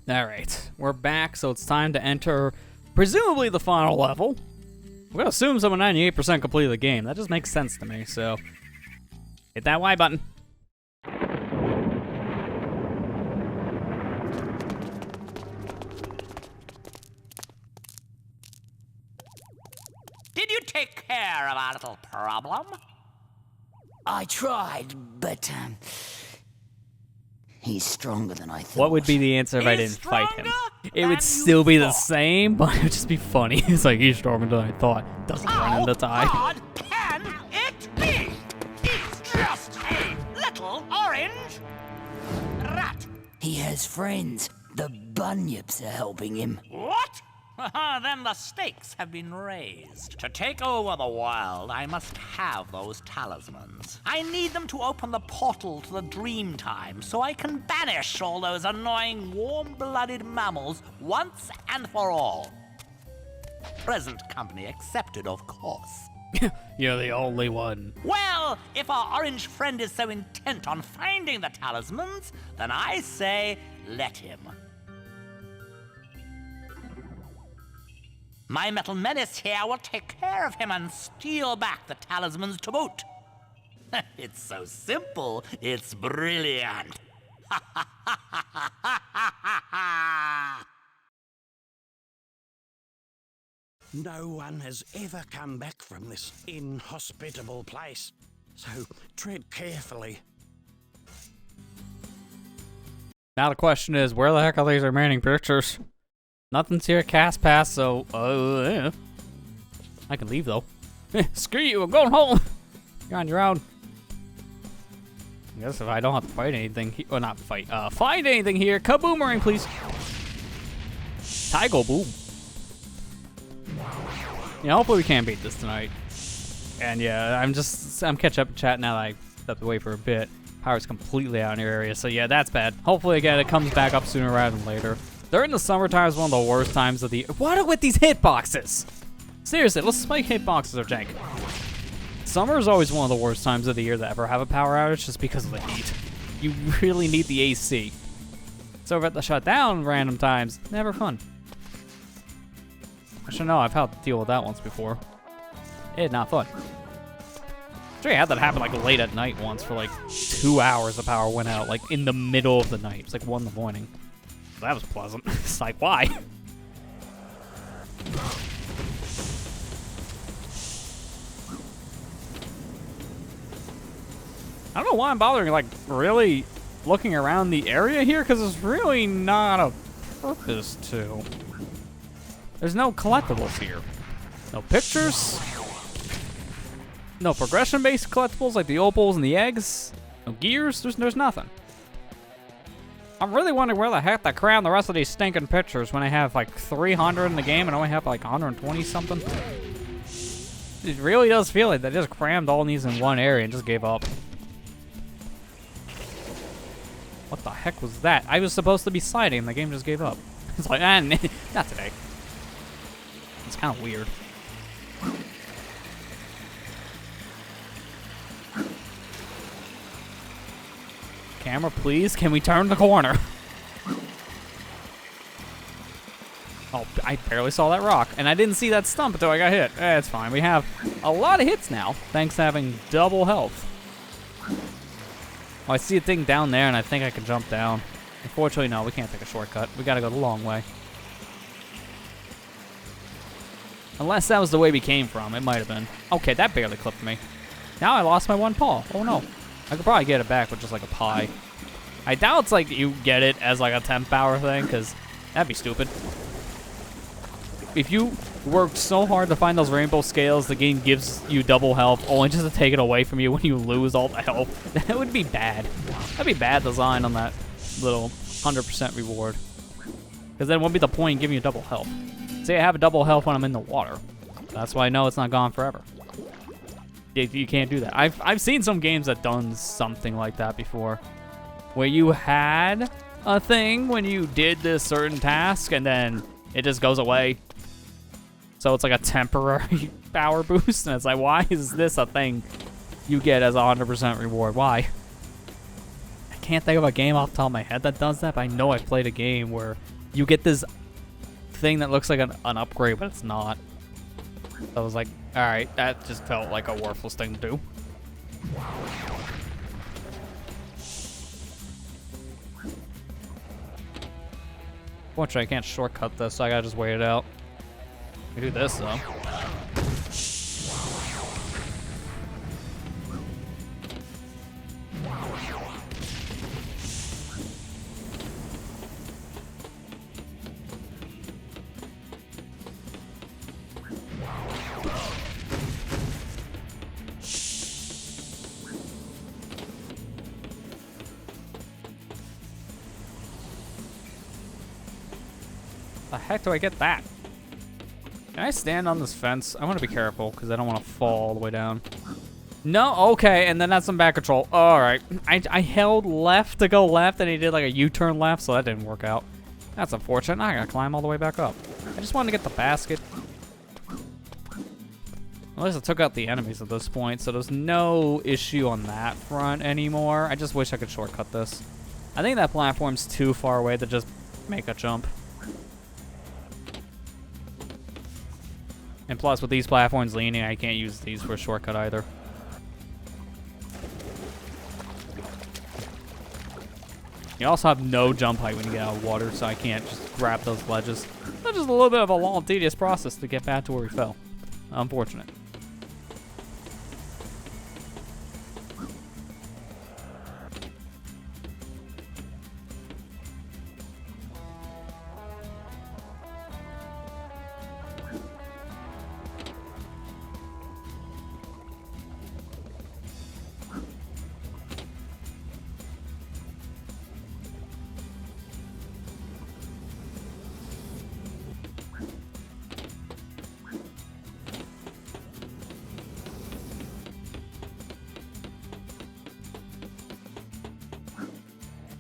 Alright, we're back, so it's time to enter, presumably, the final level. We're gonna assume someone 98% completed the game. That just makes sense to me, so... hit that Y button. Did you take care of our little problem? I tried, but, he's stronger than I thought. What would be the answer if I didn't fight him? It would still be the same, but it would just be funny. It's like, he's stronger than I thought. Doesn't run into time. How hard can it be? It's just He has friends. The bunyips are helping him. What? Then the stakes have been raised. To take over the world, I must have those talismans. I need them to open the portal to the dream time so I can banish all those annoying warm-blooded mammals once and for all. Present company accepted, of course. You're the only one. Well, if our orange friend is so intent on finding the talismans, then I say let him. My metal menace here will take care of him and steal back the talismans to boot. It's so simple, it's brilliant. No one has ever come back from this inhospitable place, so tread carefully. Now the question is, where the heck are these remaining pictures? Nothing's here at Cass Pass, so yeah. I can leave though. Screw you, I'm going home. You're on your own. I guess if I don't have to fight anything, or not fight, find anything here, kaboomerang, please. Tygo boom. Yeah, hopefully we can beat this tonight. And yeah, I'm catching up in chat now that I stepped away for a bit. Power's completely out in your area, so yeah, that's bad. Hopefully again, it comes back up sooner rather than later. During the summertime is one of the worst times of the year. What are with these hitboxes? Seriously, let's spike hitboxes or jank. Summer is always one of the worst times of the year to ever have a power outage just because of the heat. You really need the AC. So at the shutdown random times, never fun. I should know, I've had to deal with that once before. It's not fun. Sure, I had that happen like late at night once for like 2 hours the power went out, like in the middle of the night. It was like 1 in the morning. That was pleasant. It's like, why? I don't know why I'm bothering, like, really looking around the area here, because there's really not a purpose to. There's no collectibles here. No pictures. No progression-based collectibles like the opals and the eggs. No gears. There's nothing. I'm really wondering where the heck they cram the rest of these stinking pictures when I have like 300 in the game and only have like 120 something. It really does feel like they just crammed all these in one area and just gave up. What the heck was that? I was supposed to be sliding and the game just gave up. It's like, not today. It's kind of weird. Camera, please. Can we turn the corner? Oh, I barely saw that rock. And I didn't see that stump until I got hit. It's fine. We have a lot of hits now, thanks to having double health. Oh, I see a thing down there, and I think I can jump down. Unfortunately, no. We can't take a shortcut. We gotta go the long way. Unless that was the way we came from. It might have been. Okay, that barely clipped me. Now I lost my one paw. Oh, no. I could probably get it back with just like a pie. I doubt it's like you get it as like a temp power thing, because that'd be stupid. If you worked so hard to find those rainbow scales, the game gives you double health, only just to take it away from you when you lose all the health, that would be bad. That'd be bad design on that little 100% reward. Because then what would be the point in giving you double health? Say I have a double health when I'm in the water. That's why I know it's not gone forever. You can't do that. I've seen some games that done something like that before, where you had a thing when you did this certain task and then it just goes away. So it's like a temporary power boost, and it's like, why is this a thing you get as a 100% reward? Why? I can't think of a game off the top of my head that does that, but I know I've played a game where you get this thing that looks like an upgrade, but it's not. So I was like, alright, that just felt like a worthless thing to do. Fortunately, I can't shortcut this, so I gotta just wait it out. I can do this, though. The heck do I get that? Can I stand on this fence? I want to be careful because I don't want to fall all the way down. No, okay, and then that's some back control. All right, I held left to go left, and he did like a U-turn left, so that didn't work out. That's unfortunate. Now I gotta climb all the way back up. I just wanted to get the basket. At least I took out the enemies at this point, so there's no issue on that front anymore. I just wish I could shortcut this. I think that platform's too far away to just make a jump. And plus, with these platforms leaning, I can't use these for a shortcut either. You also have no jump height when you get out of water, so I can't just grab those ledges. That's just a little bit of a long, tedious process to get back to where we fell. Unfortunate.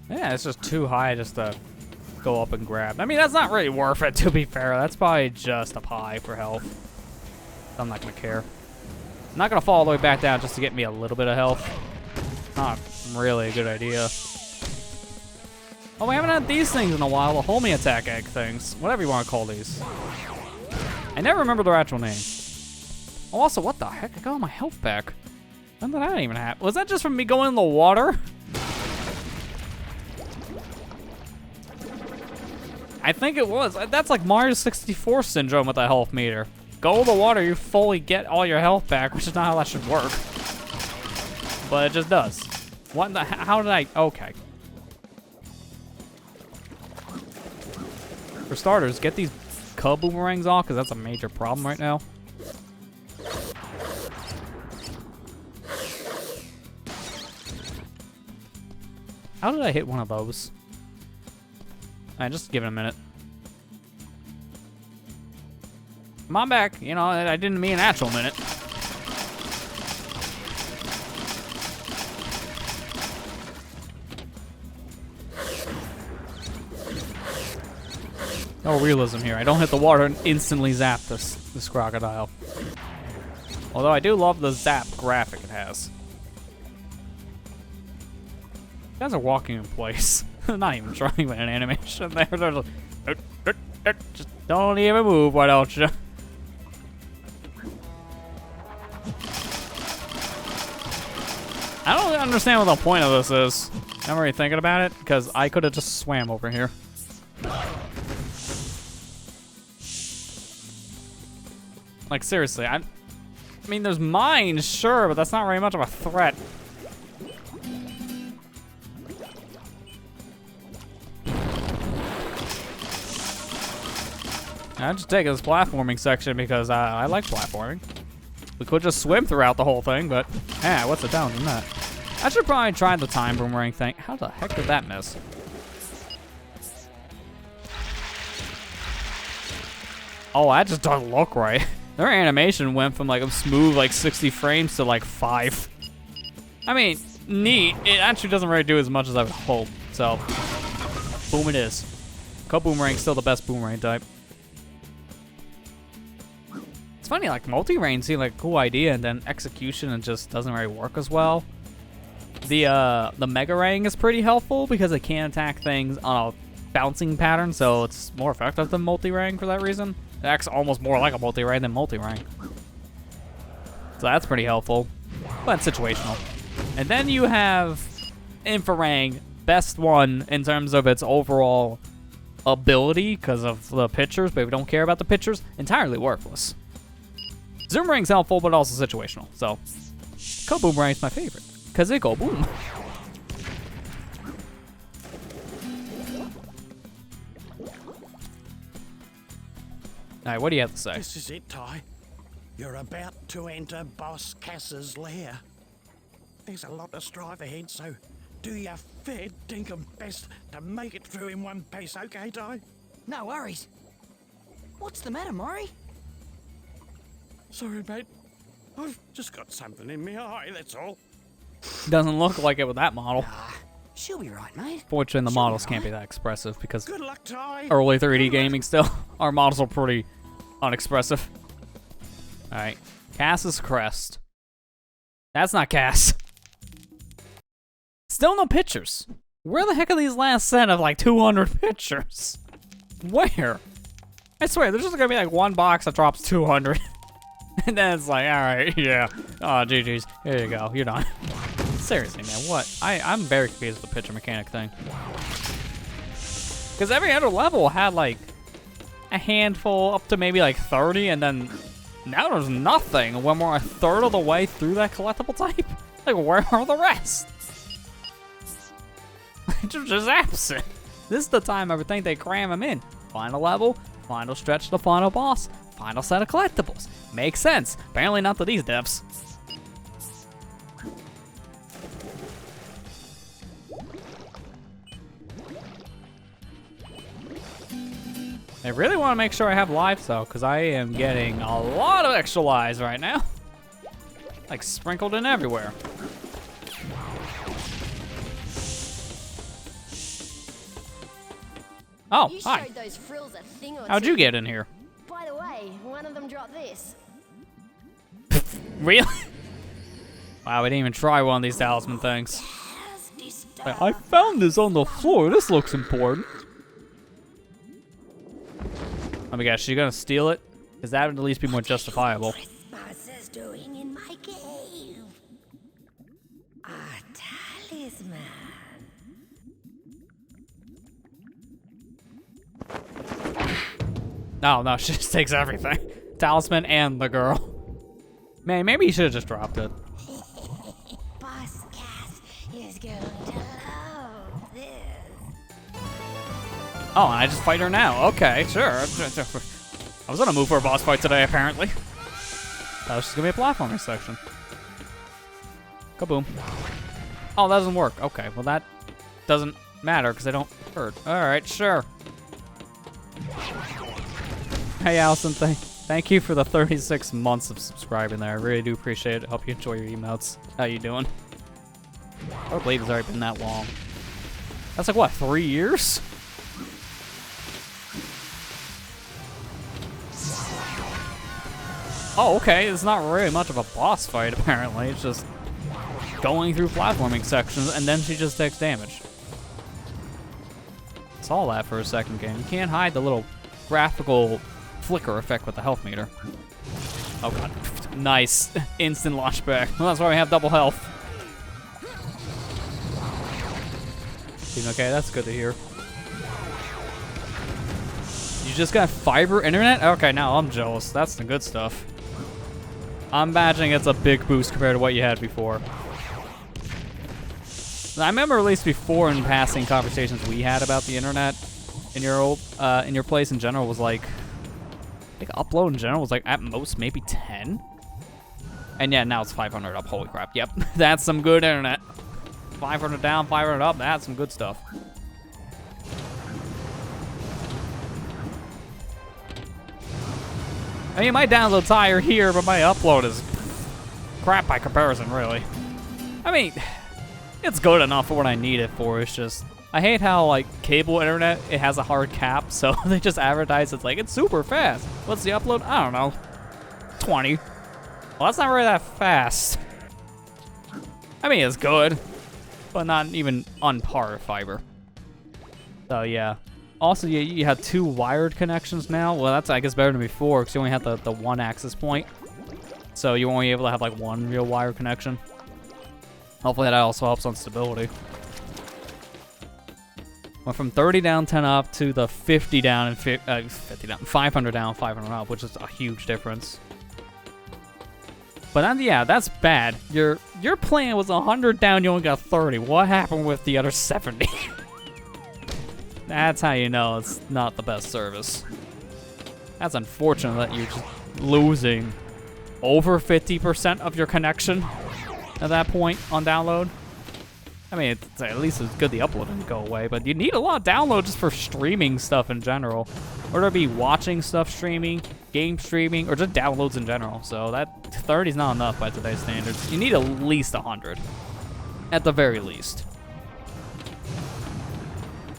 Yeah, it's just too high just to go up and grab. I mean, that's not really worth it, to be fair. That's probably just a pie for health. I'm not going to care. I'm not going to fall all the way back down just to get me a little bit of health. Not really a good idea. Oh, we haven't had these things in a while. The homie attack egg things. Whatever you want to call these. I never remember their actual name. Oh, also, what the heck? I got all my health back. When did that even happen? Was that just from me going in the water? I think it was. That's like Mario 64 syndrome with the health meter. Go in the water, you fully get all your health back, which is not how that should work. But it just does. What the, how did I, okay. For starters, get these cub boomerangs off, because that's a major problem right now. How did I hit one of those? Alright, just give it a minute. Come on back. You know, I didn't mean an actual minute. No realism here. I don't hit the water and instantly zap this crocodile. Although I do love the zap graphic it has. You guys are walking in place. Not even trying with an animation there. They're like, just don't even move, why don't you? I don't understand what the point of this is. I'm already thinking about it, because I could have just swam over here. Like, seriously, I mean, there's mines, sure, but that's not very much of a threat. I just take this platforming section because I like platforming. We could just swim throughout the whole thing, but what's the challenge in that? I should probably try the time boomerang thing. How the heck did that miss? Oh, that just doesn't look right. Their animation went from like a smooth like 60 frames to like 5. I mean, neat. It actually doesn't really do as much as I would hope. So, boom it is. Cub boomerang's still the best boomerang type. It's funny, like multi-rain seemed like a cool idea, and then execution it just doesn't really work as well. The Mega Rang is pretty helpful because it can attack things on a bouncing pattern, so it's more effective than multi-rang for that reason. It acts almost more like a multi-rang than multi-rang. So that's pretty helpful, but it's situational. And then you have Infrarang, best one in terms of its overall ability because of the pictures, but if we don't care about the pictures, entirely worthless. Zoomerang's helpful, but also situational. So, Cub Boomerang's my favorite, because they go boom. Alright, what do you have to say? This is it, Ty. You're about to enter Boss Cass's lair. There's a lot to strive ahead, so do your fair dinkum best to make it through in one piece, okay, Ty? No worries. What's the matter, Maury? Sorry, mate. I've just got something in my eye, that's all. Doesn't look like it with that model. She'll be right, mate. Fortunately, the She'll be models can't be right. that expressive because Good luck, Ty. early 3D gaming still. Our models are pretty unexpressive. Alright. Cass's Crest. That's not Cass. Still no pictures. Where the heck are these last set of like 200 pictures? Where? I swear, there's just gonna be like one box that drops 200. And then it's like, alright, yeah. Oh, GG's. Here you go. You're done. Seriously, man, what? I'm very confused with the picture mechanic thing. Because every other level had like a handful up to maybe like 30, and then now there's nothing when we're a third of the way through that collectible type. Like, where are the rest? Just absent. This is the time I would think they cram them in. Final level, final stretch to the final boss, final set of collectibles. Makes sense. Apparently not to these devs. I really want to make sure I have lives though, because I am getting a lot of extra lives right now. Like sprinkled in everywhere. Oh, You hi. showed those frills a thing or How'd two. you get in here? By the way, one of them dropped this. Really? Wow, we didn't even try one of these talisman things. Like, I found this on the floor. This looks important. Let me guess, she's gonna steal it? Because that would at least be more justifiable. Christmas is doing in my cave. A talisman. No, she just takes everything. Talisman and the girl. Man, maybe you should have just dropped it. Boss Cass is going to love this. Oh, and I just fight her now. Okay, sure. I was gonna move for a boss fight today, apparently. That was just gonna be a platforming section. Kaboom. Oh, that doesn't work. Okay, well that doesn't matter because I don't hurt. Alright, sure. Hey, Allison, thank you for the 36 months of subscribing there. I really do appreciate it. Hope you enjoy your emotes. How you doing? I don't believe it's already been that long. That's like, what, 3 years? Oh, okay. It's not really much of a boss fight, apparently. It's just going through platforming sections, and then she just takes damage. Saw that for a second game. You can't hide the little graphical flicker effect with the health meter. Oh god. Nice. Instant launch back. Well, that's why we have double health. Okay, that's good to hear. You just got fiber internet? Okay, now I'm jealous. That's the good stuff. I'm imagining it's a big boost compared to what you had before. I remember at least before in passing conversations we had about the internet in your place in general was like, I think upload in general was like at most maybe 10. And yeah, now it's 500 up. Holy crap. Yep, that's some good internet. 500 down, 500 up. That's some good stuff. I mean, my download's higher here, but my upload is crap by comparison, really. I mean, it's good enough for what I need it for. It's just, I hate how, like, cable internet, it has a hard cap, so they just advertise it's like, it's super fast. What's the upload? I don't know. 20. Well, that's not really that fast. I mean, it's good, but not even on par with fiber. So, yeah. Also, you had 2 wired connections now. Well, that's, I guess, better than before, because you only had the 1 access point. So you're only able to have, like, 1 real wire connection. Hopefully that also helps on stability. Went from 30 down, 10 up to the 50 down and 50 down, 500 down, 500 up, which is a huge difference. But then, yeah, that's bad. Your plan was 100 down, you only got 30. What happened with the other 70? That's how you know it's not the best service. That's unfortunate that you're just losing over 50% of your connection at that point on download. I mean, at least it's good the upload didn't go away, but you need a lot of download just for streaming stuff in general. Whether it be watching stuff streaming, game streaming, or just downloads in general. So that 30 is not enough by today's standards. You need at least 100. At the very least.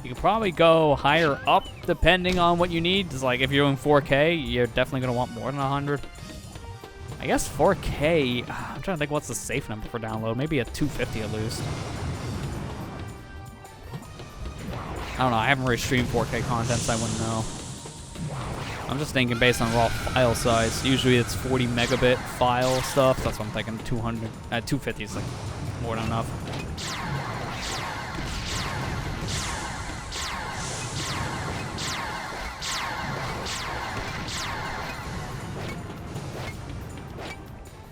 You can probably go higher up depending on what you need. Just like if you're doing 4K, you're definitely going to want more than 100. I guess 4K, I'm trying to think what's the safe number for download. Maybe a 250 at least. I don't know, I haven't really streamed 4K content, so I wouldn't know. I'm just thinking based on raw file size. Usually it's 40 megabit file stuff. That's what I'm thinking. 250 is like more than enough.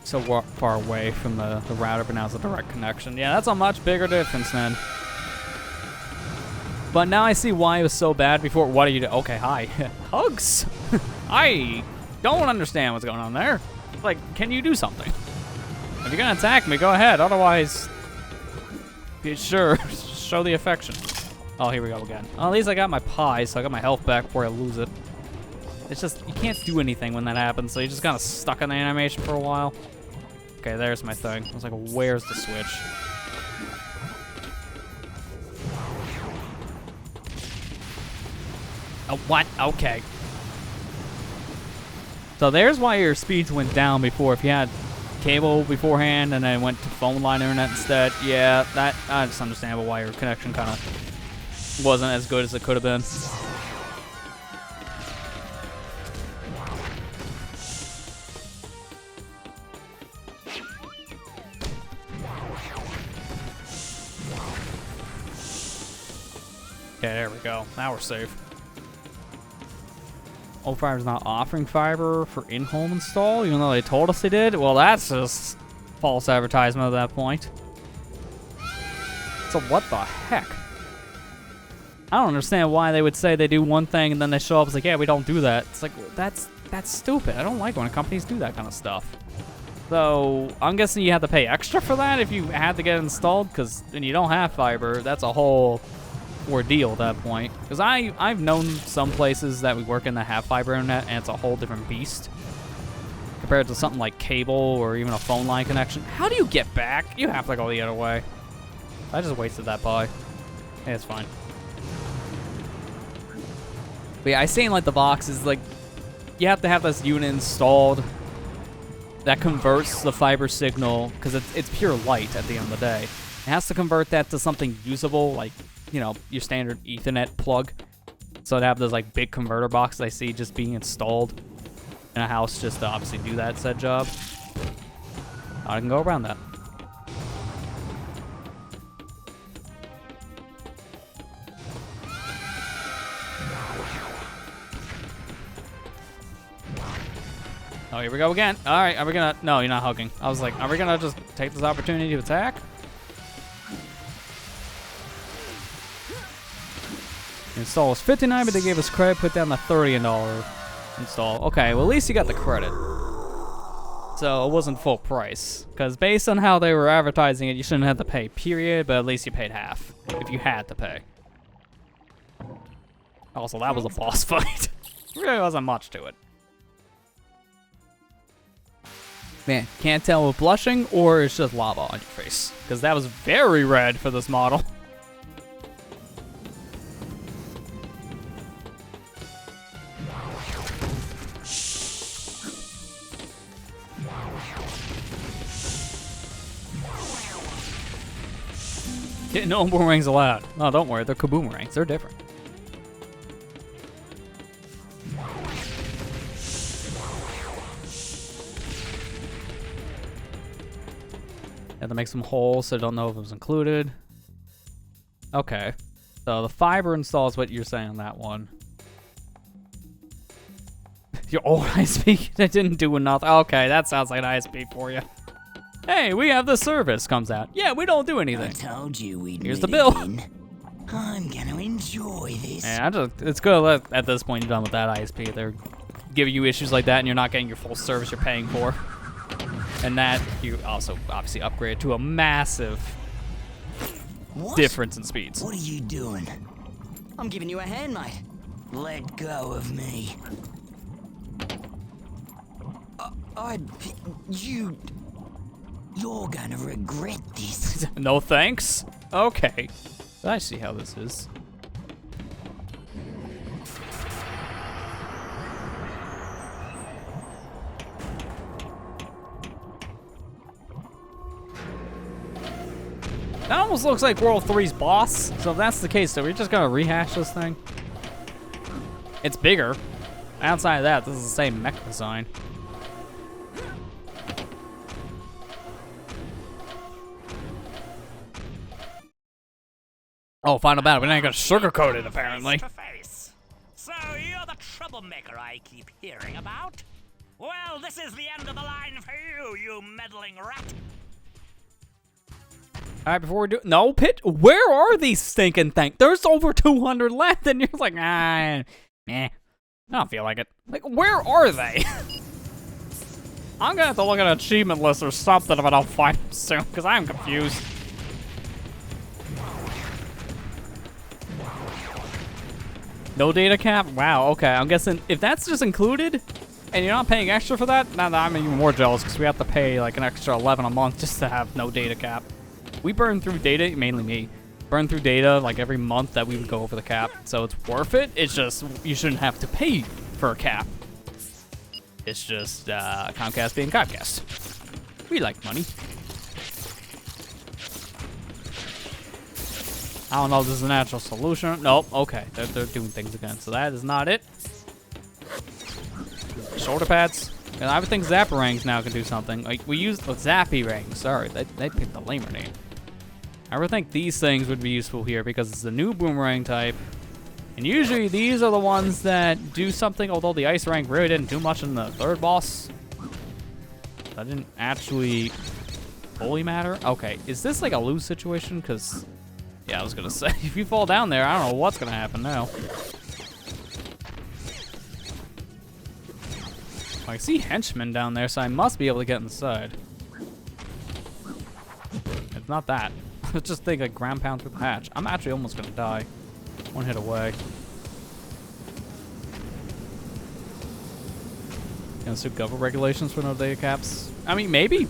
So far away from the router, but now it's a direct connection. Yeah, that's a much bigger difference then. But now I see why it was so bad before. What do you do? Okay, hi. Hugs? I don't understand what's going on there. Like, can you do something? If you're gonna attack me, go ahead. Otherwise, be sure, show the affection. Oh, here we go again. Well, at least I got my pie, so I got my health back before I lose it. It's just, you can't do anything when that happens, so you're just kind of stuck in the animation for a while. Okay, there's my thing. I was like, where's the switch? Oh, what? Okay. So there's why your speeds went down before. If you had cable beforehand and then went to phone line internet instead, yeah, that's understandable why your connection kind of wasn't as good as it could have been. Okay, there we go. Now we're safe. Old Fiber's not offering fiber for in-home install, even though they told us they did. Well, that's just false advertisement at that point. So what the heck? I don't understand why they would say they do one thing and then they show up. It's like, yeah, we don't do that. It's like, that's stupid. I don't like when companies do that kind of stuff. So I'm guessing you have to pay extra for that if you had to get it installed, because when you don't have fiber, that's a whole ordeal at that point. Because I've known some places that we work in that have fiber internet, and it's a whole different beast compared to something like cable or even a phone line connection. How do you get back? You have to go the other way. I just wasted that pie. Yeah, it's fine. But yeah, I seen like the boxes, like you have to have this unit installed that converts the fiber signal, because it's pure light at the end of the day. It has to convert that to something usable, like, you know, your standard Ethernet plug. So to have those like big converter boxes I see just being installed in a house just to obviously do that said job. I can go around that. Oh, here we go again. All right, are we gonna? No, you're not hugging. I was like, are we gonna just take this opportunity to attack? Install was $59, but they gave us credit. Put down the $30 install. Okay, well at least you got the credit. So it wasn't full price, because based on how they were advertising it, you shouldn't have to pay. Period. But at least you paid half if you had to pay. Also, that was a boss fight. Really wasn't much to it. Man, can't tell with blushing or it's just lava on your face, because that was very red for this model. No boomerangs allowed. No, don't worry, they're kaboomerangs. They're different. Had to make some holes, so I don't know if it was included. Okay. So the fiber install is what you're saying on that one. Your old ISP that didn't do enough. Okay, that sounds like an ISP for you. Hey, we have the service comes out. Yeah, we don't do anything. I told you we'd Here's meet the bill. again. I'm gonna enjoy this. Yeah, it's good at this point you're done with that ISP. They're giving you issues like that and you're not getting your full service you're paying for. And that you also obviously upgrade to a massive difference in speeds. What are you doing? I'm giving you a hand, mate. Let go of me. You're gonna regret this. No thanks? Okay. I see how this is. That almost looks like World 3's boss. So if that's the case, so we're just gonna rehash this thing. It's bigger. Outside of that, this is the same mech design. Oh, final battle. We ain't gonna sugarcoat it, apparently. Face to face. So you're the troublemaker I keep hearing about? Well, this is the end of the line for you, you meddling rat. All right, before we do, no, Pit, where are these stinking things? There's over 200 left, and you're like, I don't feel like it. Like, where are they? I'm gonna have to look at an achievement list or something if I don't find them soon, because I'm confused. No data cap? Wow, okay, I'm guessing if that's just included, and you're not paying extra for that, now I'm even more jealous, because we have to pay like an extra 11 a month just to have no data cap. We burn through data, mainly me, burn through data like every month that we would go over the cap, so it's worth it. It's just, you shouldn't have to pay for a cap. It's just Comcast being Comcast. We like money. I don't know if this is a natural solution. Nope, okay, they're doing things again, so that is not it. Shoulder pads. And I would think Zapper Rings now can do something. Like, we used the Zappy Rings. Sorry, they picked the lamer name. I would think these things would be useful here because it's a new boomerang type. And usually these are the ones that do something, although the Ice Rank really didn't do much in the third boss. That didn't actually fully matter. Okay, is this like a lose situation? Because, yeah, I was going to say, if you fall down there, I don't know what's going to happen now. I see henchmen down there, so I must be able to get inside. It's not that. Let's just think like ground pound through the hatch. I'm actually almost gonna die. One hit away. Gonna sue government regulations for no data caps. I mean, maybe.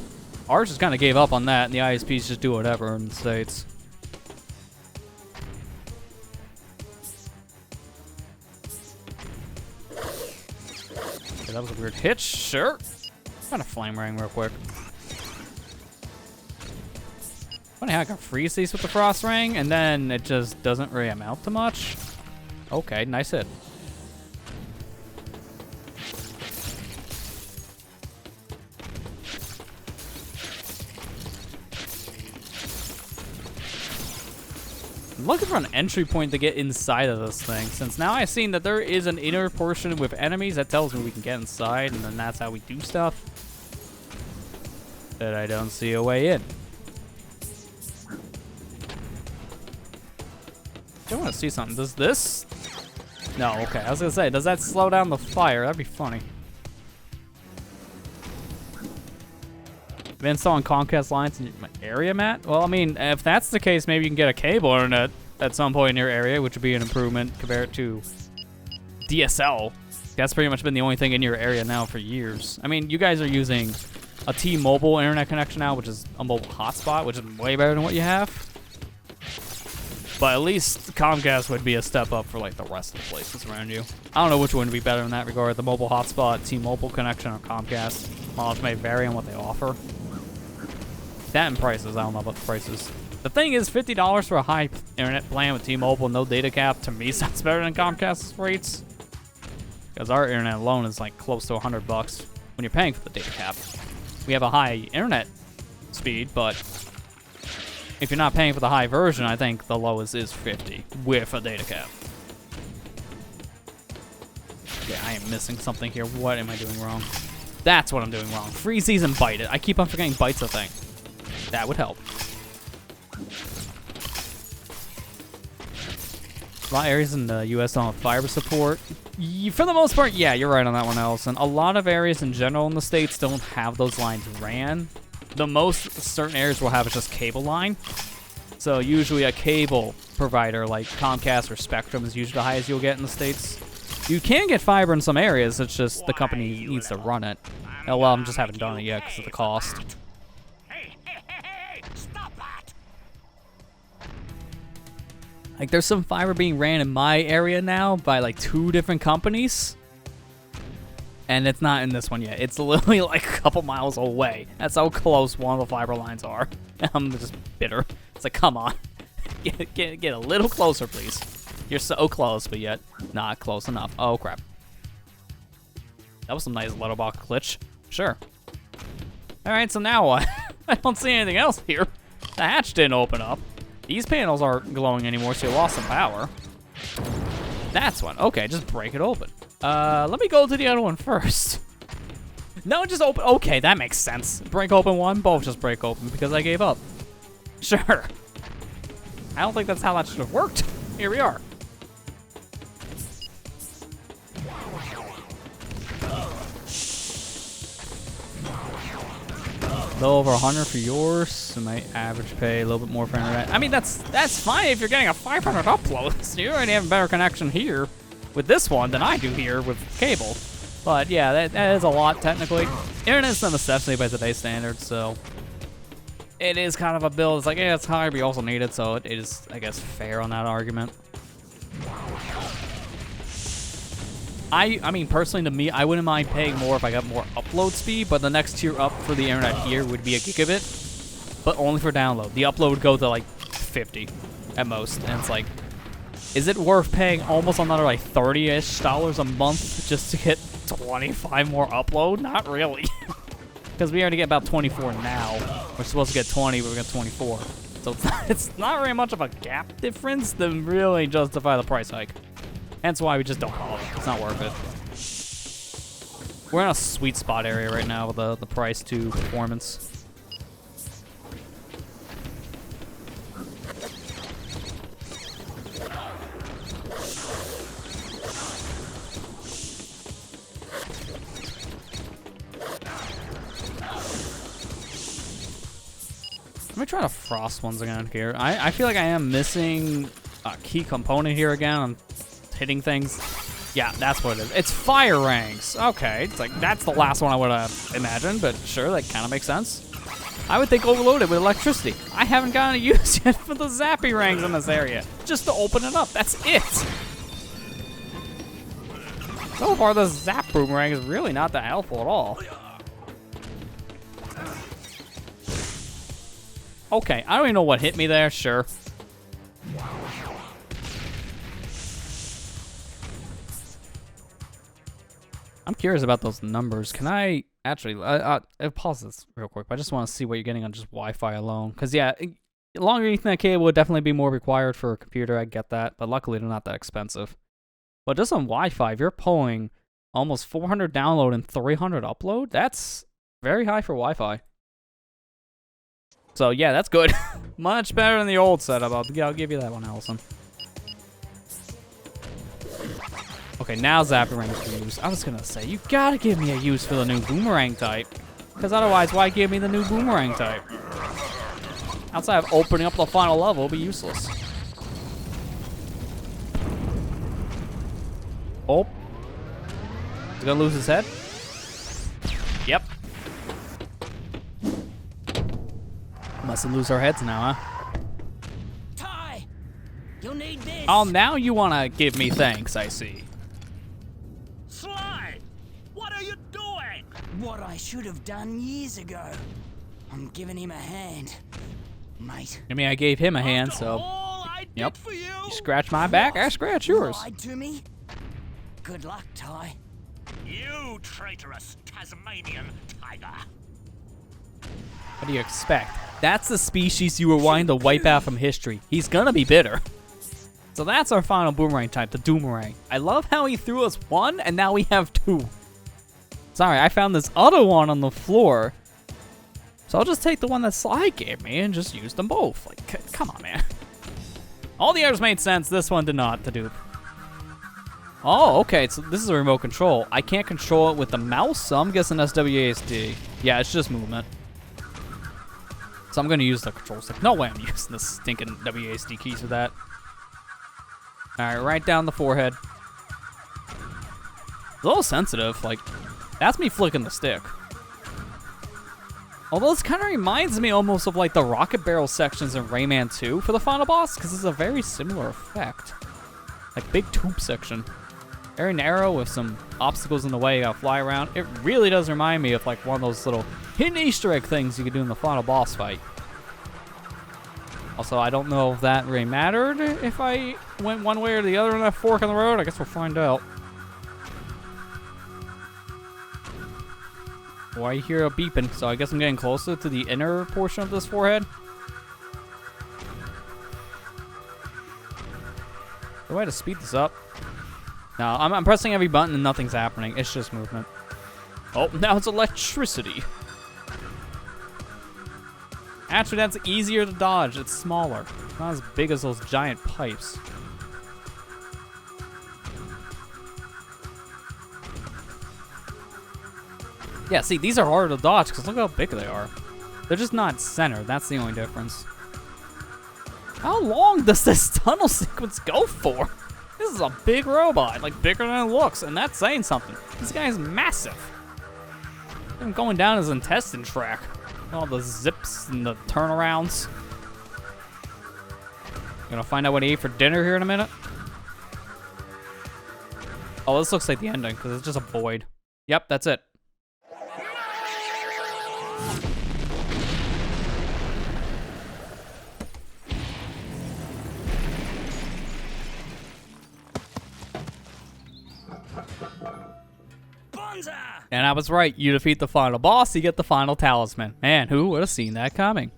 Ours just kind of gave up on that, and the ISPs just do whatever in the States. Okay, that was a weird hitch. Sure. Kind of flame ring real quick. Funny how I can freeze these with the frost ring, and then it just doesn't really amount to much. Okay, nice hit. I'm looking for an entry point to get inside of this thing, since now I've seen that there is an inner portion with enemies that tells me we can get inside, and then that's how we do stuff. But I don't see a way in. I want to see something. Does this? No, okay. I was going to say, does that slow down the fire? That'd be funny. Been installing Comcast lines in my area, Matt? Well, I mean, if that's the case, maybe you can get a cable internet at some point in your area, which would be an improvement compared to DSL. That's pretty much been the only thing in your area now for years. I mean, you guys are using a T-Mobile internet connection now, which is a mobile hotspot, which is way better than what you have. But at least Comcast would be a step up for like the rest of the places around you. I don't know which one would be better in that regard, the mobile hotspot, T-Mobile connection, or Comcast. Mileage may vary on what they offer. That and prices, I don't know about the prices. The thing is, $50 for a high internet plan with T-Mobile, no data cap, to me sounds better than Comcast's rates. Because our internet alone is like close to $100 when you're paying for the data cap. We have a high internet speed, but if you're not paying for the high version, I think the lowest is 50 with a data cap. Yeah, I am missing something here. What am I doing wrong? That's what I'm doing wrong. Freeze these and bite it. I keep on forgetting bite's a thing. That would help. A lot of areas in the U.S. don't have fiber support. For the most part, yeah, you're right on that one, Allison. A lot of areas in general in the States don't have those lines ran. The most certain areas will have is just cable line. So usually a cable provider like Comcast or Spectrum is usually the highest you'll get in the States. You can get fiber in some areas, it's just the company needs to run it. Oh, well, I just haven't done it yet because of the cost. Hey, stop that! Like, there's some fiber being ran in my area now by like 2 different companies. And it's not in this one yet. It's literally like a couple miles away. That's how close one of the fiber lines are. I'm just bitter. It's like, come on. Get a little closer, please. You're so close, but yet not close enough. Oh, crap. That was some nice letterbox glitch. Sure. Alright, so now what? I don't see anything else here. The hatch didn't open up. These panels aren't glowing anymore, so you lost some power. That's one. Okay, just break it open. Let me go to the other one first. No, just open. Okay, that makes sense. Break open one, both just break open because I gave up. Sure. I don't think that's how that should have worked. Here we are. A little over 100 for yours. So my average pay a little bit more for internet. I mean, that's fine if you're getting a 500 upload. So you already have a better connection here with this one than I do here with cable. But yeah, that is a lot technically. Internet's a necessity by today's standards, so it is kind of a bill. It's like, yeah, it's high, but you also need it, so it is, I guess, fair on that argument. I mean, personally, to me, I wouldn't mind paying more if I got more upload speed, but the next tier up for the internet here would be a gigabit, but only for download. The upload would go to like 50 at most, and it's like, is it worth paying almost another like $30-ish a month just to get 25 more upload? Not really. Because we already get about 24 now. We're supposed to get 20, but we got 24. So it's not very much of a gap difference to really justify the price hike. Hence why we just don't call it. It's not worth it. We're in a sweet spot area right now with the price to performance. Let me try the frost ones again here. I feel like I am missing a key component here again. I'm hitting things. Yeah, that's what it is. It's fire rings. Okay, it's like that's the last one I would have imagined, but sure, that kind of makes sense. I would think overloaded with electricity. I haven't gotten a use yet for the zappy rings in this area. Just to open it up. That's it. So far, the zap boomerang is really not that helpful at all. Okay, I don't even know what hit me there. Sure. I'm curious about those numbers. Can I actually I'll pause this real quick? But I just want to see what you're getting on just Wi-Fi alone. Because yeah, longer Ethernet cable would definitely be more required for a computer. I get that, but luckily they're not that expensive. But just on Wi-Fi, if you're pulling almost 400 download and 300 upload, that's very high for Wi-Fi. So yeah, that's good. Much better than the old setup. I'll give you that one, Allison. Okay, now zapping rings for use. I was gonna say, you gotta give me a use for the new boomerang type. Because otherwise, why give me the new boomerang type? Outside of opening up the final level, it'll be useless. Oh. He's gonna lose his head? Yep. Mustn't lose our heads now, huh? Ty, you'll need this. Oh, now you wanna give me thanks, I see. Sly, what are you doing? What I should have done years ago. I'm giving him a hand, mate. I mean, I gave him a hand, so. All I did Yep. for you. You scratch my back, I scratch yours. Lied to me. Good luck, Ty. You traitorous Tasmanian tiger. What do you expect? That's the species you were wanting to wipe out from history. He's gonna be bitter. So that's our final boomerang type, the Doomerang. I love how he threw us one, and now we have two. Sorry, I found this other one on the floor. So I'll just take the one that Sly gave me and just use them both. Like, come on, man. All the others made sense. This one did not to do. Oh, okay, so this is a remote control. I can't control it with the mouse, so I'm guessing that's WASD. Yeah, it's just movement. So I'm gonna use the control stick. No way I'm using the stinking WASD keys for that. Alright, right down the forehead. A little sensitive, like, that's me flicking the stick. Although this kind of reminds me almost of like the rocket barrel sections in Rayman 2 for the final boss, because it's a very similar effect. Like big tube section. Very narrow with some obstacles in the way you gotta fly around. It really does remind me of like one of those little hidden Easter egg things you could do in the final boss fight. Also, I don't know if that really mattered if I went one way or the other on that fork in the road. I guess we'll find out. Well, I hear a beeping, so I guess I'm getting closer to the inner portion of this forehead. The way to speed this up. No, I'm pressing every button and nothing's happening. It's just movement. Oh, now it's electricity. Actually, that's easier to dodge. It's smaller. Not as big as those giant pipes. Yeah, see, these are harder to dodge because look how big they are. They're just not centered. That's the only difference. How long does this tunnel sequence go for? This is a big robot, like bigger than it looks, and that's saying something. This guy's massive. I'm going down his intestine track. All the zips and the turnarounds. Gonna find out what he ate for dinner here in a minute. Oh, this looks like the ending because it's just a void. Yep, that's it. And I was right. You defeat the final boss, you get the final talisman. Man, who would have seen that coming?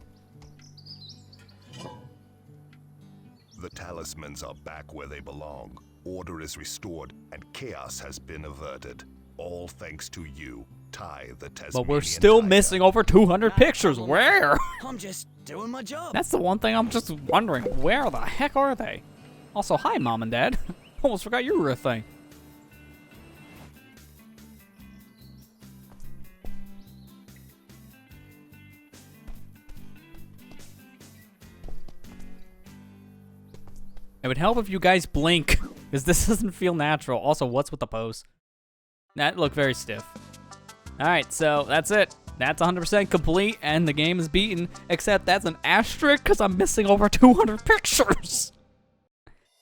The talismans are back where they belong. Order is restored, and chaos has been averted. All thanks to you, Ty the Tasmanian. But we're still missing over 200 pictures. Where? I'm just doing my job. That's the one thing I'm just wondering. Where the heck are they? Also, hi, Mom and Dad. Almost forgot you were a thing. It would help if you guys blink, because this doesn't feel natural. Also, what's with the pose? That looked very stiff. Alright, so that's it. That's 100% complete, and the game is beaten, except that's an asterisk, because I'm missing over 200 pictures.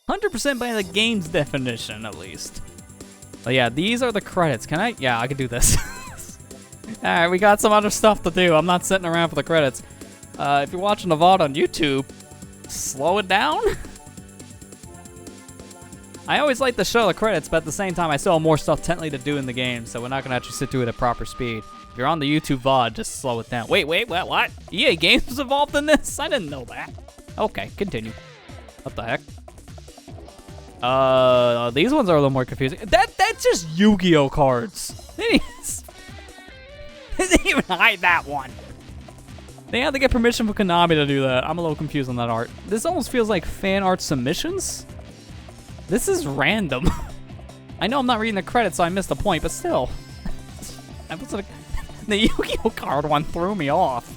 100% by the game's definition, at least. But yeah, these are the credits. Can I? Yeah, I can do this. Alright, we got some other stuff to do. I'm not sitting around for the credits. If you're watching the VOD on YouTube, slow it down. I always like to show the credits, but at the same time, I still have more stuff technically to do in the game, so we're not going to actually sit through it at proper speed. If you're on the YouTube VOD, just slow it down. Wait, what? EA Games was involved in this? I didn't know that. Okay, continue. What the heck? These ones are a little more confusing. That's just Yu-Gi-Oh cards. They didn't even hide that one. They had to get permission from Konami to do that. I'm a little confused on that art. This almost feels like fan art submissions. This is random. I know I'm not reading the credits, so I missed the point, but still. The Yu-Gi-Oh card one threw me off.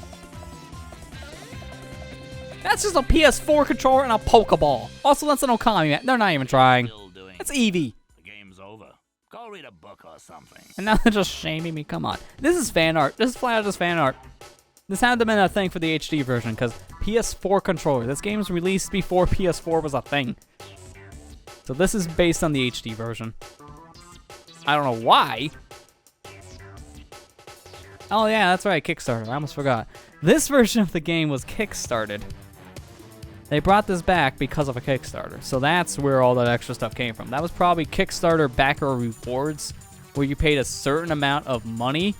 That's just a PS4 controller and a Pokeball. Also, that's an Okami, man. They're not even trying. That's Eevee. The game's over. Go read a book or something. And now they're just shaming me. Come on. This is fan art. This is flat out just fan art. This had to have been a thing for the HD version, because PS4 controller. This game was released before PS4 was a thing. So this is based on the HD version. I don't know why. Oh yeah, that's right, Kickstarter. I almost forgot. This version of the game was kickstarted. They brought this back because of a Kickstarter. So that's where all that extra stuff came from. That was probably Kickstarter backer rewards, where you paid a certain amount of money.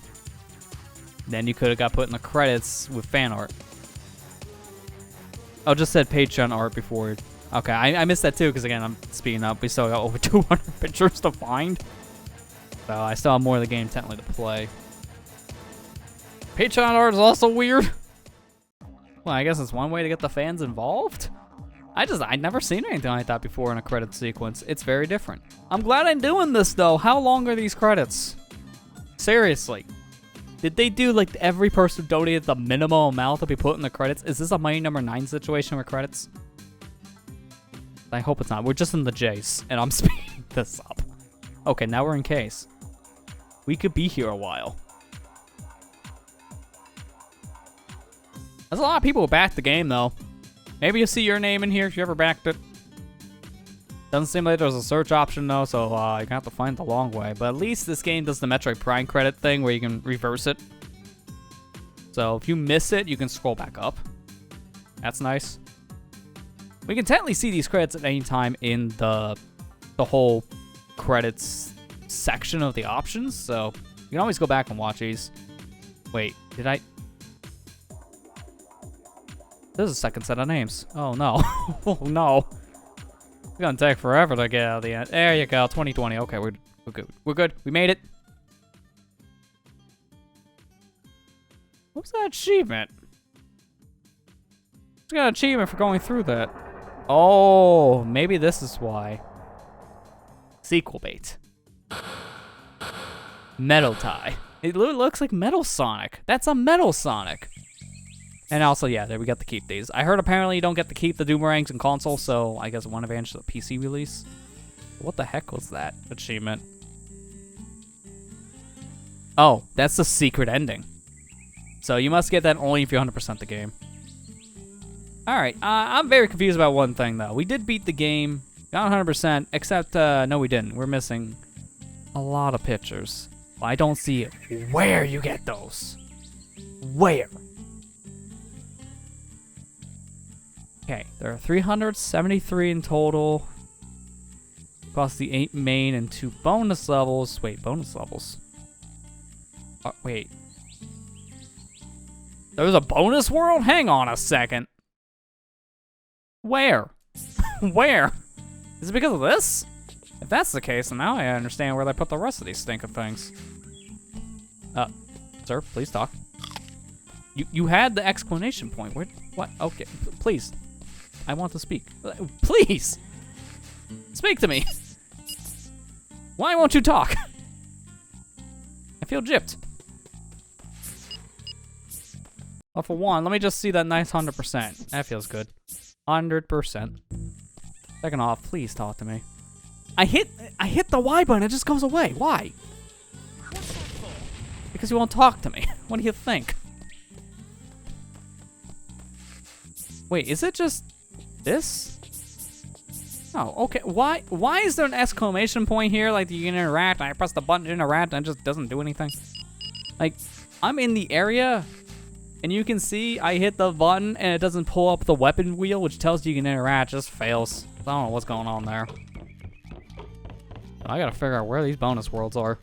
Then you could have got put in the credits with fan art. Oh, just said Patreon art before. Okay, I missed that too, because again, I'm speeding up. We still got over 200 pictures to find. So I still have more of the game technically to play. Patreon art is also weird. Well, I guess it's one way to get the fans involved. I'd never seen anything like that before in a credit sequence. It's very different. I'm glad I'm doing this though. How long are these credits? Seriously. Did they do like every person donated the minimum amount to be put in the credits? Is this a Mighty Number 9 situation with credits? I hope it's not. We're just in the J's, and I'm speeding this up. Okay, now we're in Case. We could be here a while. There's a lot of people who backed the game, though. Maybe you'll see your name in here if you ever backed it. Doesn't seem like there's a search option, though, so you're going to have to find the long way. But at least this game does the Metroid Prime credit thing where you can reverse it. So if you miss it, you can scroll back up. That's nice. We can technically see these credits at any time in the whole credits section of the options, so you can always go back and watch these. Wait, did I... There's a second set of names. Oh, no. Oh, no. It's gonna take forever to get out of the end. There you go, 2020. Okay, we're good. We're good. We made it. What's that achievement? What's got an achievement for going through that? Oh, maybe this is why. Sequel bait. Metal tie. It looks like Metal Sonic. That's a Metal Sonic. And also, yeah, there we got to keep these. I heard apparently you don't get to keep the Doomerangs in console, so I guess one advantage to the PC release. What the heck was that achievement? Oh, that's the secret ending. So you must get that only if you 100% the game. Alright, I'm very confused about one thing, though. We did beat the game, got 100%, except, no we didn't. We're missing a lot of pictures. I don't see where you get those. Where? Okay, there are 373 in total. Plus the 8 main and 2 bonus levels. Wait, bonus levels? Wait. There's a bonus world? Hang on a second. Where? Where? Is it because of this? If that's the case, then now I understand where they put the rest of these stinking things. Sir, please talk. You had the exclamation point. Where? What? Okay, please. I want to speak. Please! Speak to me! Why won't you talk? I feel gypped. Well, for one, let me just see that nice 100%. That feels good. 100%. Second off, please talk to me. I hit the Y button, it just goes away. Why? Because you won't talk to me. What do you think? Wait, is it just this? Oh, okay. Why is there an exclamation point here? Like you can interact, and I press the button to interact, and it just doesn't do anything. Like, I'm in the area, and you can see I hit the button, and it doesn't pull up the weapon wheel, which tells you can interact. It just fails. I don't know what's going on there. I gotta figure out where these bonus worlds are.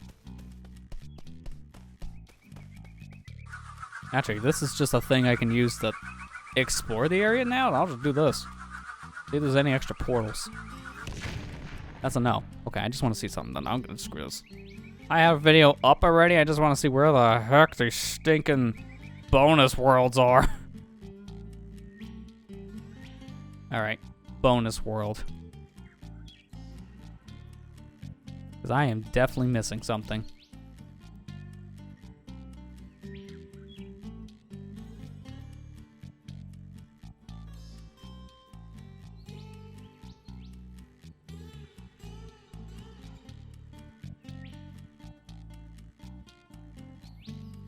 Actually, this is just a thing I can use to explore the area now. I'll just do this. See if there's any extra portals. That's a no. Okay, I just want to see something then. I'm gonna screw this. I have a video up already. I just want to see where the heck these stinking bonus worlds are. Alright, bonus world. Because I am definitely missing something.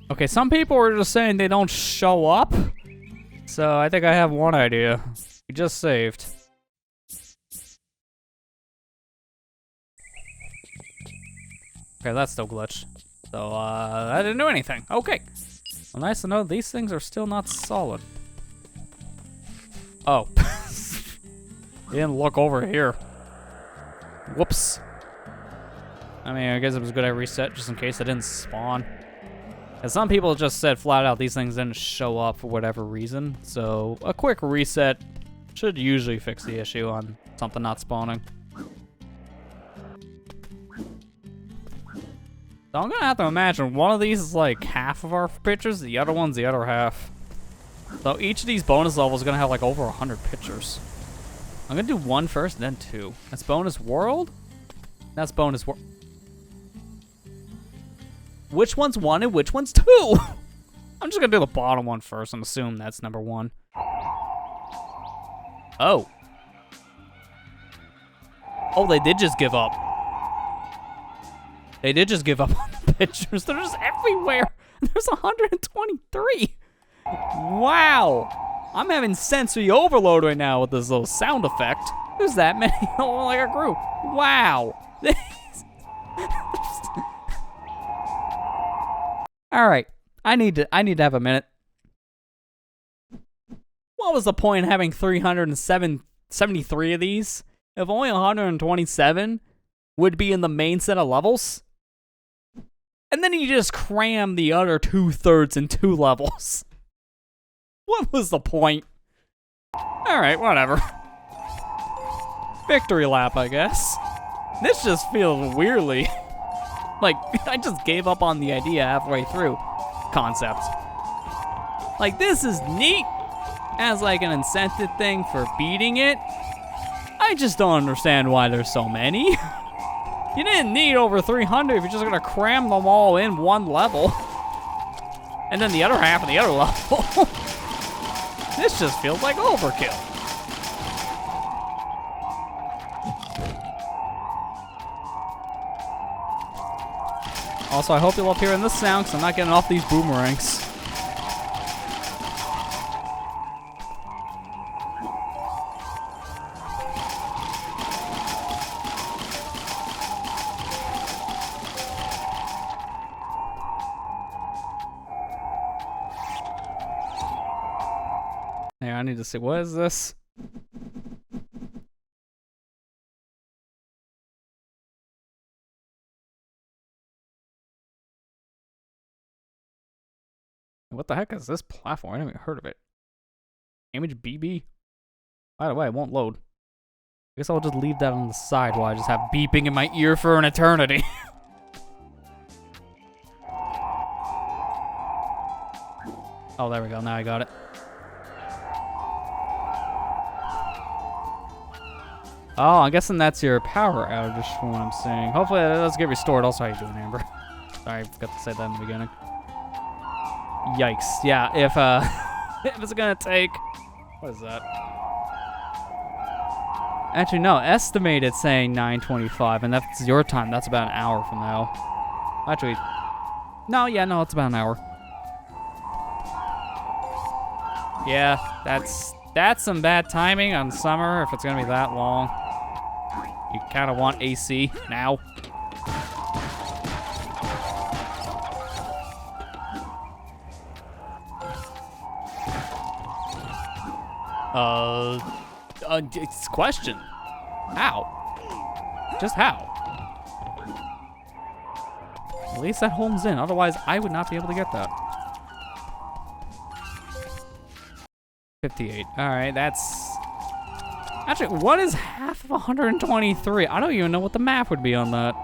Okay, some people are just saying they don't show up. So I think I have one idea. We just saved. Okay, that's still glitched. So, that didn't do anything. Okay. Well, nice to know these things are still not solid. Oh. Didn't look over here. Whoops. I mean, I guess it was good I reset just in case it didn't spawn. And some people just said flat out these things didn't show up for whatever reason. So, a quick reset should usually fix the issue on something not spawning. So I'm gonna have to imagine one of these is like half of our pictures, the other one's the other half. So each of these bonus levels is gonna have like over 100 pictures. I'm gonna do one first, then two. That's bonus world? That's bonus world. which one's 1 and which one's 2? I'm just gonna do the bottom one first and assume that's number 1. Oh. Oh, they did just give up. They did just give up on the pictures. They're just everywhere. There's 123. Wow. I'm having sensory overload right now with this little sound effect. There's that many, like a group. Wow. All right. I need to have a minute. What was the point in having 373 of these if only 127 would be in the main set of levels? And then you just cram the other 2/3 in 2 levels. What was the point? Alright, whatever. Victory lap, I guess. This just feels weirdly like I just gave up on the idea halfway through concept. Like, this is neat as like an incentive thing for beating it. I just don't understand why there's so many. You didn't need over 300 if you're just gonna cram them all in one level. And then the other half of the other level. This just feels like overkill. Also, I hope you love hearing this sound because I'm not getting off these boomerangs. Hey, I need to see, what is this? What the heck is this platform? I haven't even heard of it. Image BB? By the way, it won't load. I guess I'll just leave that on the side while I just have beeping in my ear for an eternity. Oh, there we go. Now I got it. Oh, I'm guessing that's your power outage from what I'm seeing. Hopefully that does get restored. Also, how you doing, Amber? Sorry, I forgot to say that in the beginning. Yikes. Yeah, if if it's gonna take... What is that? Actually, no. Estimated saying 9:25, and that's your time. That's about an hour from now. Actually... No, yeah, no, it's about an hour. Yeah, that's some bad timing on summer if it's gonna be that long. You kind of want AC now. It's a question. How? Just how? At least that home's in. Otherwise, I would not be able to get that. 58. Alright, that's... Actually, what is half of 123? I don't even know what the math would be on that.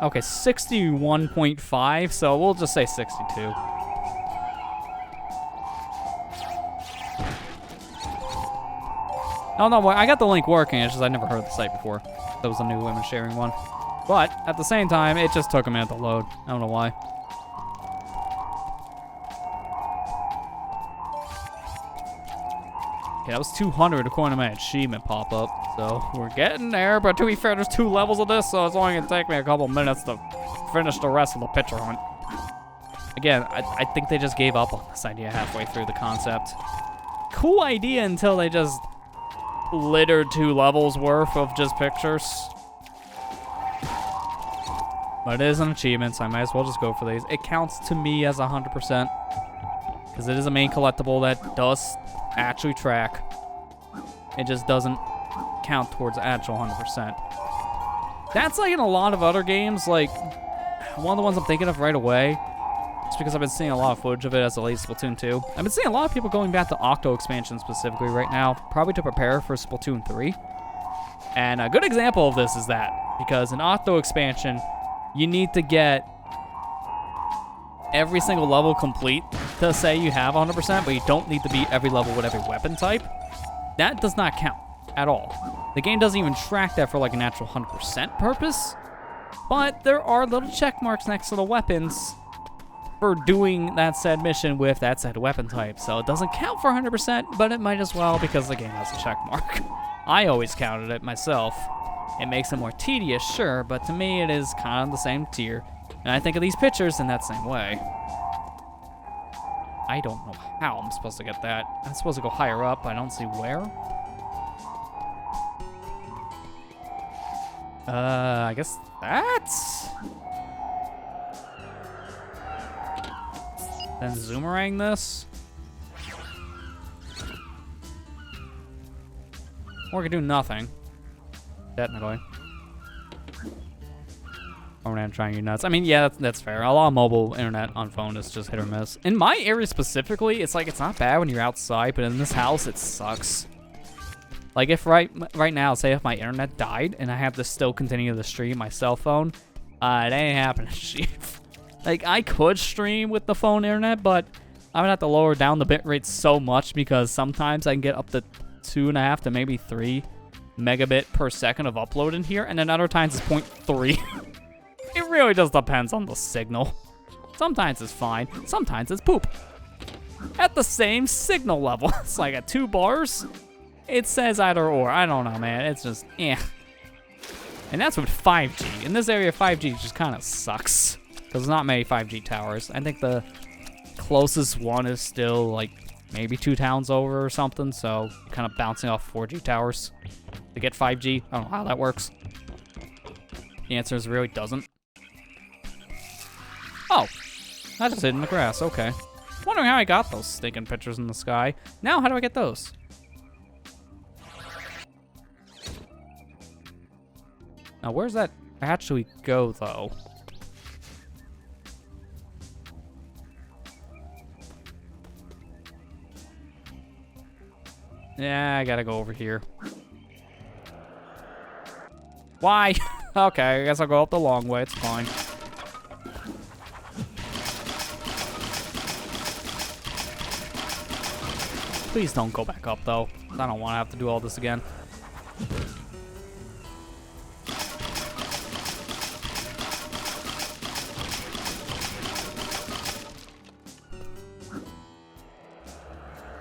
Okay, 61.5, so we'll just say 62. Oh, no, I got the link working. It's just I never heard of the site before. That was a new image sharing one. But, at the same time, it just took a minute to load. I don't know why. Yeah, that was 200 according to my achievement pop-up. So, we're getting there. But to be fair, there's 2 levels of this, so it's only going to take me a couple minutes to finish the rest of the picture hunt. Again, I think they just gave up on this idea halfway through the concept. Cool idea until they just littered 2 levels worth of just pictures. But it is an achievement, so I might as well just go for these. It counts to me as 100%. Because it is a main collectible that does actually track. It just doesn't count towards actual 100%. That's like in a lot of other games, like one of the ones I'm thinking of right away, just because I've been seeing a lot of footage of it as it relates to Splatoon 2. I've been seeing a lot of people going back to Octo expansion specifically right now, probably to prepare for Splatoon 3. And a good example of this is that, because in Octo expansion, you need to get every single level complete to say you have 100%, but you don't need to beat every level with every weapon type. That does not count at all. The game doesn't even track that for like an actual 100% purpose. But there are little check marks next to the weapons for doing that said mission with that said weapon type. So it doesn't count for 100%, but it might as well because the game has a check mark. I always counted it myself. It makes it more tedious, sure, but to me it is kind of the same tier. And I think of these pictures in that same way. I don't know how I'm supposed to get that. I'm supposed to go higher up, but I don't see where. I guess that's... Then zoomerang this. Or we could do nothing. Technically. Or we're not trying you nuts. I mean, yeah, that's fair. A lot of mobile internet on phone is just hit or miss. In my area specifically, it's like it's not bad when you're outside, but in this house, it sucks. Like if right now, say if my internet died and I have to still continue to stream my cell phone, it ain't happening, chief. Like I could stream with the phone internet, but I would have to lower down the bitrate so much because sometimes I can get up to 2.5 to maybe 3 megabit per second of upload in here, and then other times it's 0.3. It really just depends on the signal. Sometimes it's fine, sometimes it's poop. At the same signal level, it's like at 2 bars, it says either or. I don't know, man. It's just, eh. And that's with 5G. In this area, 5G just kind of sucks. Because there's not many 5G towers. I think the closest one is still like maybe 2 towns over or something. So kind of bouncing off 4G towers to get 5G. I don't know how that works. The answer is really doesn't. Oh, I just hid in the grass. Okay. Wondering how I got those stinking pictures in the sky. Now, how do I get those? Now, where's that actually go, though? Yeah, I gotta go over here. Why? Okay, I guess I'll go up the long way. It's fine. Please don't go back up, though. I don't want to have to do all this again.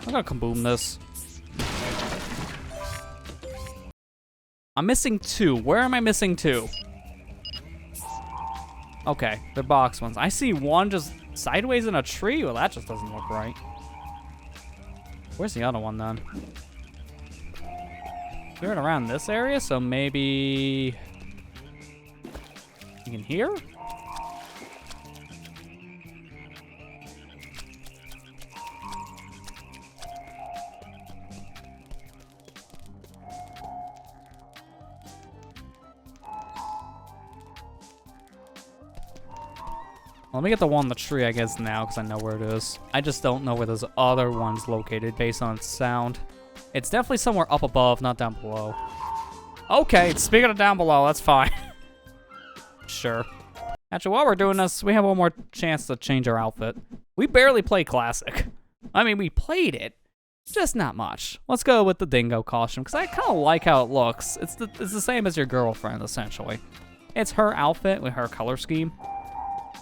I'm gonna kaboom this. I'm missing 2. Where am I missing 2? Okay, they're box ones. I see one just sideways in a tree. Well, that just doesn't look right. Where's the other one, then? You're around this area, so maybe... You can hear? Let me get the one in the tree, I guess, now, because I know where it is. I just don't know where those other one's located based on its sound. It's definitely somewhere up above, not down below. Okay, speaking of down below, that's fine. Sure. Actually, while we're doing this, we have one more chance to change our outfit. We barely play Classic. I mean, we played it, just not much. Let's go with the dingo costume, because I kind of like how it looks. It's the same as your girlfriend, essentially. It's her outfit with her color scheme.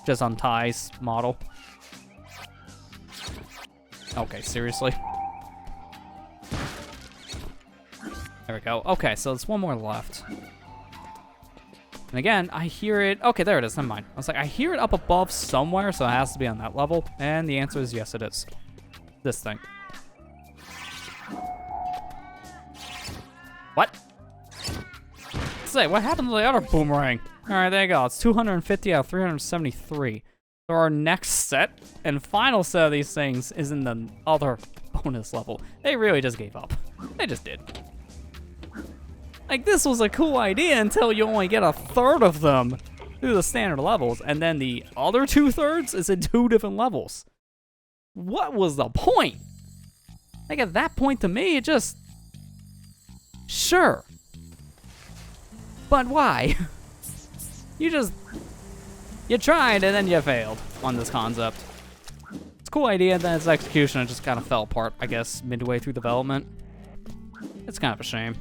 Just on Ty's model. Okay, seriously? There we go. Okay, so there's one more left. And again, I hear it. Okay, there it is. Never mind. I was like, I hear it up above somewhere, so it has to be on that level. And the answer is yes, it is. This thing. What? Say, what happened to the other boomerang? Alright, there you go. It's 250 out of 373. So our next set and final set of these things is in the other bonus level. They really just gave up. They just did. Like, this was a cool idea until you only get 1/3 of them through the standard levels, and then the other 2/3 is in 2 different levels. What was the point? Like, at that point, to me, it just... Sure. But why? You tried and then you failed on this concept. It's a cool idea, and then its execution just kind of fell apart, I guess, midway through development. It's kind of a shame.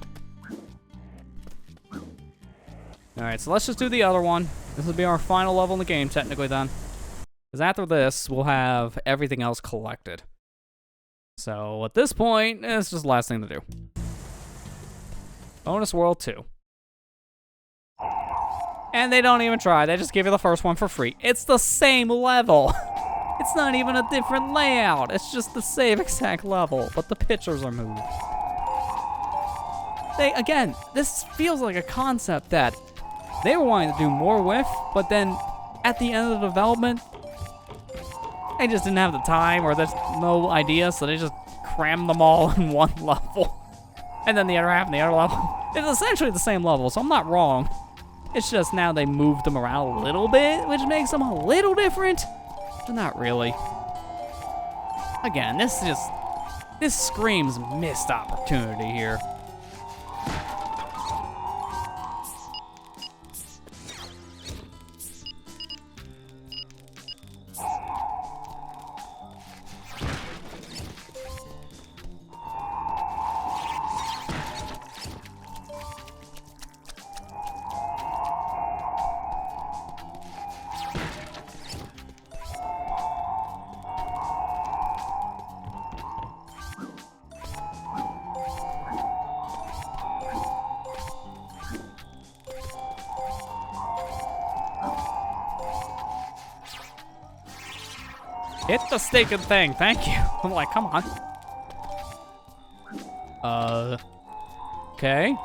Alright, so let's just do the other one. This will be our final level in the game, technically, then. Because after this, we'll have everything else collected. So, at this point, it's just the last thing to do. Bonus World 2. And they don't even try. They just give you the first one for free. It's the same level. It's not even a different layout. It's just the same exact level, but the pictures are moved. Again, this feels like a concept that they were wanting to do more with, but then at the end of the development, they just didn't have the time or there's no idea, so they just crammed them all in one level. And then the other half in the other level. It's essentially the same level, so I'm not wrong. It's just now they moved them around a little bit, which makes them a little different, but not really. Again, this screams missed opportunity here. Hit the stinking thing, thank you. I'm like, come on. Okay.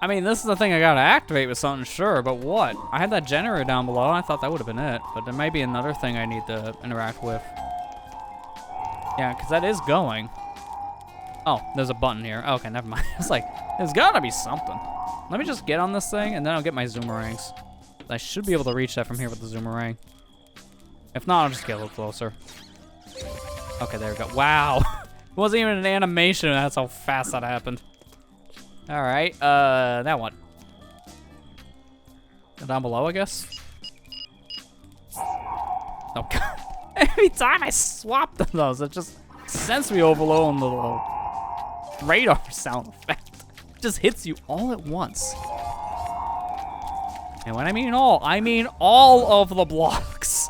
I mean, this is the thing I gotta activate with something, sure, but what? I had that generator down below, I thought that would have been it, but there may be another thing I need to interact with. Yeah, because that is going. Oh, there's a button here. Okay, never mind. It's like, there's gotta be something. Let me just get on this thing, and then I'll get my zoomerangs. I should be able to reach that from here with the zoomerang. If not, I'll just get a little closer. Okay, there we go. Wow. It wasn't even an animation. That's how fast that happened. All right. That one. Down below, I guess. Oh, God. Every time I swapped those, it just sends me overload on the little radar sound effect. It just hits you all at once. And when I mean all of the blocks.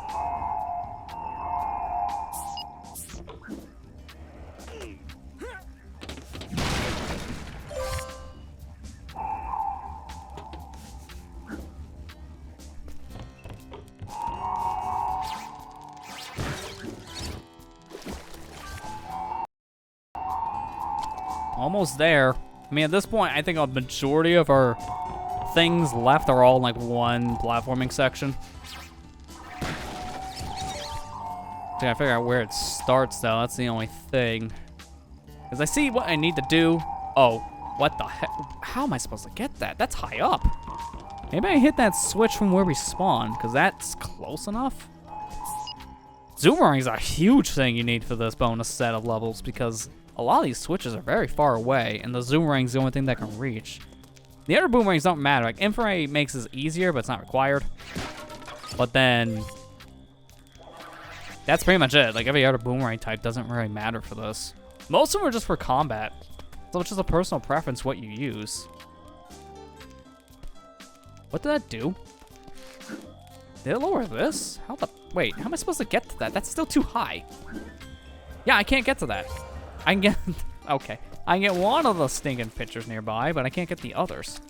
Almost there. I mean, at this point, I think a majority of our things left are all in like one platforming section. I gotta figure out where it starts, though. That's the only thing. Because I see what I need to do. Oh, what the heck? How am I supposed to get that? That's high up. Maybe I hit that switch from where we spawned, because that's close enough. Zoomerang is a huge thing you need for this bonus set of levels, because a lot of these switches are very far away, and the zoomerang's the only thing that can reach. The other boomerangs don't matter. Like, infrared makes this easier, but it's not required. But then, that's pretty much it. Like, every other boomerang type doesn't really matter for this. Most of them are just for combat. So it's just a personal preference what you use. What did that do? Did it lower this? Wait, how am I supposed to get to that? That's still too high. Yeah, I can't get to that. I can get, okay. I can get one of the stinking pictures nearby, but I can't get the others.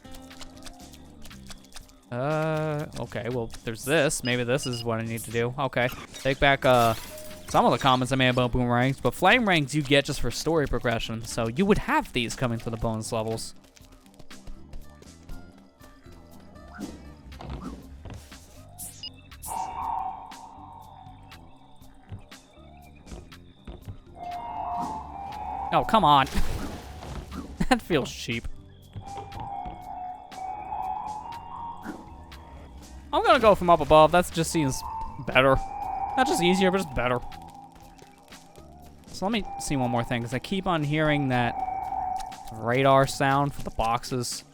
Okay, well, there's this. Maybe this is what I need to do. Okay, take back, some of the comments I made about boomerangs, but flame rangs you get just for story progression, so you would have these coming to the bonus levels. Oh, come on. That feels cheap. I'm gonna go from up above. That just seems better. Not just easier, but just better. So let me see one more thing, because I keep on hearing that radar sound for the boxes.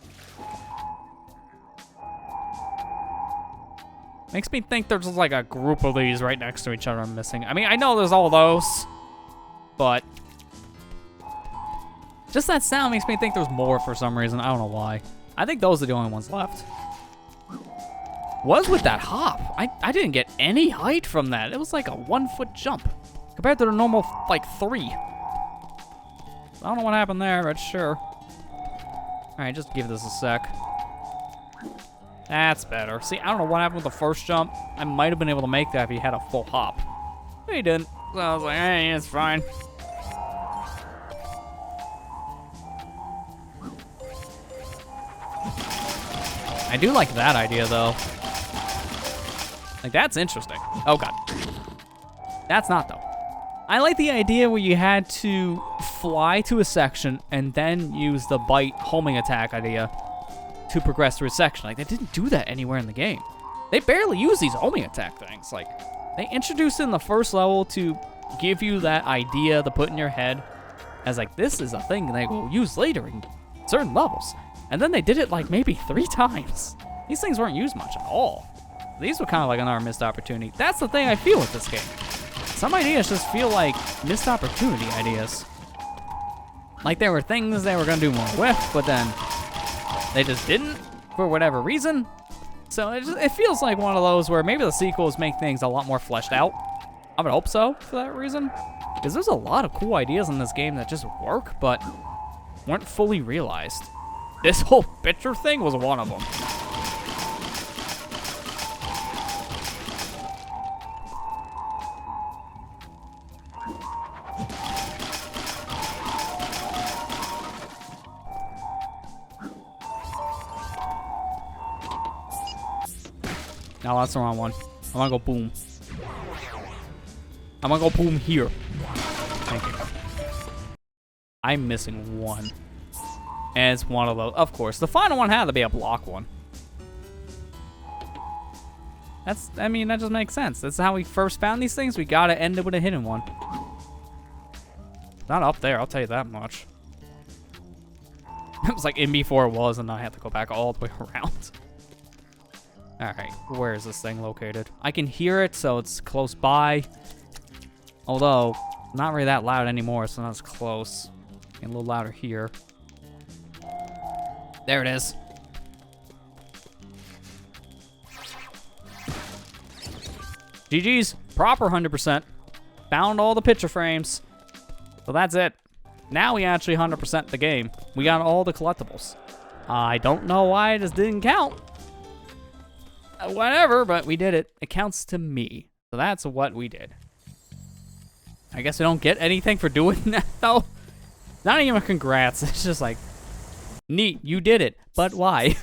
Makes me think there's like a group of these right next to each other I'm missing. I mean, I know there's all those, but just that sound makes me think there's more for some reason. I don't know why. I think those are the only ones left. was with that hop. I didn't get any height from that. It was like a 1 foot jump compared to the normal, like, 3. I don't know what happened there, but sure. All right, just give this a sec. That's better. See, I don't know what happened with the first jump. I might have been able to make that if he had a full hop. But he didn't. So I was like, hey, it's fine. I do like that idea, though. Like, that's interesting. Oh, God. That's not, though. I like the idea where you had to fly to a section and then use the bite homing attack idea to progress through a section. Like, they didn't do that anywhere in the game. They barely use these homing attack things. Like, they introduced it in the first level to give you that idea to put in your head as, like, this is a thing they will use later in certain levels. And then they did it, like, maybe 3 times. These things weren't used much at all. These were kind of like another missed opportunity. That's the thing I feel with this game. Some ideas just feel like missed opportunity ideas. Like there were things they were going to do more with, but then they just didn't for whatever reason. So it feels like one of those where maybe the sequels make things a lot more fleshed out. I would hope so for that reason. Because there's a lot of cool ideas in this game that just work, but weren't fully realized. This whole picture thing was one of them. No, that's the wrong one. I'm gonna go boom. I'm gonna go boom here. Thank you. I'm missing one. And it's one of those. Of course, the final one had to be a block one. I mean, that just makes sense. That's how we first found these things. We gotta end it with a hidden one. Not up there, I'll tell you that much. It was like in before it was, and I had to go back all the way around. Alright, where is this thing located? I can hear it, so it's close by. Although, not really that loud anymore, so that's close. Getting a little louder here. There it is. GG's, proper 100%. Found all the picture frames. So that's it. Now we actually 100% the game. We got all the collectibles. I don't know why it just didn't count. Whatever, but we did it. It counts to me. So that's what we did. I guess we don't get anything for doing that, though. Not even congrats. It's just like, neat, you did it. But why?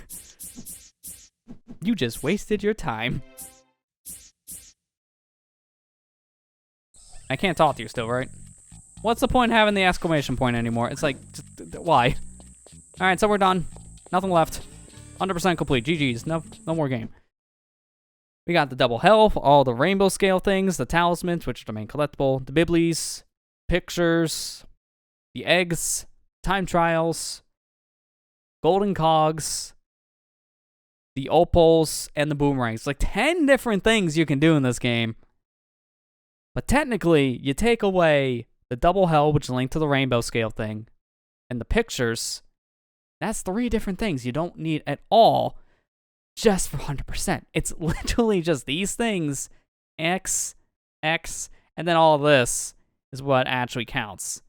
You just wasted your time. I can't talk to you still, right? What's the point having the exclamation point anymore? It's like, why? Alright, so we're done. Nothing left. 100% complete. GG's. No more game. We got the double health, all the rainbow scale things, the talismans, which are the main collectible, the biblies, pictures, the eggs, time trials, golden cogs, the opals, and the boomerangs. Like 10 different things you can do in this game. But technically, you take away the double hell, which is linked to the rainbow scale thing, and the pictures. That's 3 different things you don't need at all just for 100%. It's literally just these things, X, X, and then all of this is what actually counts.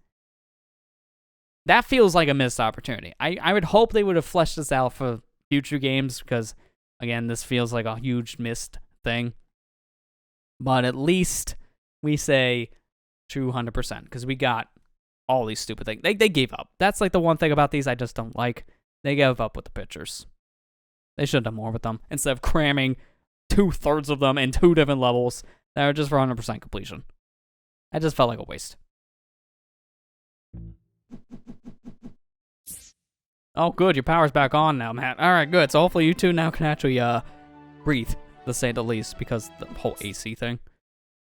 That feels like a missed opportunity. I would hope they would have fleshed this out for future games because, again, this feels like a huge missed thing. But at least we say true 100% because we got all these stupid things. They gave up. That's like the one thing about these I just don't like. They gave up with the pictures. They should have done more with them instead of cramming 2/3 of them in 2 different levels that are just for 100% completion. That just felt like a waste. Oh, good. Your power's back on now, Matt. All right, good. So hopefully you two now can actually breathe, to say the least, because the whole AC thing.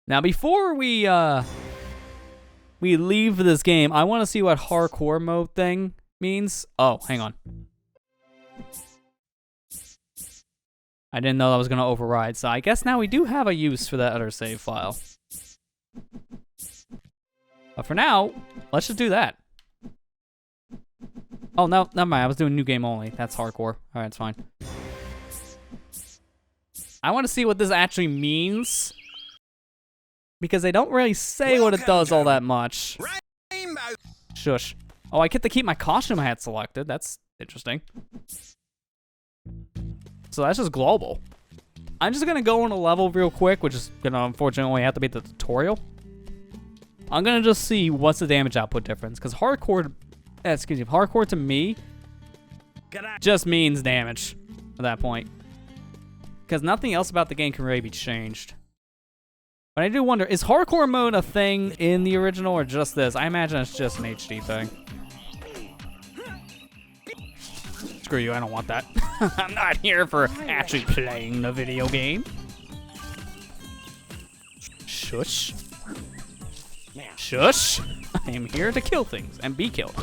Now, before we leave this game, I want to see what hardcore mode thing means. Oh, hang on. I didn't know that was going to override, so I guess now we do have a use for that other save file. But for now, let's just do that. Oh, no, never mind. I was doing new game only. That's hardcore. All right, it's fine. I want to see what this actually means. Because they don't really say what it does all that much. Shush. Oh, I get to keep my costume I had selected. That's interesting. So that's just global. I'm just gonna go on a level real quick, which is gonna unfortunately have to be the tutorial. I'm gonna just see what's the damage output difference, because hardcore to me just means damage at that point. Because nothing else about the game can really be changed. But I do wonder, is hardcore mode a thing in the original or just this? I imagine it's just an HD thing. Screw you, I don't want that. I'm not here for actually playing the video game. Shush. Shush. I am here to kill things and be killed.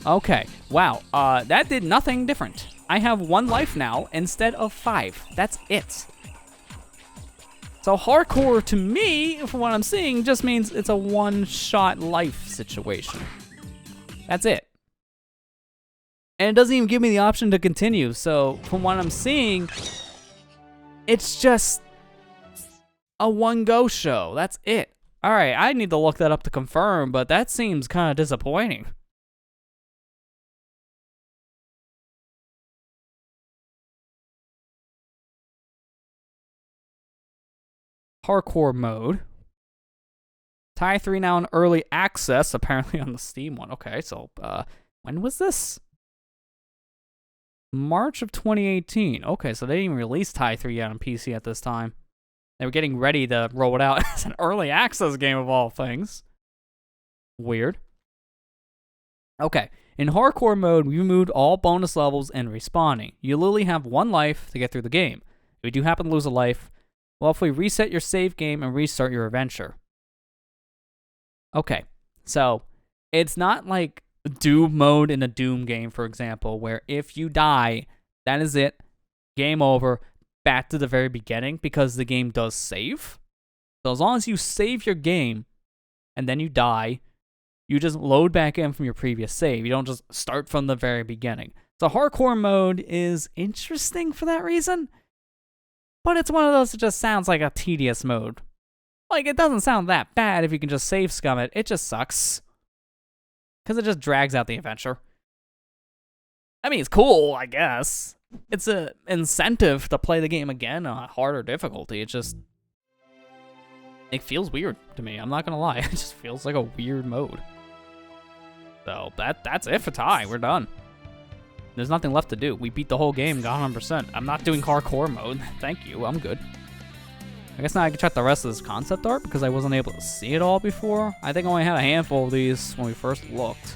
Okay, wow, that did nothing different. I have 1 life now instead of 5. That's it. So hardcore to me, from what I'm seeing, just means it's a one-shot life situation. That's it. And it doesn't even give me the option to continue, so from what I'm seeing, it's just a one-go show. That's it. Alright, I need to look that up to confirm, but that seems kind of disappointing. Hardcore mode. Tie 3 now in early access, apparently on the Steam one. Okay, so when was this? March of 2018. Okay, so they didn't even release Tie 3 yet on PC at this time. They were getting ready to roll it out as an early access game of all things. Weird. Okay, in hardcore mode, we removed all bonus levels and respawning. You literally have 1 life to get through the game. If you do happen to lose a life, well, if we reset your save game and restart your adventure. Okay, so it's not like Doom mode in a Doom game, for example, where if you die, that is it, game over, back to the very beginning, because the game does save. So as long as you save your game and then you die, you just load back in from your previous save. You don't just start from the very beginning. So hardcore mode is interesting for that reason. But it's one of those that just sounds like a tedious mode. Like, it doesn't sound that bad if you can just save scum it. It just sucks. Because it just drags out the adventure. I mean, it's cool, I guess. It's an incentive to play the game again on a harder difficulty. It feels weird to me. I'm not going to lie. It just feels like a weird mode. So, that's it for Tie. We're done. There's nothing left to do. We beat the whole game, got 100%. I'm not doing hardcore mode. Thank you, I'm good. I guess now I can check the rest of this concept art because I wasn't able to see it all before. I think I only had a handful of these when we first looked.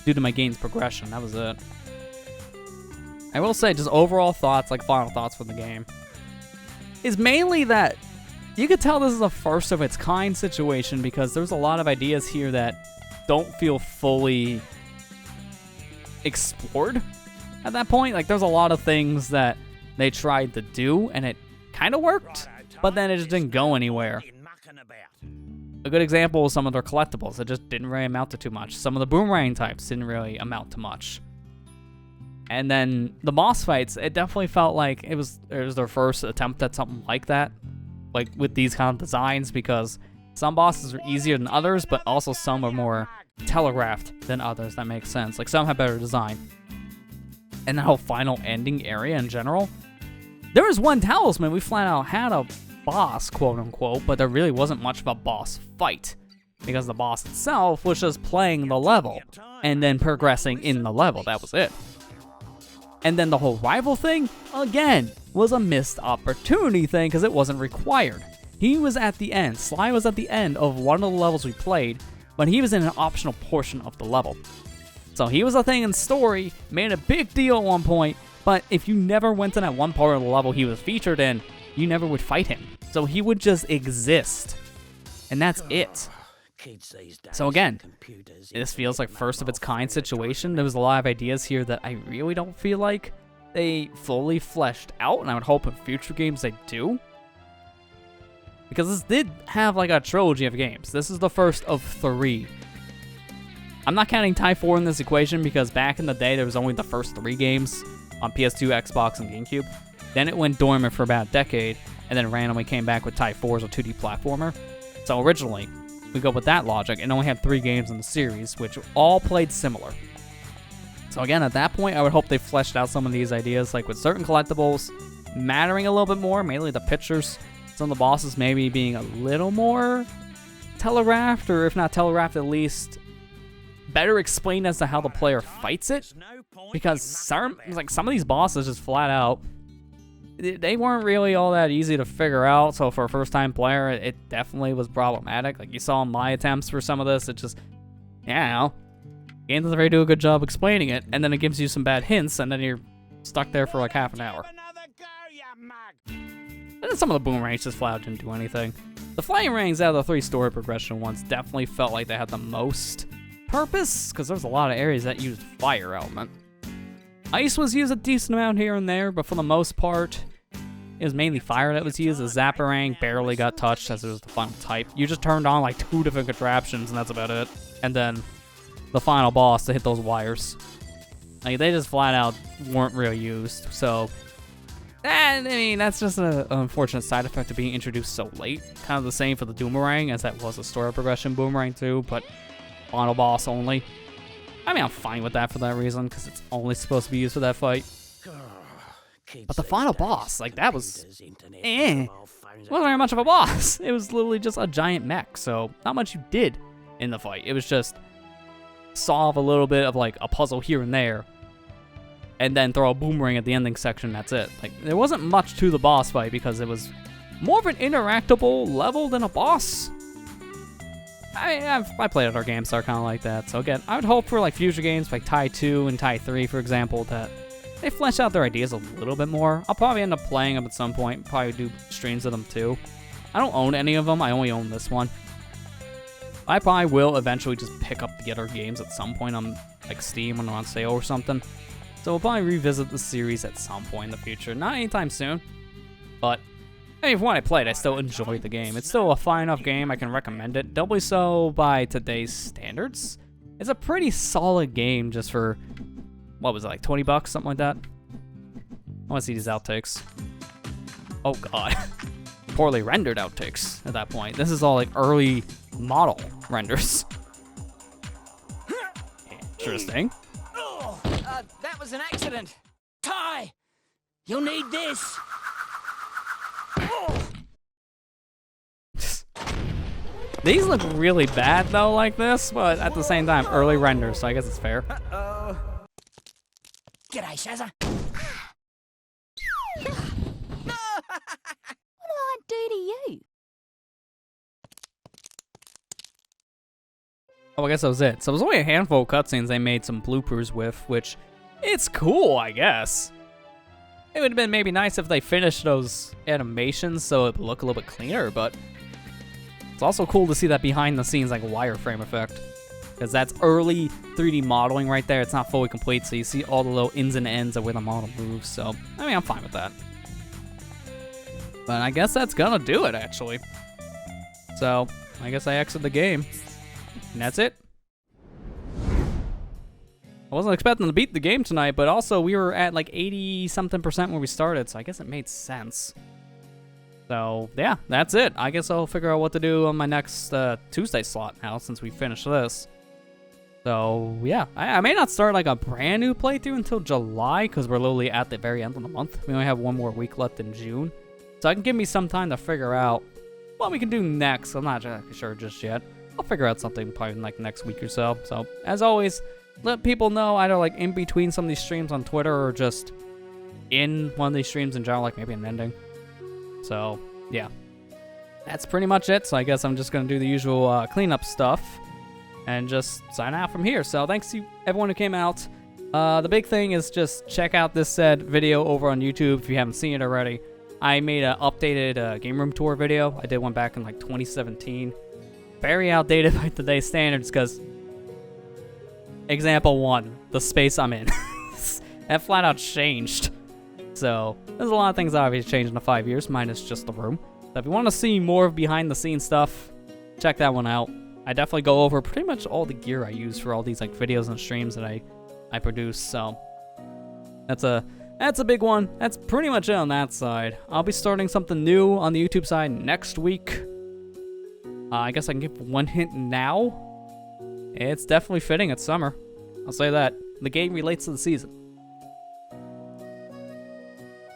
Due to my game's progression, that was it. I will say, just overall thoughts, like final thoughts for the game, is mainly that you could tell this is a first of its kind situation because there's a lot of ideas here that don't feel fully explored at that point. Like, there's a lot of things that they tried to do and it kind of worked, but then it just didn't go anywhere. A good example is some of their collectibles. It just didn't really amount to too much. Some of the boomerang types didn't really amount to much. And then the boss fights, it definitely felt like it was their first attempt at something like that, like with these kind of designs, because some bosses are easier than others, but also some are more telegraphed than others. That makes sense. Like, some have better design. And the whole final ending area in general, there was one talisman we flat out had a boss, quote unquote, but there really wasn't much of a boss fight because the boss itself was just playing the level and then progressing in the level. That was it. And then the whole rival thing, again, was a missed opportunity thing because it wasn't required. He was at the end. Sly was at the end of one of the levels we played, but he was in an optional portion of the level. So he was a thing in story, made a big deal at one point, but if you never went to that one part of the level he was featured in, you never would fight him. So he would just exist. And that's it. So again, this feels like first of its kind situation. There was a lot of ideas here that I really don't feel like they fully fleshed out, and I would hope in future games they do. Because this did have like a trilogy of games. This is the first of 3. I'm not counting Tie 4 in this equation because back in the day there was only the first 3 games on PS2, Xbox, and GameCube. Then it went dormant for about a decade, and then randomly came back with Type 4 as a 2D platformer. So originally, we go with that logic and only had 3 games in the series, which all played similar. So again, at that point, I would hope they fleshed out some of these ideas, like with certain collectibles mattering a little bit more, mainly the pictures. Some of the bosses maybe being a little more telegraphed, or if not telegraphed, at least better explained as to how the player fights it. Because some of these bosses just flat out, they weren't really all that easy to figure out. So for a first-time player, it definitely was problematic. Like you saw in my attempts for some of this, it just, game doesn't really do a good job explaining it, and then it gives you some bad hints, and then you're stuck there for like half an hour. And then some of the boomerangs just flat out didn't do anything. The flame rings out of the 3 story progression ones definitely felt like they had the most purpose, because there's a lot of areas that used fire element. Ice was used a decent amount here and there, but for the most part, it was mainly fire that was used. The Zapparang barely got touched as it was the final type. You just turned on like 2 different contraptions, and that's about it. And then the final boss to hit those wires. Like, they just flat out weren't really used. So, I mean, that's just an unfortunate side effect of being introduced so late. Kind of the same for the Doomerang, as that was a story progression boomerang too, but final boss only. I mean, I'm fine with that for that reason, because it's only supposed to be used for that fight. But the final boss, like, that was, wasn't very much of a boss. It was literally just a giant mech, so not much you did in the fight. It was just solve a little bit of, like, a puzzle here and there, and then throw a boomerang at the ending section, that's it. Like, there wasn't much to the boss fight, because it was more of an interactable level than a boss. I played other games that are kind of like that, so again, I would hope for, like, future games like Tai 2 and Tai 3, for example, that they flesh out their ideas a little bit more. I'll probably end up playing them at some point, probably do streams of them too. I don't own any of them, I only own this one. I probably will eventually just pick up the other games at some point on, like, Steam when they're on sale or something. So we'll probably revisit the series at some point in the future. Not anytime soon, but I mean, from what I played, I still enjoyed the game. It's still a fine enough game, I can recommend it. Doubly so by today's standards. It's a pretty solid game just for, what was it, like 20 bucks, something like that? I want to see these outtakes. Oh god. Poorly rendered outtakes at that point. This is all like early model renders. Interesting. That was an accident. Ty, you'll need this. These look really bad though, like this, but at the same time, early renders, so I guess it's fair. G'day, Shazza. What did I do to you? Oh, I guess that was it. So it was only a handful of cutscenes they made some bloopers with, which, it's cool, I guess. It would have been maybe nice if they finished those animations so it would look a little bit cleaner, but it's also cool to see that behind the scenes, like, wireframe effect. Because that's early 3D modeling right there. It's not fully complete, so you see all the little ins and ends of where the model moves, so, I mean, I'm fine with that. But I guess that's gonna do it, actually. So, I guess I exit the game. And that's it. I wasn't expecting to beat the game tonight, but also we were at like 80-something% where we started, so I guess it made sense. So, yeah, that's it. I guess I'll figure out what to do on my next Tuesday slot now, since we finished this. So, yeah, I may not start like a brand new playthrough until July, because we're literally at the very end of the month. We only have one more week left in June. So I can give me some time to figure out what we can do next. I'm not sure just yet. I'll figure out something probably in like next week or so. So, as always, let people know either like in between some of these streams on Twitter or just in one of these streams in general, like maybe an ending. So, yeah. That's pretty much it. So I guess I'm just going to do the usual cleanup stuff and just sign out from here. So thanks to everyone who came out. The big thing is just check out this said video over on YouTube if you haven't seen it already. I made an updated game room tour video. I did one back in like 2017. Very outdated by today's standards because example 1, the space I'm in. That flat out changed. So there's a lot of things that obviously changed in the 5 years, minus just the room. So if you want to see more behind the scenes stuff, check that one out. I definitely go over pretty much all the gear I use for all these like videos and streams that I produce. So that's that's a big one. That's pretty much it on that side. I'll be starting something new on the YouTube side next week. I guess I can give one hint now. It's definitely fitting. It's summer. I'll say that. The game relates to the season.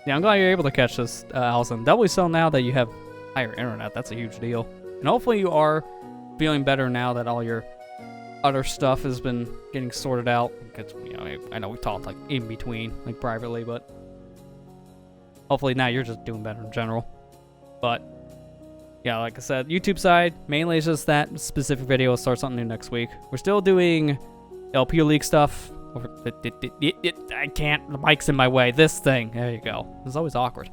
Yeah, I'm glad you're able to catch this, Allison. Doubly so now that you have higher internet. That's a huge deal. And hopefully you are feeling better now that all your other stuff has been getting sorted out. Because, you know, I know we talked like in between, like privately, but hopefully now you're just doing better in general. But yeah, like I said, YouTube side, mainly it's just that specific video. We'll start something new next week. We're still doing LP League stuff. I can't, the mic's in my way. This thing, there you go. It's always awkward.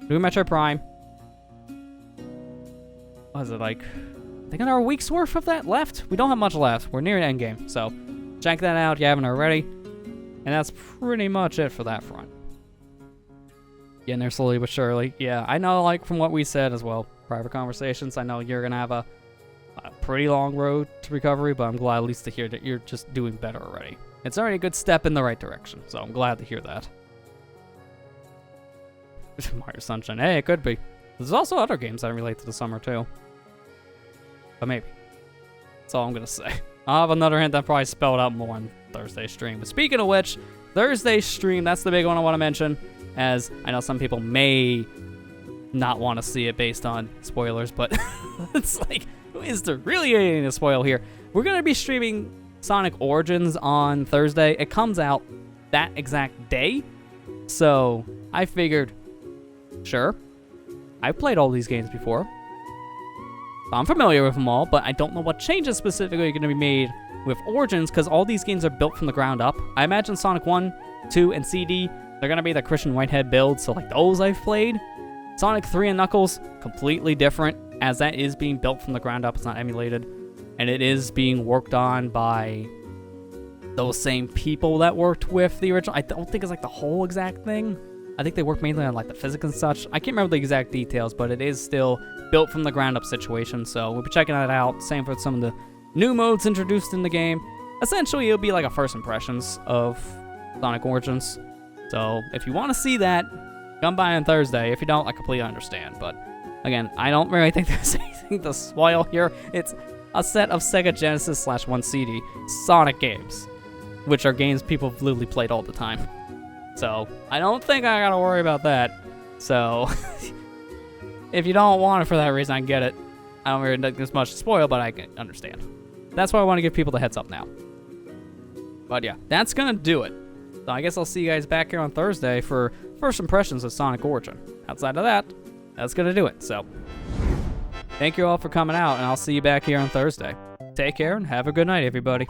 Doing Metroid Prime. What is it, like, I think another week's worth of that left? We don't have much left. We're near an endgame, so check that out if you haven't already. And that's pretty much it for that front. Getting there slowly but surely. Yeah, I know, like, from what we said as well, private conversations, I know you're gonna have a pretty long road to recovery, but I'm glad at least to hear that you're just doing better already. It's already a good step in the right direction, so I'm glad to hear that. Mario Sunshine, hey, it could be. There's also other games that relate to the summer, too. But maybe. That's all I'm gonna say. I'll have another hint that probably spelled out more on Thursday's stream. But speaking of which, Thursday's stream, that's the big one I want to mention, as I know some people may not want to see it based on spoilers, but it's like, is there really anything to spoil here? We're gonna be streaming Sonic Origins on Thursday. It comes out that exact day, so I figured, sure, I've played all these games before. I'm familiar with them all, but I don't know what changes specifically are going to be made with Origins, because all these games are built from the ground up. I imagine Sonic 1, 2, and CD, they're going to be the Christian Whitehead builds, so like those I've played. Sonic 3 and Knuckles, completely different, as that is being built from the ground up. It's not emulated. And it is being worked on by those same people that worked with the original. I don't think it's like the whole exact thing. I think they work mainly on like the physics and such. I can't remember the exact details, but it is still built from the ground up situation. So we'll be checking that out. Same for some of the new modes introduced in the game. Essentially, it'll be like a first impressions of Sonic Origins. So if you want to see that, come by on Thursday. If you don't, I completely understand. But again, I don't really think there's anything to spoil here. It's a set of Sega Genesis /1 CD Sonic games, which are games people have literally played all the time. So I don't think I gotta worry about that. So if you don't want it for that reason, I get it. I don't really think there's much to spoil, but I can understand. That's why I want to give people the heads up now. But yeah, that's gonna do it. So I guess I'll see you guys back here on Thursday for first impressions of Sonic Origin. Outside of that, that's gonna do it. So thank you all for coming out, and I'll see you back here on Thursday. Take care and have a good night, everybody.